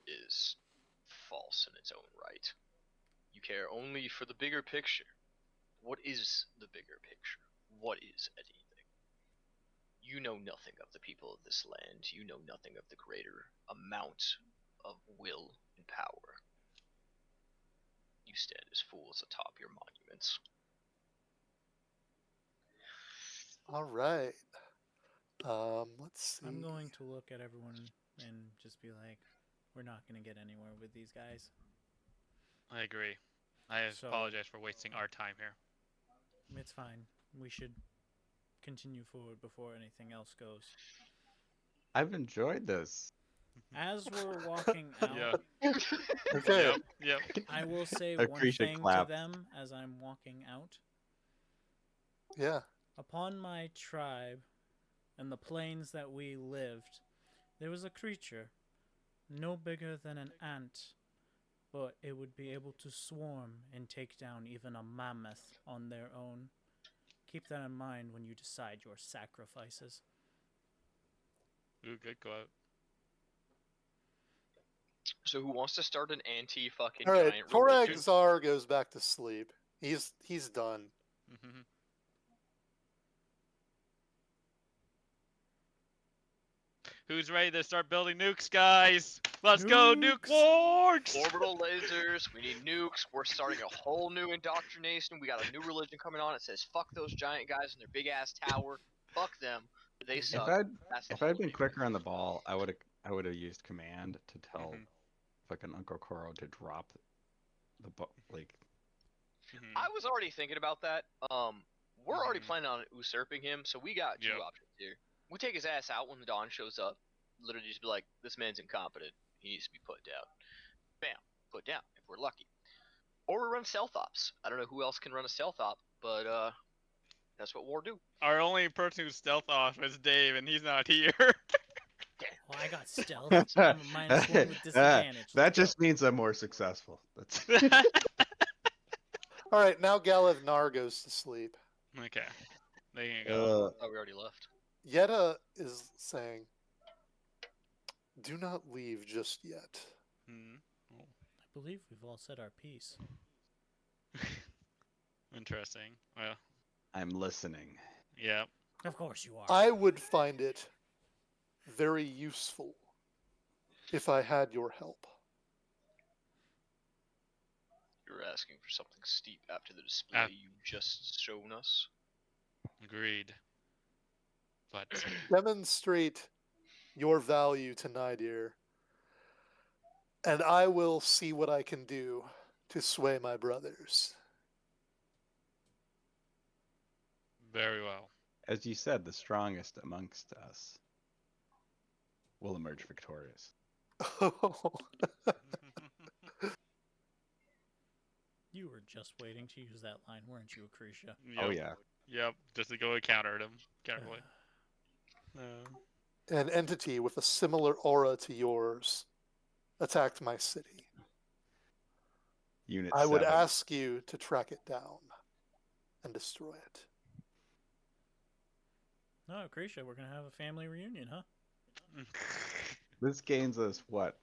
is false in its own right. You care only for the bigger picture. What is the bigger picture? What is anything? You know nothing of the people of this land. You know nothing of the greater amount of will and power. You stand as fools atop your monuments. All right. Let's see. I'm going to look at everyone and just be like, we're not going to get anywhere with these guys. I agree. I So- apologize for wasting our time here. It's fine. We should continue forward before anything else goes. I've enjoyed this. As we're walking out, Yeah. Okay. Yep. I will say I one appreciate thing to clap. them as I'm walking out. Yeah. Upon my tribe and the plains that we lived, there was a creature no bigger than an ant but it would be able to swarm and take down even a mammoth on their own. Keep that in mind when you decide your sacrifices. Ooh, good quote. So who wants to start an anti-fucking All right, giant Torag religion? Zar goes back to sleep. He's done. Mm-hmm. Who's ready to start building nukes, guys? Let's go, nuke Nukes! wargs! Orbital lasers, we need nukes, we're starting a whole new indoctrination, we got a new religion coming on, it says fuck those giant guys in their big ass tower, fuck them, they If suck. That's the If whole I'd been new. quicker on the ball, I would have used command to tell Mhm. fucking Uncle Koro to drop the like. Mhm. I was already thinking about that. We're already Mhm. planning on usurping him, so we got two Yep. options here. We take his ass out when the Dawn shows up. Literally just be like, this man's incompetent. He needs to be put down. Bam, put down, if we're lucky. Or we run stealth ops. I don't know who else can run a stealth op, but that's what war do. Our only person who's stealth off is Dave, and he's not here. Oh, I got stealth. I'm a -1 with disadvantage. That Let's go. just means I'm more successful. That's All right, now Galev Nar goes to sleep. Okay. There you go. Oh, we already left. Yetta is saying, "Do not leave just yet." Hmm. I believe we've all said our piece. Interesting. Well, I'm listening. yeah. Of course you are. I would find it very useful if I had your help. You're asking for something steep after the display Ah. you just shown us. Agreed. But Demonstrate your value to Nydir, and I will see what I can do to sway my brothers. very well. As you said, the strongest amongst us will emerge victorious. You were just waiting to use that line, weren't you, Acretia? Yep. Oh yeah. Yep. Just to go counter him carefully. An entity with a similar aura to yours attacked my city. Unit I would 7. ask you to track it down and destroy it. No, Acretia, we're gonna have a family reunion, huh? This gains us what?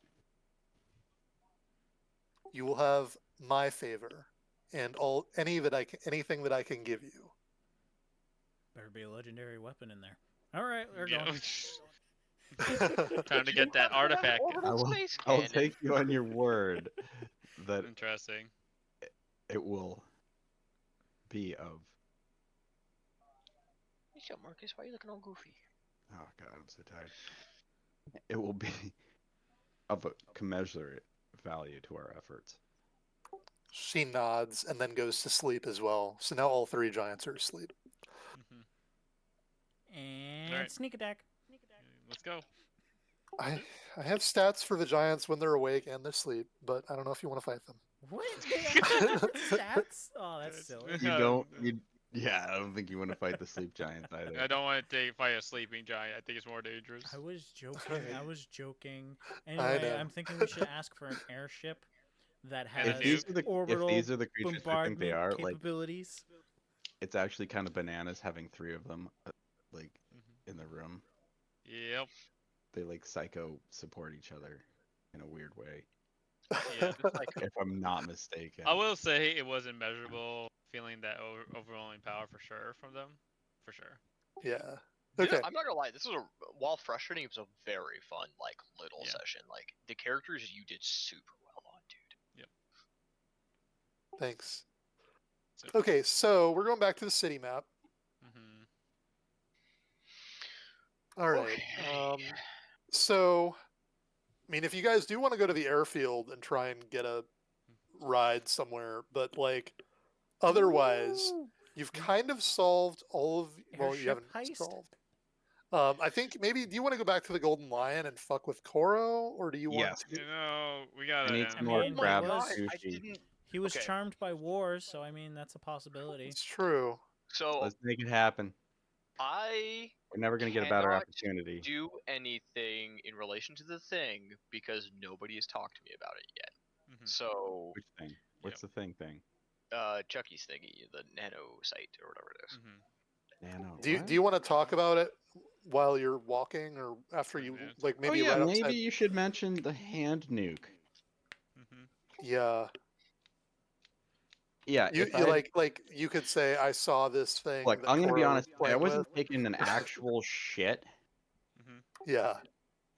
You will have my favor and anything that I can give you. Better be a legendary weapon in there. All right, we're Yeah. going. Time to get that artifact. I will take you on your word that Interesting. it will be of. What's up, Marcus? Why are you looking all goofy? Oh god, I'm so tired. It will be of a commensurate value to our efforts. She nods and then goes to sleep as well. So now all three giants are asleep. And Alright. sneak attack. Let's go. I have stats for the giants when they're awake and they're asleep, but I don't know if you want to fight them. What? They actually have stats? Oh, that's silly. You don't. Yeah, I don't think you want to fight the sleep giants either. I don't want to fight a sleeping giant. I think it's more dangerous. I was joking. I was joking. I Anyway, know. I'm thinking we should ask for an airship that And a has nuke. If orbital these are the creatures I think they bombardment are, like capabilities. it's actually kind of bananas having 3 of them, like in the room. Yep. They like psycho support each other in a weird way. Yeah. If I'm not mistaken. I will say it was immeasurable feeling that overwhelming power for sure from them. For sure. Yeah. This- Okay. I'm not gonna lie. This was while frustrating, it was a very fun little Yeah. session. Like the characters you did super well on, dude. Thanks. So- Okay, so we're going back to the city map. Mhm. All right. Okay. So, I mean, if you guys do want to go to the airfield and try and get a ride somewhere, but like otherwise, you've kind of solved all of. Well, you Airship haven't heist? solved. I think maybe. Do you want to go back to the Golden Lion and fuck with Koro, or do you want Yes. to? You know, we gotta. I need I some more mean, crab he was- I sushi. didn't. He was Okay. charmed by wars, so I mean, that's a possibility. It's true. So Let's make it happen. I We're never gonna get a better cannot opportunity. do anything in relation to the thing because nobody has talked to me about it yet. So, Which thing? What's the thing? Chucky's thingy, the nano site or whatever it is. Nano. Do you want to talk about it while you're walking or after you Yeah. like Oh maybe yeah, right maybe outside? you should mention the hand nuke. Yeah. Yeah, You if you I like you could say I saw this thing look, that I'm gonna be Koro was honest. If I playing with. wasn't taking an actual shit, Yeah.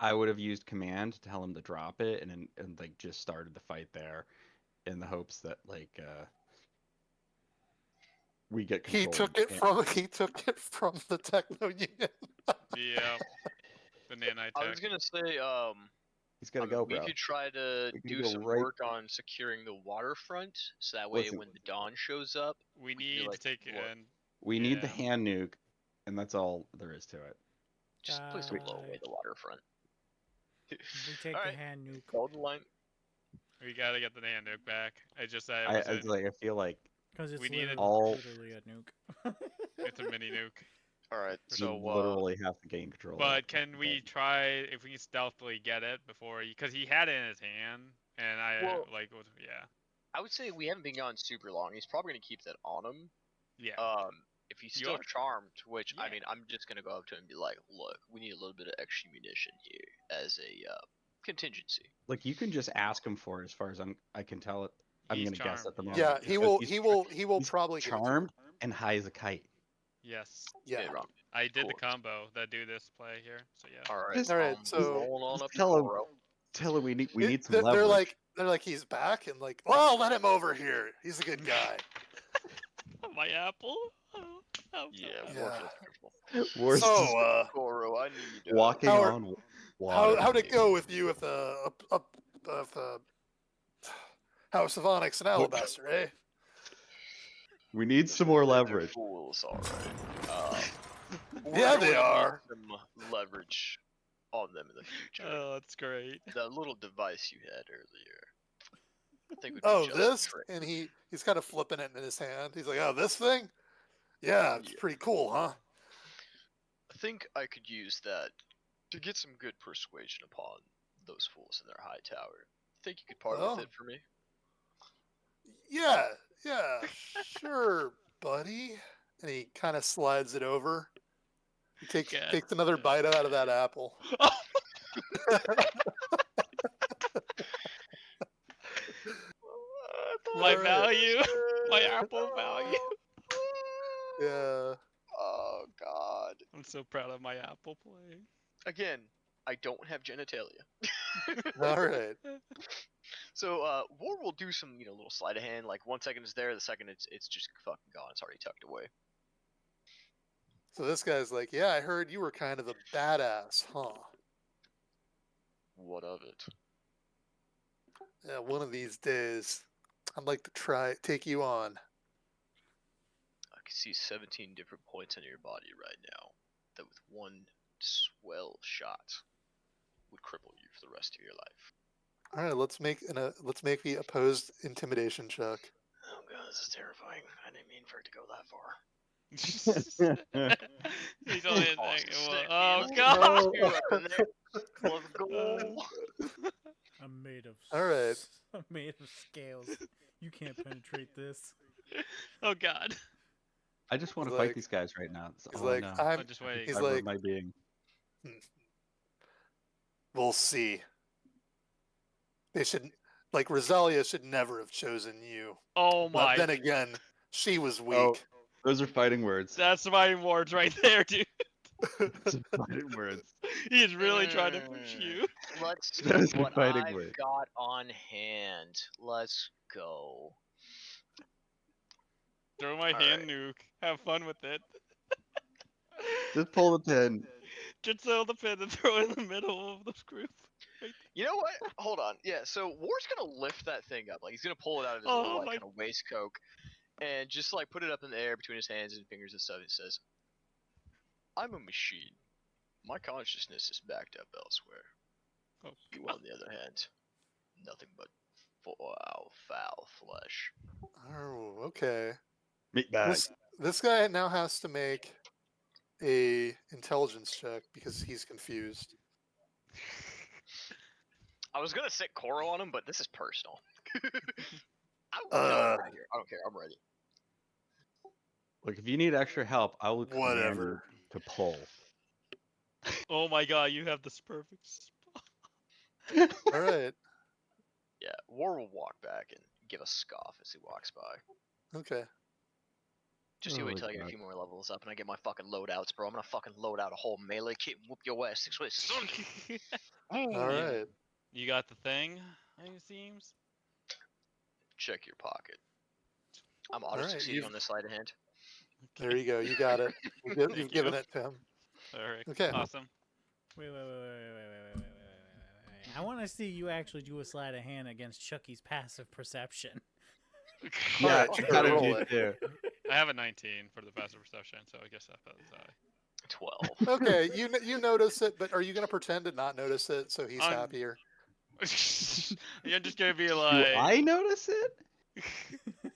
I would have used command to tell him to drop it, and like just started the fight there, in the hopes that like we get He control. took it from the techno unit. Yeah. The nanite. I was gonna say, He's gotta I mean, go, we bro. could try to We can do go some right- work on securing the waterfront, so that way Listen. when the dawn shows up, We can be need to like, take look, and We need the Yeah. hand nuke, and that's all there is to it. just please don't blow away the waterfront. We take Alright. the hand nuke. Hold the line. we gotta get the hand nuke back. I I feel like Because it's We needed- literally a nuke. it's a mini nuke. Alright, we so literally have to gain control. of But it. can we try if we can stealthily get it before because he had it in his hand and Well- yeah. I would say we haven't been gone super long. He's probably gonna keep that on him. Yeah. If he's You still are- charmed, which I Yeah. mean, I'm just gonna go up to him and be like, "Look, we need a little bit of extra munition here as a contingency." Like you can just ask him for it. As far as I can tell it. I'm He's gonna guess charmed, at the yeah. moment. Yeah, because he will he's probably give it to you. charmed and high as a kite. Yes. Yeah. Wrong. I did the Cool. combo that do this play here. So yeah. Alright, Just- Alright, so rolling on just up to tell him- Koro. Tell him we need some they're leverage. they're like he's back and like, well, let him over here. He's a good guy. My apple. Oh, Yeah, God. Yeah. war feels comfortable. Worse is So Koro, I need walking How- on water. how'd it go with you with the House of Onyx and Alabaster, eh? We need some more leverage. Fools, alright. Yeah, they are. Some leverage on them in the future. Oh, that's great. The little device you had earlier, I think would be Oh, just this? the trick. And he's kind of flipping it in his hand. He's like, oh, this thing? Yeah, it's Yeah. pretty cool, huh? I think I could use that to get some good persuasion upon those fools in their high tower. Think you could part Oh. with it for me? Yeah, sure, buddy. And he kind of slides it over. He God. takes another bite out of that apple. My Alright. value. My apple value. Yeah. Oh god. I'm so proud of my apple play. Again, I don't have genitalia. All right. So War will do some, little sleight of hand. Like 1 second it's there, the second it's just fucking gone. It's already tucked away. So this guy's like, yeah, I heard you were kind of a badass, huh? What of it? Yeah, one of these days, I'd like to take you on. I can see 17 different points on your body right now that with one swell shot would cripple you for the rest of your life. All right, let's make the opposed intimidation check. Oh god, this is terrifying. I didn't mean for it to go that far. He's only Oh, like, sick, oh man. god. You're up in there. Let's go. I'm made of. All right. I'm made of scales. You can't penetrate this. Oh god. I just want to He's fight like- these guys right now. That's He's all I like, know. Oh, I'm. just wait. He's Fiber of like, my being. we'll see. They should, like, Rosalia should never have chosen you. Oh But my. then again, she was weak. Oh, those are fighting words. That's my words right there, dude. Those are fighting words. He's really trying to push you. Let's see Those are what fighting I've words. got on hand. Let's go. Throw my All hand nuke. Have fun with it. Just pull the pin. Just throw the pin and throw it in the middle of the group. You know what? Hold on. Yeah, so War's gonna lift that thing up. Like he's gonna pull it out of his Oh little my- kind of waistcoat and just like put it up in the air between his hands and fingers and stuff. He says, "I'm a machine. My consciousness is backed up elsewhere. Oh, You, on the other hand, nothing but foul flesh." Oh, okay. Meat bag. This guy now has to make a intelligence check because he's confused. I was gonna sit Koro on him, but this is personal. No, Uh, I'm ready here. I don't care. I'm ready. Look, if you need extra help, I will command you Whatever. to pull. Oh my god, you have this perfect spot. All right. Yeah, War will walk back and give a scoff as he walks by. Okay. Just you wait Oh, till I get a God. few more levels up and I get my fucking loadouts, bro. I'm gonna fucking load out a whole melee kit and whoop your ass 6 ways. All Yeah. right. You got the thing, it seems? Check your pocket. I'm All auto right. succeeding on this sleight of hand. There you go. You got it. Thank You've given you. it to him. Alright, Okay. awesome. Wait. I want to see you actually do a sleight of hand against Chucky's passive perception. Yeah, Alright, I sure, gotta roll do it. too. I have a 19 for the passive perception, so I guess that was 12. Okay, you notice it, but are you gonna pretend to not notice it so he's I'm happier? You're just gonna be Do like. I notice it?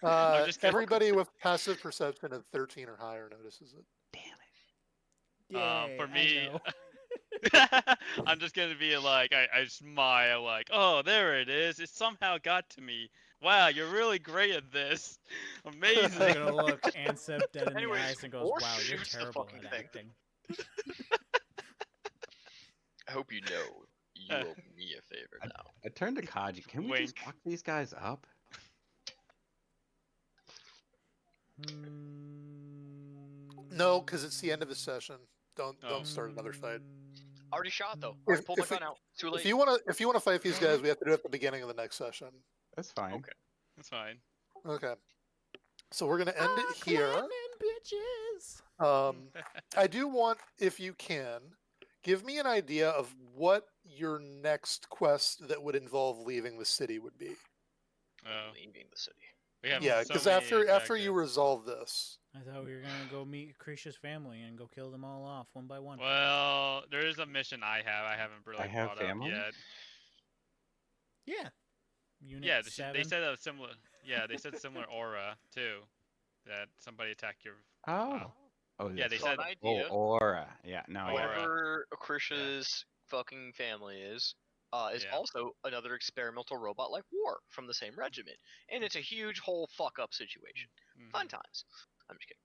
I'm just gonna. Everybody with passive perception of 13 or higher notices it. Damn it. Yay, For I me, know. I'm just gonna be like, I smile, like, oh, there it is. It somehow got to me. Wow, you're really great at this. I'm Amazing. gonna look Ansep dead in the Anyways, eyes and goes, or "Wow, you're shoots the terrible fucking at thing. acting." I hope you know you owe me a favor now. I turned to Kaji. Can we just Wink. fuck these guys up? No, because it's the end of the session. Don't Oh. start another fight. Already shot though. Already pulled my If gun out. Too late. If you wanna fight these guys, we have to do it at the beginning of the next session. That's fine. Okay. That's fine. Okay. So we're gonna end it here. Bitches. I do want, if you can, give me an idea of what your next quest that would involve leaving the city would be. Oh. Leaving the city. We have Yeah, so because many after you objectives. resolve this, I thought we were gonna go meet Krisha's family and go kill them all off one by one. Well, there is a mission I haven't really I have brought family? up yet. Yeah. Unit Yeah, 7. they said a similar. Yeah, they said similar aura too. That somebody attacked your. Oh. Oh, Yeah, that's they right. said. An idea. Oh, aura. Yeah, no, I got it. Aura. Whatever Krisha's fucking family is Yeah. also another experimental robot like War from the same regiment, and it's a huge whole fuck up situation. Fun Mhm. times. I'm just kidding.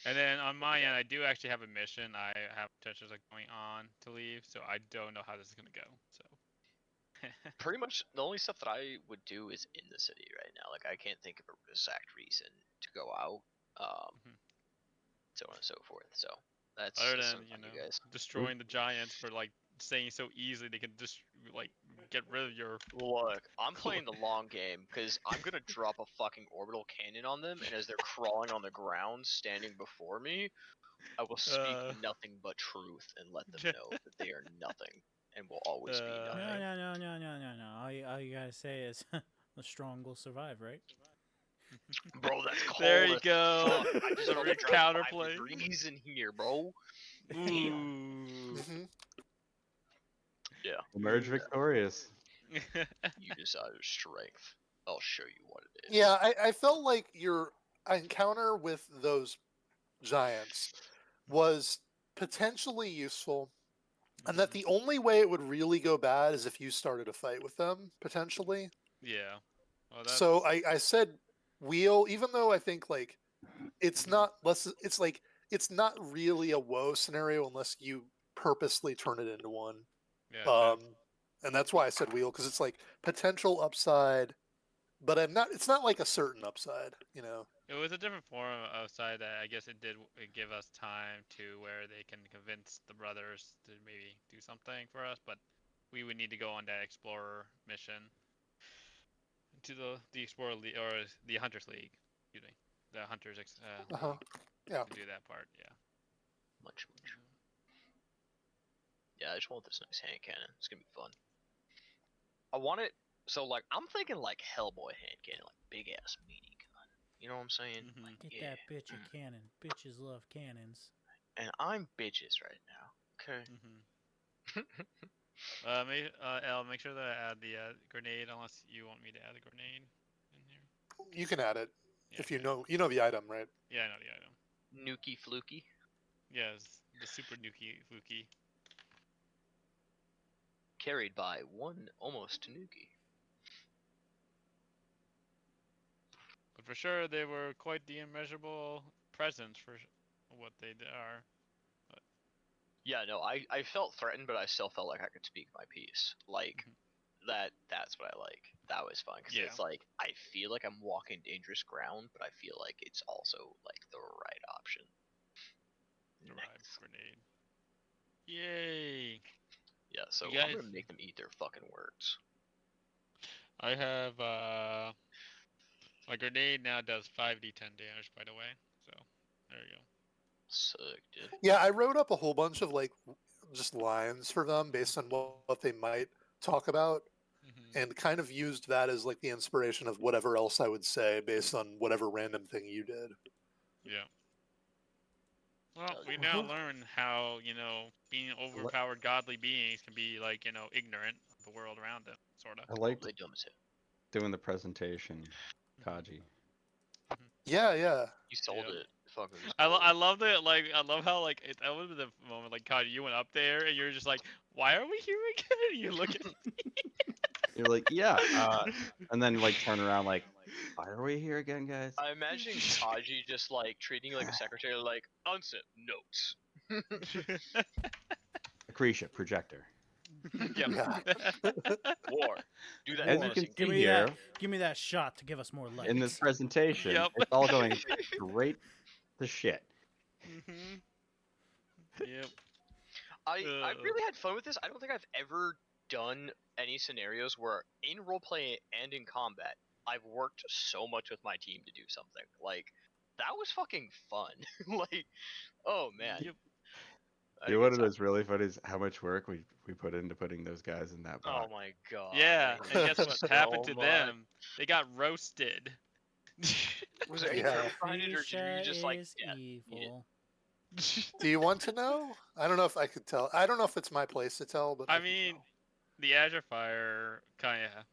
And then on my end, I do actually have a mission. I have intentions of going on to leave, so I don't know how this is gonna go. So. Pretty much the only stuff that I would do is in the city right now. Like I can't think of an exact reason to go out. Mhm. So on and so forth. So that's Other just than something you guys. destroying the giants for like saying so easily they can just like get rid of your. Look, I'm playing the long game because I'm gonna drop a fucking orbital cannon on them, and as they're crawling on the ground, standing before me, I will speak nothing but truth and let them know that they are nothing and will always be No, nothing. no. All you gotta say is, "The strong will survive," right? Bro, that's cold. There you as go. fuck. I just The fucking dropped 5 counterplay. degrees in here, bro. Ooh. Mhm. Yeah, Emerge victorious. you desire strength. I'll show you what it is. yeah, I felt like your encounter with those giants was potentially useful, and that the only way it would really go bad is if you started a fight with them potentially. Yeah. Well, that's. So I said wheel, even though I think like it's not less. It's like it's not really a woe scenario unless you purposely turn it into one. Yeah. True. And that's why I said wheel, because it's like potential upside, but it's not like a certain upside, you know. It was a different form of side that I guess it did give us time to where they can convince the brothers to maybe do something for us, but we would need to go on that explorer mission to the explorer or the hunters league. Excuse me, the hunters Uh-huh. league Yeah. to do that part. Yeah. Much. Yeah, I just want this nice hand cannon. It's gonna be fun. I want it. So like, I'm thinking like Hellboy hand cannon, like big ass meaty gun. You know what I'm saying? Mhm. Like, Get yeah. that bitch a cannon. Bitches love cannons. And I'm bitches right now. Okay. I'll make sure that I add the grenade unless you want me to add a grenade in here. You can add it Yeah, if you okay. know the item, right? Yeah, I know the item. Nuki fluky. Yes, the super nuki fluky. carried by one almost Tanuki. But for sure, they were quite the immeasurable presence for what they are. Yeah, no, I felt threatened, but I still felt like I could speak my piece. Like that's what I like. That was fun because Yeah. it's like I feel like I'm walking dangerous ground, but I feel like it's also like the right option. The Next. ride grenade. Yay! Yeah, so You I'm guys- gonna make them eat their fucking words. I have my grenade now does 5d10 damage, by the way. So there you go. Sick, dude. Yeah, I wrote up a whole bunch of like just lines for them based on what they might talk about, Mm-hmm. and kind of used that as like the inspiration of whatever else I would say based on whatever random thing you did. Yeah. Well, we Yeah. now learn how, being overpowered godly beings can be like, ignorant of the world around them, sort of. I liked They dumb as hell. doing the presentation, Kaji. Yeah, yeah. You sold Yeah. it. Fucking. I love that, like, I love how, like, that was the moment, like, God, you went up there and you're just like, why are we here again? You look at You're like, yeah, and then like turn around like, why are we here again, guys? I imagine Kaji just like treating you like a secretary, like unsent notes. Accretia projector. Yep. Yeah. War. Do that. As in you can menacing see Give me here that. Give me that shot to give us more light. in this presentation, Yep. it's all going straight to shit. Mm-hmm. Yep. I really had fun with this. I don't think I've ever done any scenarios where in roleplay and in combat I've worked so much with my team to do something. Like that was fucking fun. Like, oh man. Yep. I had You a know good what time. is really funny is how much work we put into putting those guys in that Oh box. my god. Yeah, I and hate guess it what so happened to much. them? They got roasted. Was there any Yeah. purpose behind it, or did you Freesia just like is eat it? evil. Do you want to know? I don't know if I could tell. I don't know if it's my place to tell, but I could mean, tell. the Azure Fire kind of.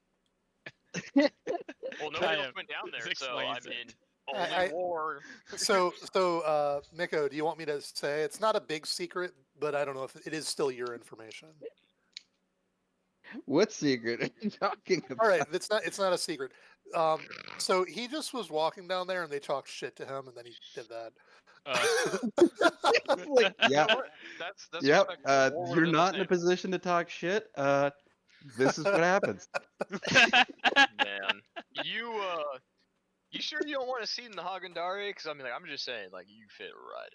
Well, nobody else went down there, so I explains it. mean, only I- war. So, Miko, do you want me to say it's not a big secret, but I don't know if it is still your information. What secret are you talking about? All right, it's not a secret. So he just was walking down there and they talked shit to him, and then he did that. Like, You yeah, know what? That's yep. respectable. War would've You're been the not in a same. position to talk shit. This is what happens. Man, you sure you don't want to see in the Hagendari? Because I mean, like, I'm just saying, like, you fit right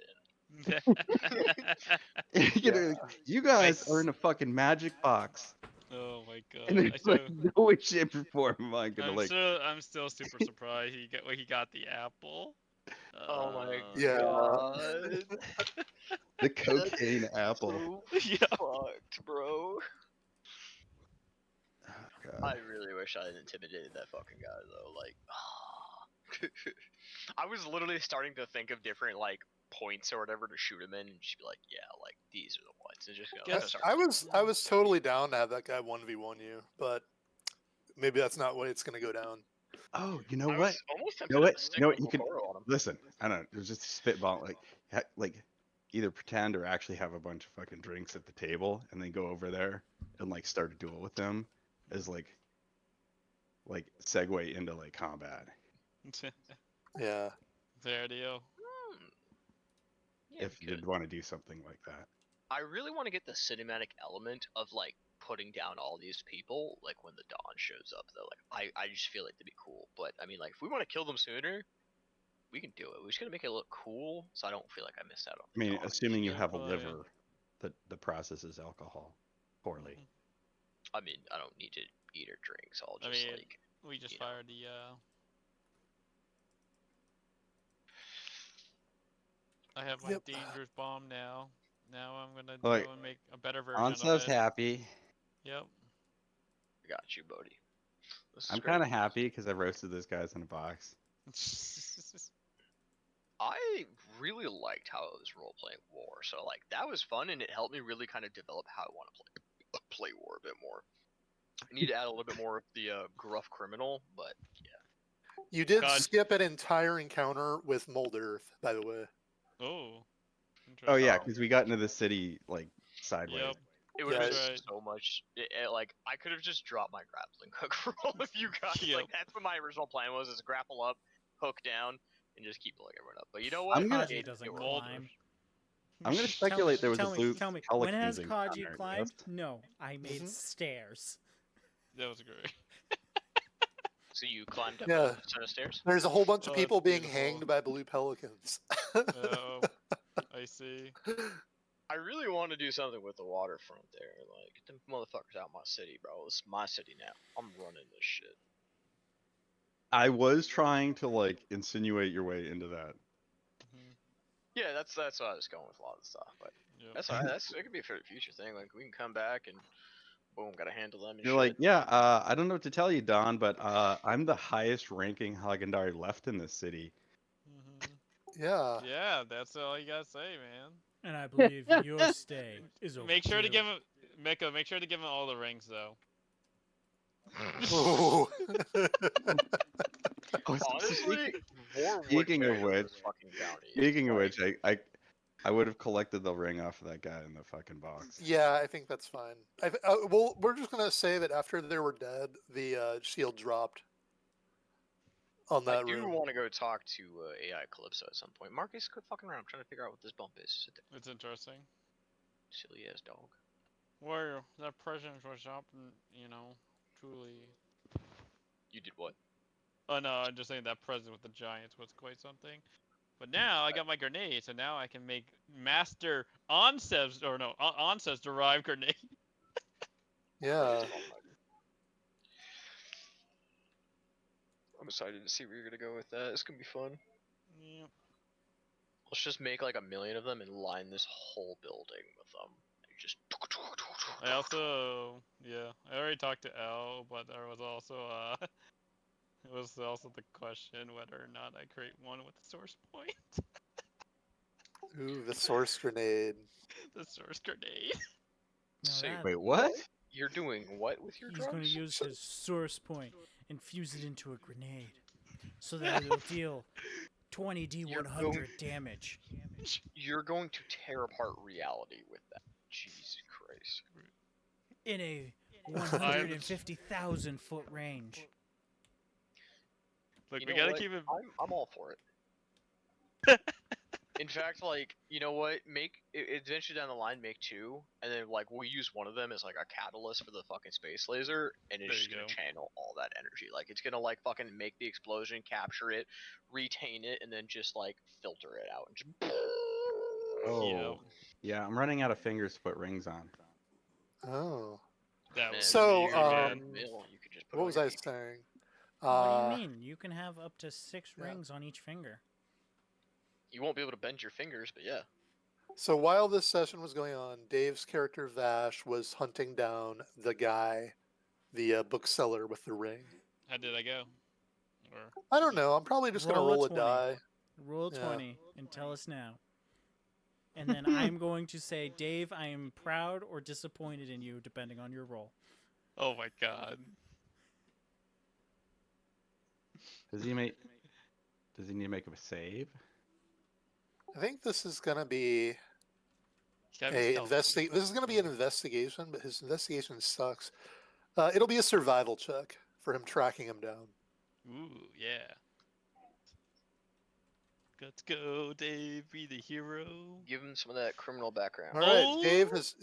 in. You you guys are in a fucking magic box, Oh my and god! it's like no way, shape, or form am I gonna like. I'm still super surprised he got the apple. Oh my Yeah. god. The cocaine apple. So Yeah. fucked, bro. Oh, God. I really wish I had intimidated that fucking guy though. Like, I was literally starting to think of different like points or whatever to shoot him in, and just be like, yeah, like these are the ones. And just go. Guess- I was totally down to have that guy 1v1 you, but maybe that's not what it's gonna go down. Oh, you know I what? was almost You tempted know to what? stick You know what? with You could Kokoro on him. listen. I don't know. It was just spitball. Like either pretend or actually have a bunch of fucking drinks at the table, and then go over there and like start a duel with them as like segue into like combat. Yeah. Fair deal. Yeah, If we you could. did want to do something like that. I really want to get the cinematic element of like putting down all these people, like when the Dawn shows up. Though, like I just feel like that'd be cool. But I mean, like if we want to kill them sooner, we can do it. We're just gonna make it look cool, so I don't feel like I missed out on. I mean, Dawn. assuming you Yeah, have a yeah. liver that processes alcohol poorly. I mean, I don't need to eat or drink, so I'll I just mean, like. we just you know. fired the. I have my Yep. dangerous bomb now. Now I'm gonna Look, go and make a better version of Ansev's it. happy. Yep. I got you, Bodhi. This is I'm great. kind of happy because I roasted those guys in a box. I really liked how I was role playing war, so like that was fun, and it helped me really kind of develop how I want to play war a bit more. I need to add a little bit more of the gruff criminal, but yeah. You did God. skip an entire encounter with Mold Earth, by the way. Oh. Oh yeah, Oh. because we got into the city like sideways. Yep. It would have Yeah, been right. so much. Like I could have just dropped my grappling hook for all of you guys. Yep. Like that's what my original plan was: is grapple up, hook down, and just keep pulling everyone up. But you know what? I'm gonna- Kaji doesn't worked. climb. I'm gonna Tell, speculate there was tell a me, blue tell me. When pelican has down Kaji there, climbed? yes? No, I made Mhm. stairs. That was great. So you climbed up Yeah. a set of stairs. There's a whole bunch of Oh, people that's being beautiful. hanged by blue pelicans. Oh, I see. I really want to do something with the waterfront there. Like get them motherfuckers out of my city, bro. It's my city now. I'm running this shit. I was trying to like insinuate your way into that. Mhm. Yeah, that's what I was going with a lot of the stuff. But Yep. that's alright. It could be for the future thing. Like we can come back and boom, gotta handle them and You're shit. like, yeah, I don't know what to tell you, Don, but I'm the highest ranking Hagendari left in this city. Mhm. Yeah. Yeah, that's all you gotta say, man. And I believe your stay is Make sure to overdue. give him, Miko. Make sure to give him all the rings, though. Ooh. Honestly, War would Speaking of merit which, this fucking bounty. speaking of Like, which, I would have collected the ring off of that guy in the fucking box. Yeah, I think that's fine. Well, we're just gonna say that after they were dead, the shield dropped on I that do room. want to go talk to AI Calypso at some point. Marcus, quit fucking around. I'm trying to figure out what this bump is. Sit there, It's interesting. silly ass dog. Where that present was up, truly. You did what? Oh no, I'm just saying that present with the giants was quite something. But now I got my grenade, so now I can make master Onsev's derived grenade. Yeah. I'm excited to see where you're gonna go with that. It's gonna be fun. Yeah. Let's just make like 1,000,000 of them and line this whole building with them. And just. I also, I already talked to L, but there was also it was also the question whether or not I create one with the source point, Ooh, the source grenade. the source grenade. Now Say, that- Wait, what? You're doing what with your He's drugs? going to use his source point and fuse it into a grenade, so that it'll deal 20 D100 damage. You're going to tear apart reality with that. Jesus Christ. In a 150,000 foot range. Look, You we know gotta what? keep it. I'm all for it. In fact, like, you know what? Eventually down the line, make 2, and then like we'll use one of them as like a catalyst for the fucking space laser, and it's There just you gonna go. channel all that energy. Like it's gonna like fucking make the explosion, capture it, retain it, and then just like filter it out and just. Oh, yeah, I'm running out of fingers to put rings on. Oh. That Man, was So, you're gonna man. have mill, you could just put What on was your I pinky. saying? What do you mean? You can have up to 6 yeah. rings on each finger. You won't be able to bend your fingers, but yeah. So while this session was going on, Dave's character Vash was hunting down the guy, the bookseller with the ring. How did I go? Or I don't know. I'm probably just gonna Roll a roll a 20. die. Roll Yeah. 20 and tell us now. And then I'm going to say, Dave, I am proud or disappointed in you, depending on your roll. oh my god. Does he need to make a save? I think this is gonna be He's gotta be This is gonna be an investigation, but his investigation sucks. It'll be a survival check for him tracking him down. Ooh, yeah. Let's go, Dave. Be the hero. Give him some of that criminal background. All right, Oh! Dave has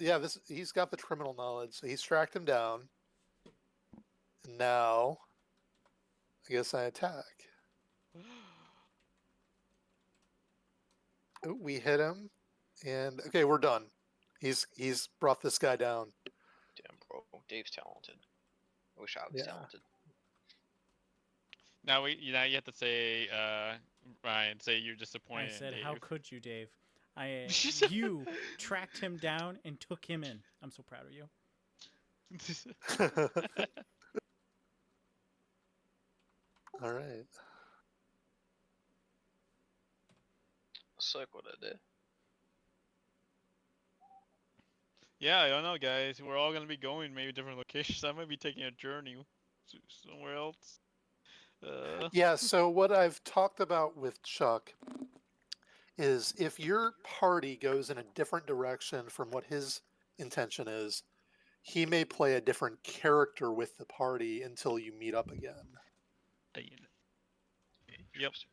he's got the criminal knowledge, so he's tracked him down. And now, I guess I attack. Ooh, we hit him, and okay, we're done. He's brought this guy down. Damn, bro. Dave's talented. I wish I was Yeah. talented. Now you have to say, Ryan, say you're disappointed. I said, in how Dave. could you, Dave? You tracked him down and took him in. I'm so proud of you. All right. Suck what I did. Yeah, I don't know, guys. We're all gonna be going maybe different locations. I might be taking a journey somewhere else. Yeah, so what I've talked about with Chuck is if your party goes in a different direction from what his intention is he may play a different character with the party until you meet up again. Yep. Interesting.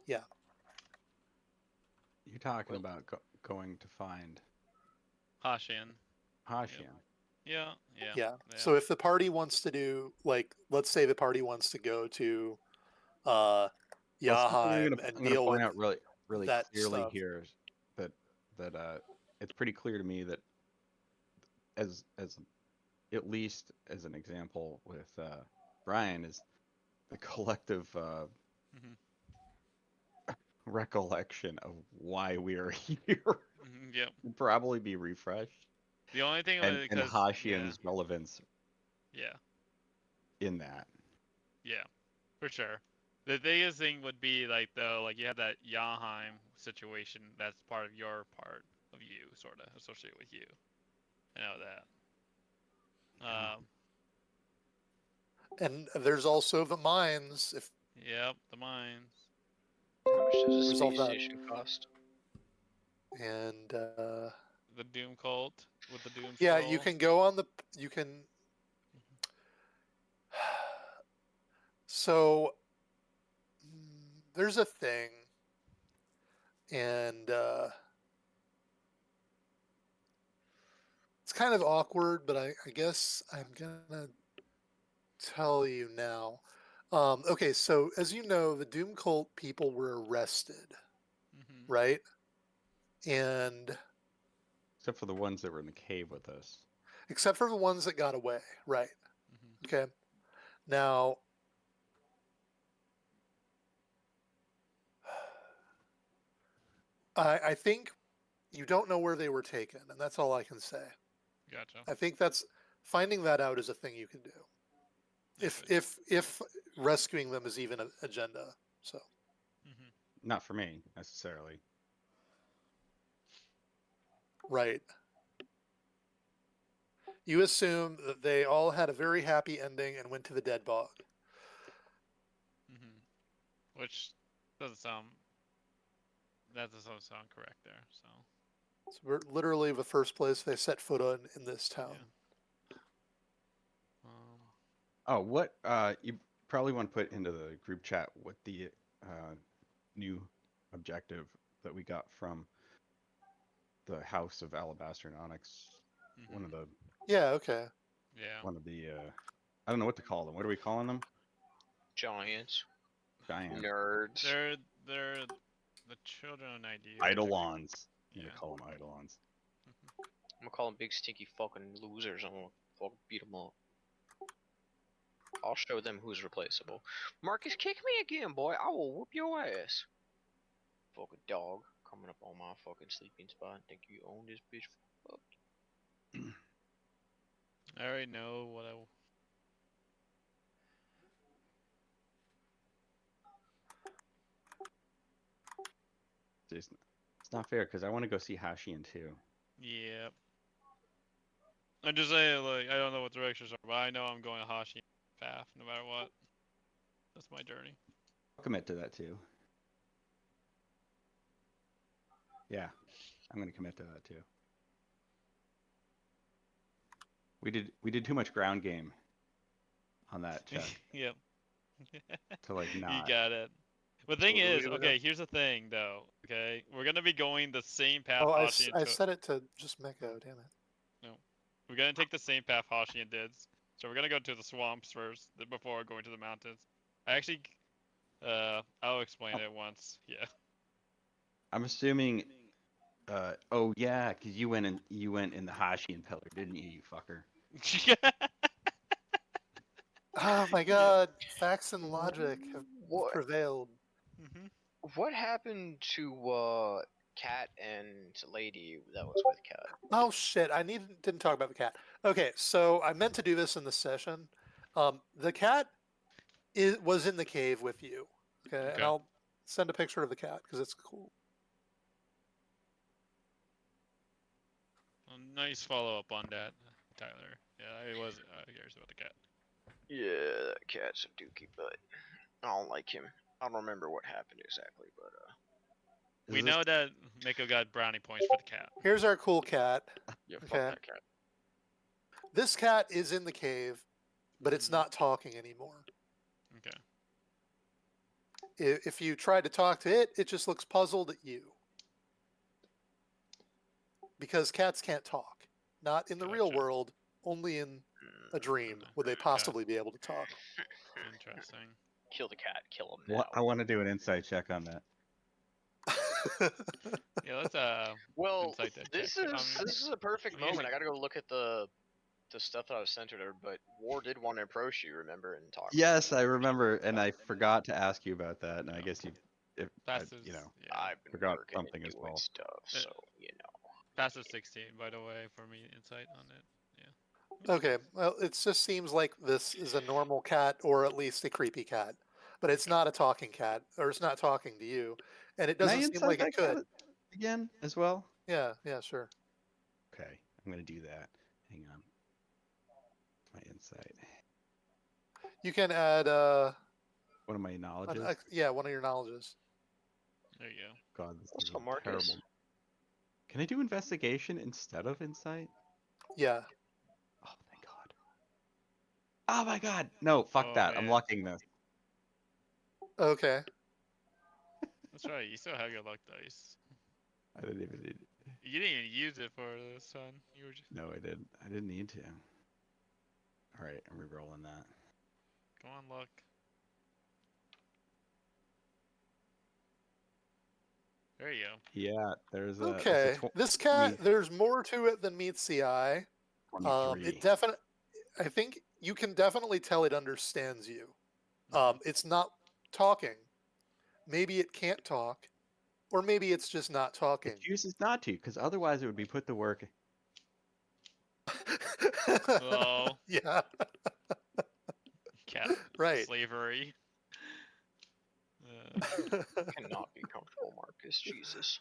Yeah. You're talking Well- about going to find Hashian. Hashian. Yeah. Yeah. So if the party wants to do, like, let's say the party wants to go to Well, something Yaheim and I'm gonna deal point with out really that clearly stuff. here is that it's pretty clear to me that as at least as an example with Brian is the collective Mhm. recollection of why we are here Yep. would probably be refreshed, The only thing and because Hashian's relevance yeah, in that. yeah, for sure. The biggest thing would be like though, like you have that Yaheim situation. That's part of your part of you, sort of associated with you. I know that. And there's also the mines. If Yep, the mines. How much does a Resolve space that. station cost? and The Doom Cult with the Doom yeah, Skull. you can go on the. You can. So there's a thing, and it's kind of awkward, but I guess I'm gonna tell you now. Okay, so as you know, the Doom Cult people were arrested, Mhm. right? And Except for the ones that were in the cave with us. except for the ones that got away, right? Mhm. Okay. Now, I think you don't know where they were taken, and that's all I can say. Gotcha. I think that's finding that out is a thing you can do. Okay. If rescuing them is even an agenda. So Mhm. Not for me necessarily. right. You assume that they all had a very happy ending and went to the dead bog. Mhm. Which doesn't sound. That doesn't sound correct there. So. So we're literally the first place they set foot on in this town. Yeah. Oh, what you probably want to put into the group chat what the new objective that we got from the House of Alabaster and Onyx. Mhm. One of the Yeah, okay. Yeah. I don't know what to call them. What are we calling them? Giants. Giant Nerds. They're the children of Nigeria. Eidolons. I'm Yeah. gonna call them Eidolons. Mhm. I'm gonna call them big stinky fucking losers. I'm gonna fucking beat them up. I'll show them who's replaceable. Marcus, kick me again, boy. I will whoop your ass. Fucking dog coming up on my fucking sleeping spot. Think you own this bitch? Fuck. I already know what I. It's not fair because I want to go see Hashian too. Yep. I'm just saying, like, I don't know what directions are, but I know I'm going Hashi path no matter what. That's my journey. I'll commit to that too. Yeah, I'm gonna commit to that too. We did too much ground game on that check Yep. to like You not. got it. But the thing So do is, we okay, here's the thing though. Okay, we're gonna be going the same path Oh, Hashi I took. set it to just Meko, damn it. No, we're gonna take the same path Hashi did. So we're gonna go to the swamps first before going to the mountains. I actually, I'll explain it once. Yeah. I'm assuming. Oh yeah, because you went in the Hashian pillar, didn't you, you fucker? Oh my Yeah. god, facts and logic have What? prevailed. Mhm. What happened to Cat and Lady that was with Cat? Oh shit, didn't talk about the cat. Okay, so I meant to do this in the session. The cat was in the cave with you. Okay, and Okay. I'll send a picture of the cat because it's cool. Well, nice follow up on that, Tyler. Yeah, I was curious about the cat. Yeah, that cat's a dookie, but I don't like him. I don't remember what happened exactly, but We this- know that Mako got brownie points for the cat. Here's our cool cat. Yeah, fuck Okay. that cat. This cat is in the cave, but it's Mhm. not talking anymore. Okay. If you try to talk to it, it just looks puzzled at you. Because cats can't talk. Not in the real Gotcha. world, only in a dream Okay. would they possibly be able to talk. Interesting. Kill the cat. Kill him now. I want to do an insight check on that. Yeah, let's Well, insight that this check. is a perfect I'm moment. usually- I gotta go look at the stuff that I was sent to her, but War did want to approach you, remember, and talk. Yes, I remember, and I forgot to ask you about that. And I guess if Passive. yeah, I've been forgot working something and as doing well. stuff, so you know. passive 16, by the way, for me insight on it. Okay, well, it just seems like this is a normal cat or at least a creepy cat. But it's not a talking cat, or it's not talking to you. And it Can I doesn't seem insight like that it could. cat again as well? Yeah, sure. Okay, I'm gonna do that. Hang on. My insight. You can add What are my knowledges? one of your knowledges. There you go. God, this What's is up, Marcus? terrible. Can I do investigation instead of insight? Yeah. Oh, thank God. Oh my God! No, fuck Oh, that. I'm man. locking this. Okay. That's right. You still have your luck dice. I didn't even need. You didn't even use it for this one. You were just No, I didn't. I didn't need to. All right, I'm re-rolling that. go on luck. There you go. Yeah, there's a. Okay. This cat, there's more to it than meets the eye. 23. It definitely, I think you can definitely tell it understands you. It's not talking. Maybe it can't talk, or maybe it's just not talking. It chooses not to, because otherwise it would be put to work. Oh, Yeah, cat right. slavery. Cannot be comfortable, Marcus. Jesus.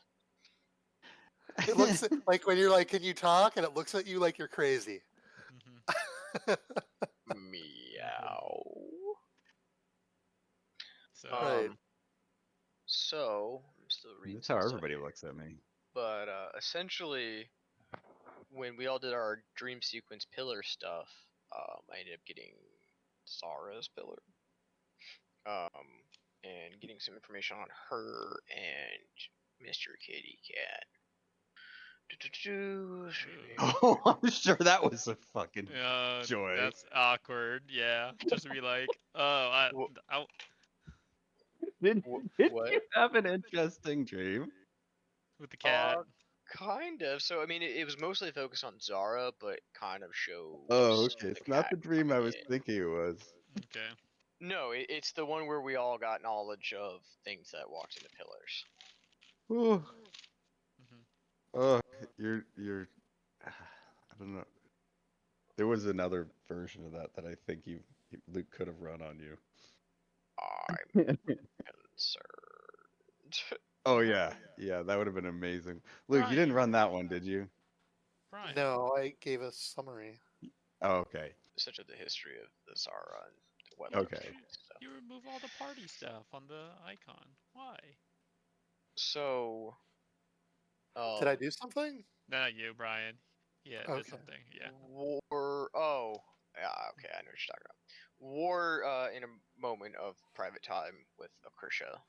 It looks like when you're like, "Can you talk?" and it looks at you like you're crazy. Mhm. Meow. So Right. So I'm still reading. That's how some stuff everybody here. looks at me. But essentially, when we all did our dream sequence pillar stuff, I ended up getting Zara's pillar, and getting some information on her and Mr. Kitty Cat. Oh, I'm sure that was a fucking joy. that's awkward. Yeah, just to be like, oh, I Did What? you have an interesting dream? with the cat. Kind of. So I mean, it was mostly focused on Zara, but kind of shows. Oh, okay. It's not cat the dream I coming was in. thinking it was. Okay. No, it's the one where we all got knowledge of things that walked in the pillars. Oh, Mhm. oh, you're. I don't know. There was another version of that I think Luke could have run on you. I'm concerned. Oh yeah, that would have been amazing. Luke, you didn't Brian. run that one, did you? Brian. No, I gave a summary. Oh, okay. Such of the history of the Zara and what Okay. stuff. You remove all the party stuff on the icon. Why? So, Did I do something? No, you, Brian. Yeah, Okay. did something. Yeah. War. Oh, yeah. Okay, I know what you're talking about. War. In a moment of private time with Akrisha.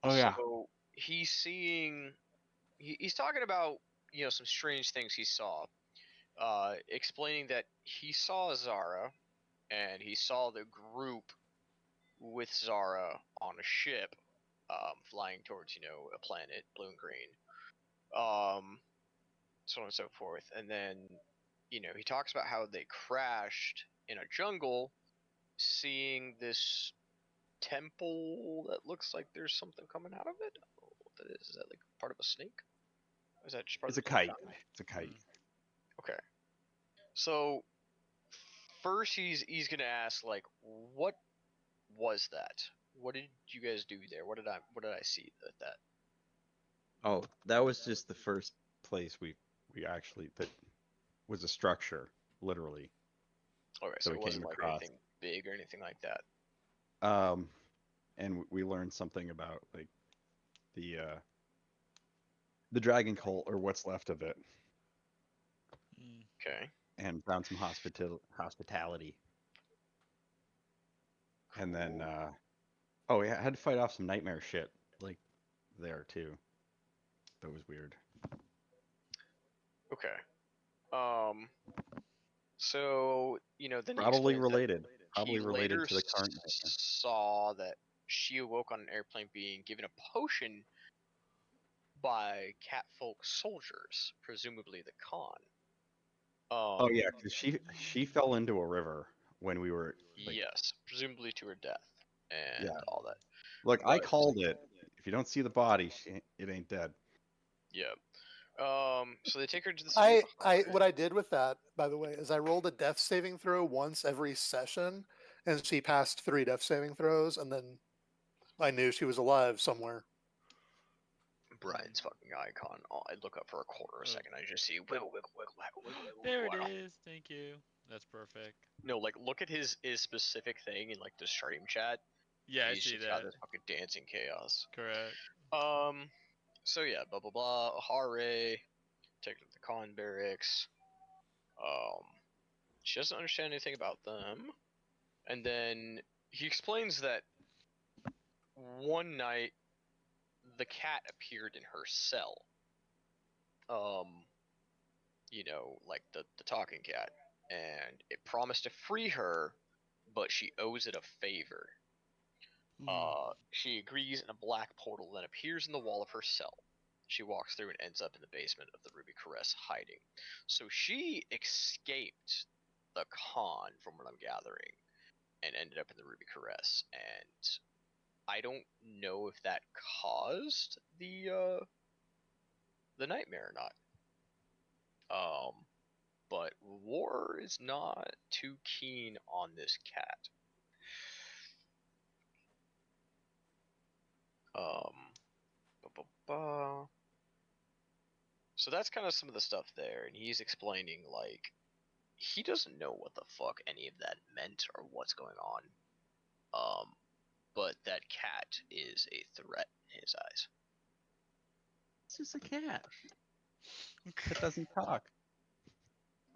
Oh yeah. So he's seeing. He's talking about some strange things he saw. Explaining that he saw Zara, and he saw the group with Zara on a ship, flying towards a planet, blue and green, so on and so forth. And then he talks about how they crashed in a jungle, seeing this temple that looks like there's something coming out of it. I don't know what that is. Is that like part of a snake? Or is that just part It's of a the kite. fountain? It's a kite. Okay. So first he's gonna ask, like, what was that? What did you guys do there? What did I see at that? Oh, that was just the first place we actually that was a structure, literally. Okay, So so we it wasn't came like across. anything big or anything like that. And we learned something about like the dragon cult or what's left of it, Mm. Okay. and found some hospitality. And then, Cool. oh yeah, I had to fight off some nightmare shit like there too. That was weird. Okay. Um. So then he Probably explains that related. he Probably related later to the current nightmare. saw that she awoke on an airplane being given a potion by catfolk soldiers, presumably the Khan. Oh yeah, because she fell into a river when we were like, Yes, presumably to her death and yeah. all that. Look, I But called it. If you don't see the body, it ain't dead. yeah. So they take her to the city of What Hare. I did with that, by the way, is I rolled a death saving throw once every session, and she passed 3 death saving throws, and then I knew she was alive somewhere. Brian's fucking icon. Oh, I look up for a quarter a second. I just see wiggle, wiggle, wiggle, wiggle, wiggle, wiggle, There it wiggle. is. Thank you. That's perfect. No, like look at his specific thing in like the stream chat. Yeah, I He's see just got that. this fucking dancing chaos. Correct. So yeah, blah blah blah. Hare, take her to the Khan barracks. Um, she doesn't understand anything about them. And then he explains that one night the cat appeared in her cell. Like the talking cat, and it promised to free her, but she owes it a favor. She agrees, and a black portal then appears in the wall of her cell. She walks through and ends up in the basement of the Ruby Caress, hiding. So she escaped the Khan, from what I'm gathering, and ended up in the Ruby Caress. And I don't know if that caused the nightmare or not. But War is not too keen on this cat. Ba-ba-ba. So that's kind of some of the stuff there, and he's explaining like he doesn't know what the fuck any of that meant or what's going on. But that cat is a threat in his eyes. It's just a cat. It doesn't talk.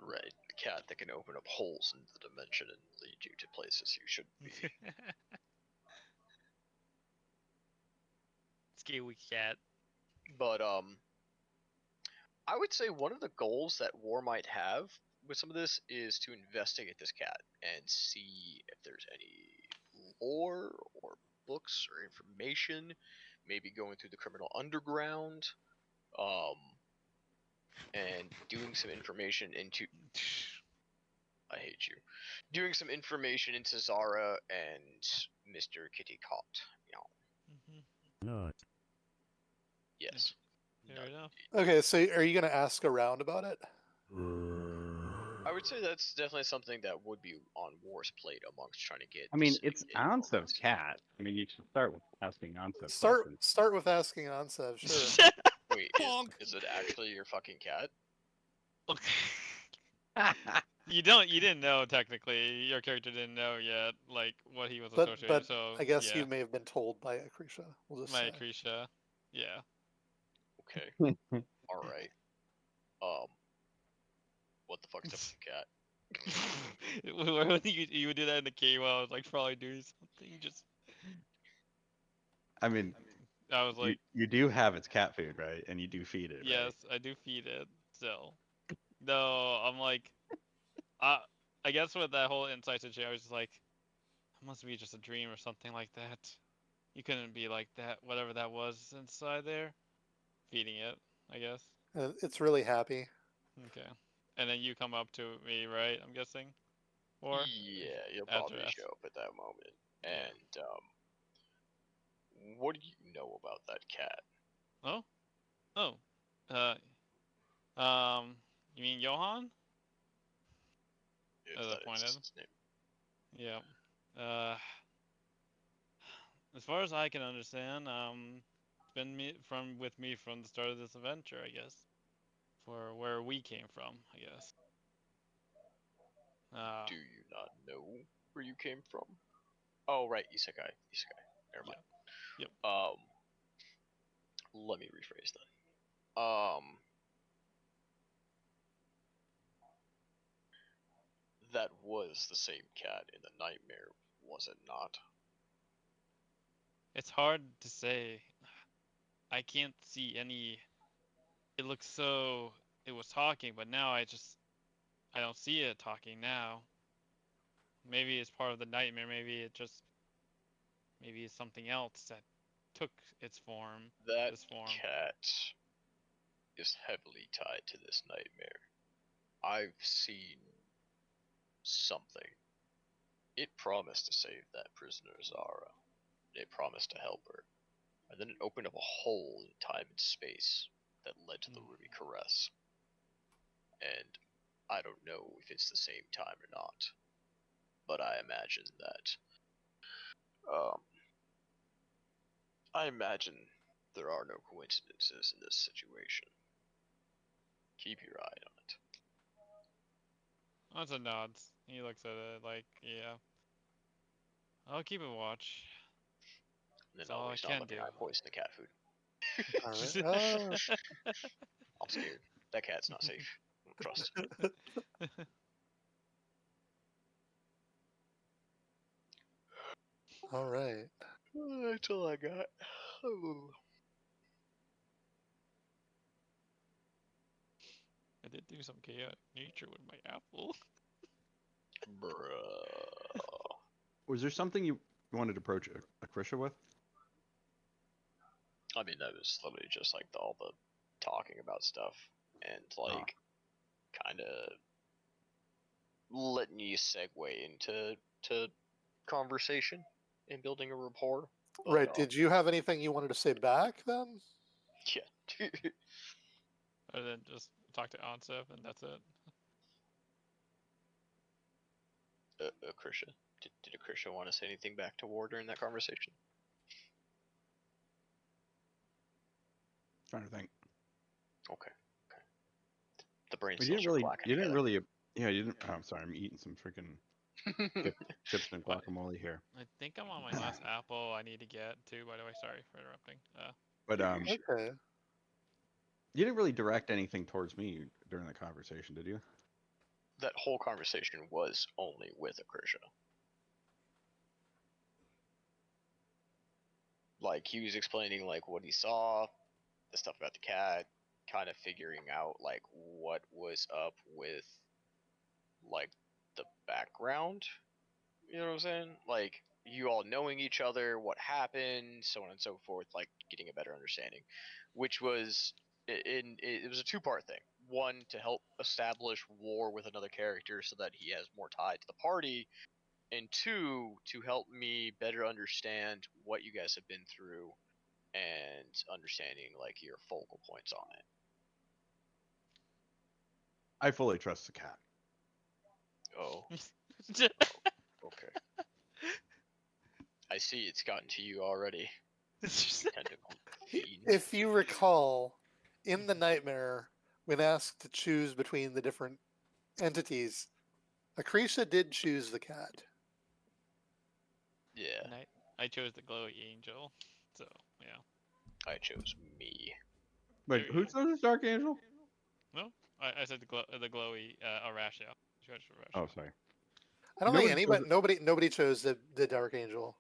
Right, the cat that can open up holes in the dimension and lead you to places you shouldn't be. Scaly cat. But I would say one of the goals that War might have with some of this is to investigate this cat and see if there's any lore or books or information, maybe going through the criminal underground, and doing some information into. I hate you. Doing some information into Zara and Mr. Kitty Cot. Mm-hmm. Yes. Fair enough. Okay, so are you going to ask around about it? I would say that's definitely something that would be on War's plate amongst trying to get. I mean, it's Ansev's cat. I mean, you should start with asking Ansev questions. Start with asking Ansev, sure. Wait, is it actually your fucking cat? You didn't know technically. Your character didn't know yet, like what he was associated. But So I guess yeah, you may have been told by Akrisha. We'll just my say. Akrisha. Yeah. Okay. All right. What the fuck is up with the cat? Why would you would do that in the cave while I was like probably doing something? Just I mean, I was like, you do have its cat food, right? And you do feed it, yes, right? I do feed it still. No, I'm like, I guess with that whole insight situation, I was just like, it must be just a dream or something like that. You couldn't be like that, whatever that was inside there, feeding it, I guess. It's really happy. Okay. And then you come up to me, right? I'm guessing? Or? Yeah, you'll After probably us. show up at that moment. Yeah. And what do you know about that cat? Oh? Oh. You mean Johan? If As I that is pointed. his name. Yeah. As far as I can understand, it's been with me from the start of this adventure, I guess. For where we came from, I guess. Do you not know where you came from? Oh, right, isekai. Never mind. Yep. let me rephrase that. That was the same cat in the nightmare, was it not? It's hard to say. I can't see any. It looks so. It was talking, but now I don't see it talking now. Maybe it's part of the nightmare. Maybe it's something else that took its form. That This form. cat is heavily tied to this nightmare. I've seen something. It promised to save that prisoner Zara. It promised to help her. And then it opened up a hole in time and space that led to the Ruby Caress. And I don't know if it's the same time or not. But I imagine that there are no coincidences in this situation. Keep your eye on it. That's a nod. He looks at it like, yeah. I'll keep a watch. And then That's all I always not can let me do. poison the cat food. All right. I'm scared. That cat's not safe. I don't trust. All right. That's all I got. I did do some chaotic nature with my apple. Bruh. Was there something you wanted to approach Akrisha with? I mean, that was literally just like all the talking about stuff and like kind of letting you segue into conversation and building a rapport. But, Right. Did you have anything you wanted to say back then? Yeah. Other than just talk to Ansef and that's it. Akrisha. Did Akrisha want to say anything back to War during that conversation? Trying to think. Okay. The brain You cells didn't are really. clacking You didn't together. really. Yeah, you didn't. Oh, I'm sorry. I'm eating some freaking chips and What? guacamole here. I think I'm on my last apple I need to get too, by the way. Sorry for interrupting. But Okay. you didn't really direct anything towards me during the conversation, did you? That whole conversation was only with Akrisha. Like, he was explaining like what he saw, the stuff about the cat, kind of figuring out like what was up with like the background. You know what I'm saying? Like, you all knowing each other, what happened, so on and so forth, like getting a better understanding, which was it was a two-part thing. One, to help establish War with another character so that he has more tie to the party, and two, to help me better understand what you guys have been through and understanding like your focal points on it. I fully trust the cat. Oh, okay. I see it's gotten to you already. Tentacle fiend. If you recall, in the nightmare, when asked to choose between the different entities, Akrisha did choose the cat. Yeah, And I chose the glowy angel. So, yeah. I chose me. Wait, There you who go. chose Dark Angel? No? I said the glowy Arashia. Oh, sorry. I don't think Nobody chose anybody, nobody chose the Dark Angel.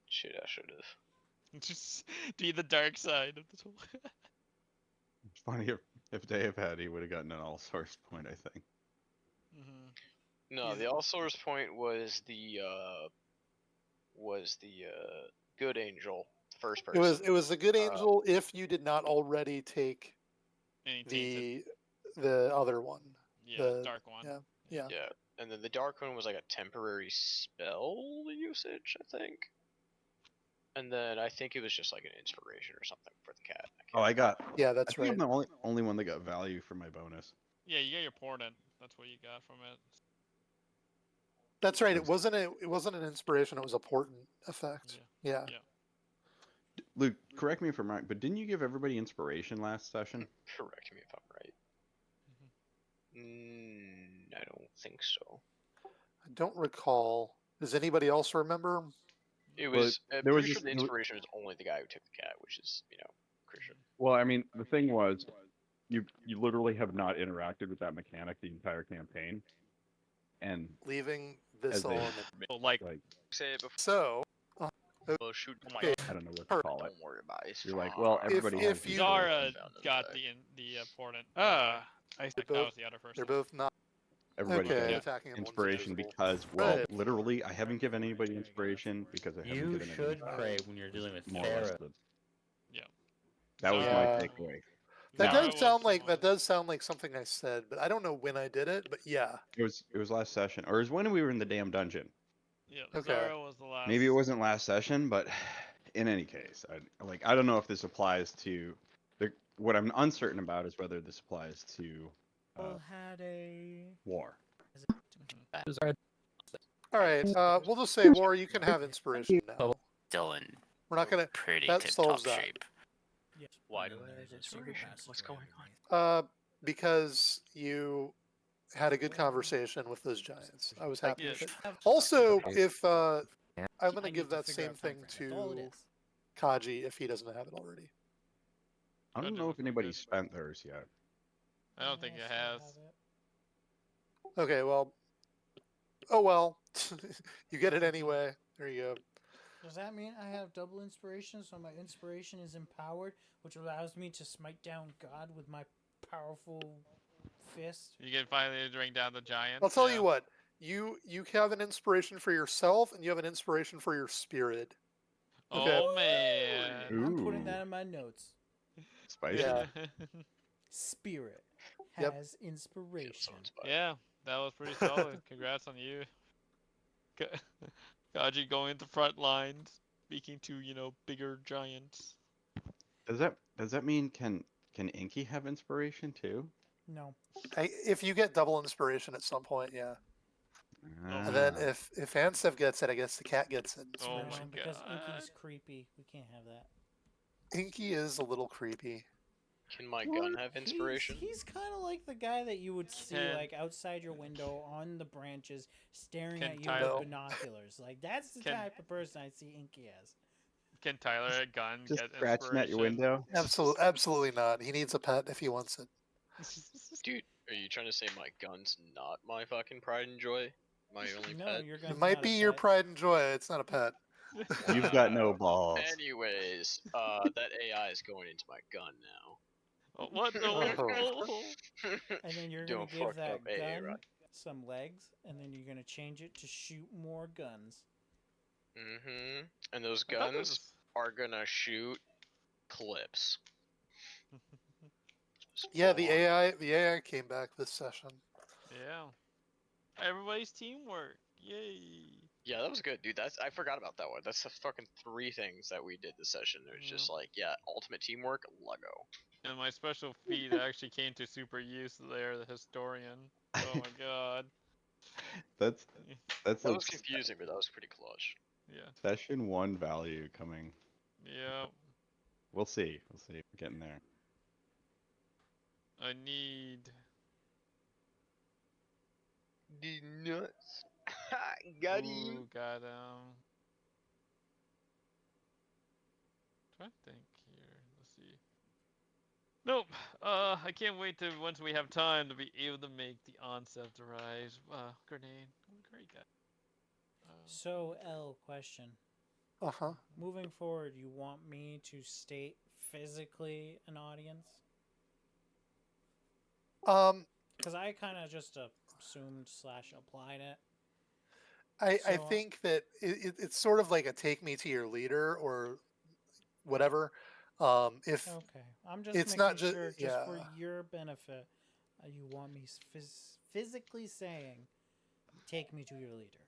Shit, I should have. Just be the dark side of this whole. It's funny if Dave had, he would have gotten an all source point, I think. No, He's- the all source point was the good angel, first person. It was the good angel if you did not already take Any tainted. the other one. Yeah, the dark one. Yeah. Yeah, and then the dark one was like a temporary spell usage, I think. And then I think it was just like an inspiration or something for the cat. Oh, I got. Yeah, I that's think right. I'm the only one that got value for my bonus. Yeah, you got your portent. That's what you got from it. That's right. Nice. It wasn't an inspiration. It was a portent effect. Yeah. Luke, correct me if I'm wrong, but didn't you give everybody inspiration last session? Correct me if I'm right. I don't think so. I don't recall. Does anybody else remember? It was. I'm there was pretty sure this- the inspiration was only the guy who took the cat, which which is crucial. Well, I mean, the thing was, you literally have not interacted with that mechanic the entire campaign, and Leaving this as a element. Well, like, like Say it before. So, Well, shoot. Oh my okay, god. I don't know what to Perfect. call it. Don't worry about it. It's You're like, fine. well, everybody has if you- Zara inspiration. got the important. I think that both- was the other they're person. both not Everybody okay. Yeah. Attacking in one's inspiration invisible. because, well, Right. literally, I haven't given anybody inspiration because I haven't You given should any. pray when you're dealing with More or less Sarah. that was Zara my Yeah. takeaway. That Now- Zara does was sound the like one. that does sound like something I said, but I don't know when I did it. But yeah, It was last session, or it was when we were in the damn dungeon. Yeah, Okay. Zara was the last. Maybe it wasn't last session, but in any case, I don't know if this applies to what I'm uncertain about is whether this applies to Well, had a. war. all right. We'll just say, War, you can have inspiration now. Still in We're not gonna. pretty that tip-top solves that. shape. Yes. Why no, do I that have is a inspiration? super What's passive going way. Because you had a good conversation with those giants. I was happy Yeah. with it. Also, Okay. if I'm I gonna need give to that figure same out time thing frame. That's all it to is. Kaji if he doesn't have it already. I don't know if anybody spent theirs yet. I don't think Yeah, it I still has. Oh well. Oh well. You get it anyway. There you go. Does that mean I have double inspiration, so my inspiration is empowered, which allows me to smite down God with my powerful fist? You can finally bring down the giants. I'll tell yeah. you what. You have an inspiration for yourself, and you have an inspiration for your spirit. Okay. Oh man. I'm putting Ooh. that in my notes. Spicy. Yeah. Spirit Yep. has inspiration. Yeah, that was pretty solid. Congrats on you. Kaji going to front lines, speaking to bigger giants. Does that mean can Inky have inspiration too? No. If you get double inspiration at some point, yeah. And then Ah. if Ansev gets it, I guess the cat gets it. Oh No, my because god. Inky's creepy. We can't have that. Inky is a little creepy. Can my gun have inspiration? He's kind of like the guy that you would see Can- like outside your window on the branches, staring Can at you Tyler- with binoculars. Like that's the Can- type of person I see Inky as. Can Tyler at gun Just get scratching at your inspiration? window. Absolutely not. He needs a pet if he wants it. Dude, are you trying to say my gun's not my fucking pride and joy? My only No, pet? your gun's It might not be a your pet. pride and joy. It's not a pet. You've got no balls. Anyways, that AI is going into my gun now. Oh, what the? Oh. And then you're Doing gonna give fucked that up AA, gun right? some legs, and then you're gonna change it to shoot more guns. Mm-hmm. And those I thought guns this- are gonna shoot clips. Just Yeah, full on. the AI came back this session. Yeah. Everybody's teamwork. Yay. Yeah, that was good, dude. I forgot about that one. That's the fucking 3 things that we did this session. It was just like, yeah, ultimate teamwork, Lego. And my special feat actually came to super use there, the historian. Oh my god. That's That a was confusing, but that was pretty clutch. Yeah. session 1 value coming. Yeah. We'll see. We're getting there. I need. The nuts. Got him. Ooh, got Trying to think here. Let's see. Nope. I can't wait to once we have time to be able to make the onset rise. Grenade. Great guy. So, L, question. Uh-huh. Moving forward, you want me to state physically an audience? Because I kind of just assumed / applied it. I So- think that it's sort of like a take me to your leader or whatever. If Okay, I'm just It's making not ju- sure, just for yeah. your benefit, you want me physically saying, "Take me to your leader."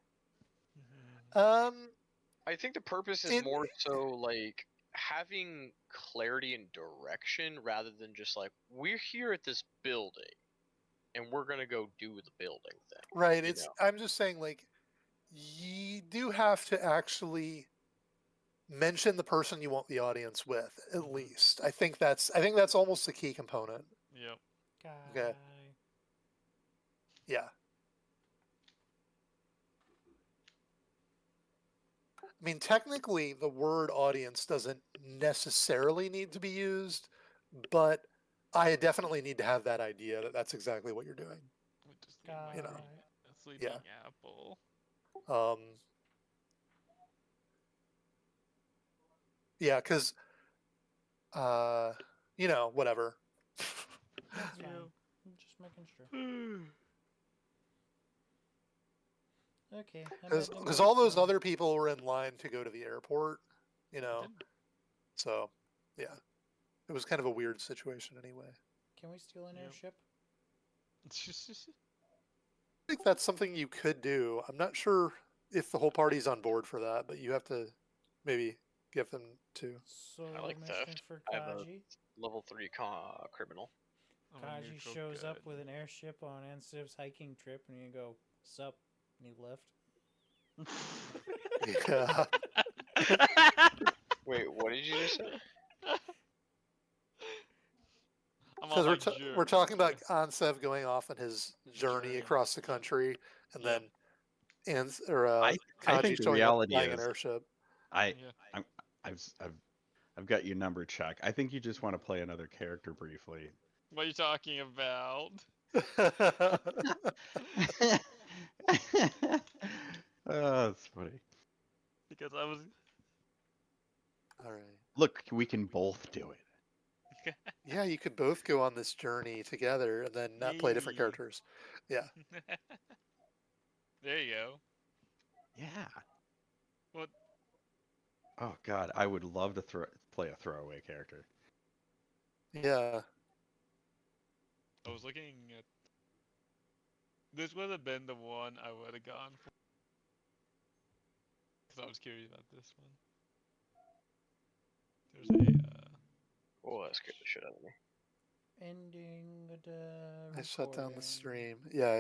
I think the purpose is In- more so like having clarity and direction rather than just like we're here at this building and we're gonna go do the building thing. right, you it's know. I'm just saying like you do have to actually mention the person you want the audience with at least. I think that's almost the key component. Yep. Guy. Okay. Yeah. I mean, technically, the word audience doesn't necessarily need to be used, but I definitely need to have that idea that that's exactly what you're doing. We just need Got You like know. a sleeping Yeah. apple. Um, yeah, because, whatever. That's fine. Yeah. I'm just making sure. Okay. Because all those other people were in line to go to the airport, Didn't- so yeah, it was kind of a weird situation anyway. Can we steal an Yep. airship? I think that's something you could do. I'm not sure if the whole party's on board for that, but you have to maybe get them to. So I like mission theft. for I have a Kaji. level 3 criminal. I'm a Kaji neutral shows up good. with an airship on Ansiv's hiking trip, and you go, "Sup?" And he left. Yeah. Wait, what did you just say? I'm Because on my we're talking about journey. Ansev going off on his journey across the country, and Yep. then I Kaji think the showing up reality flying an is airship. I Yeah. I'm I've got you numbered, Chuck. I think you just want to play another character briefly. What are you talking about? Oh, that's funny. Because I was. All right. Look, we can both do it. Yeah, you could both go on this journey together and then not play different Yay. characters. Yeah. There you go. Yeah. What? Oh God, I would love to play a throwaway character. Yeah. I was looking at. This would have been the one I would have gone for. Because I was curious about this one. There's a. Oh, that scared the shit out of me. Ending the I shut down the recording. stream. Yeah,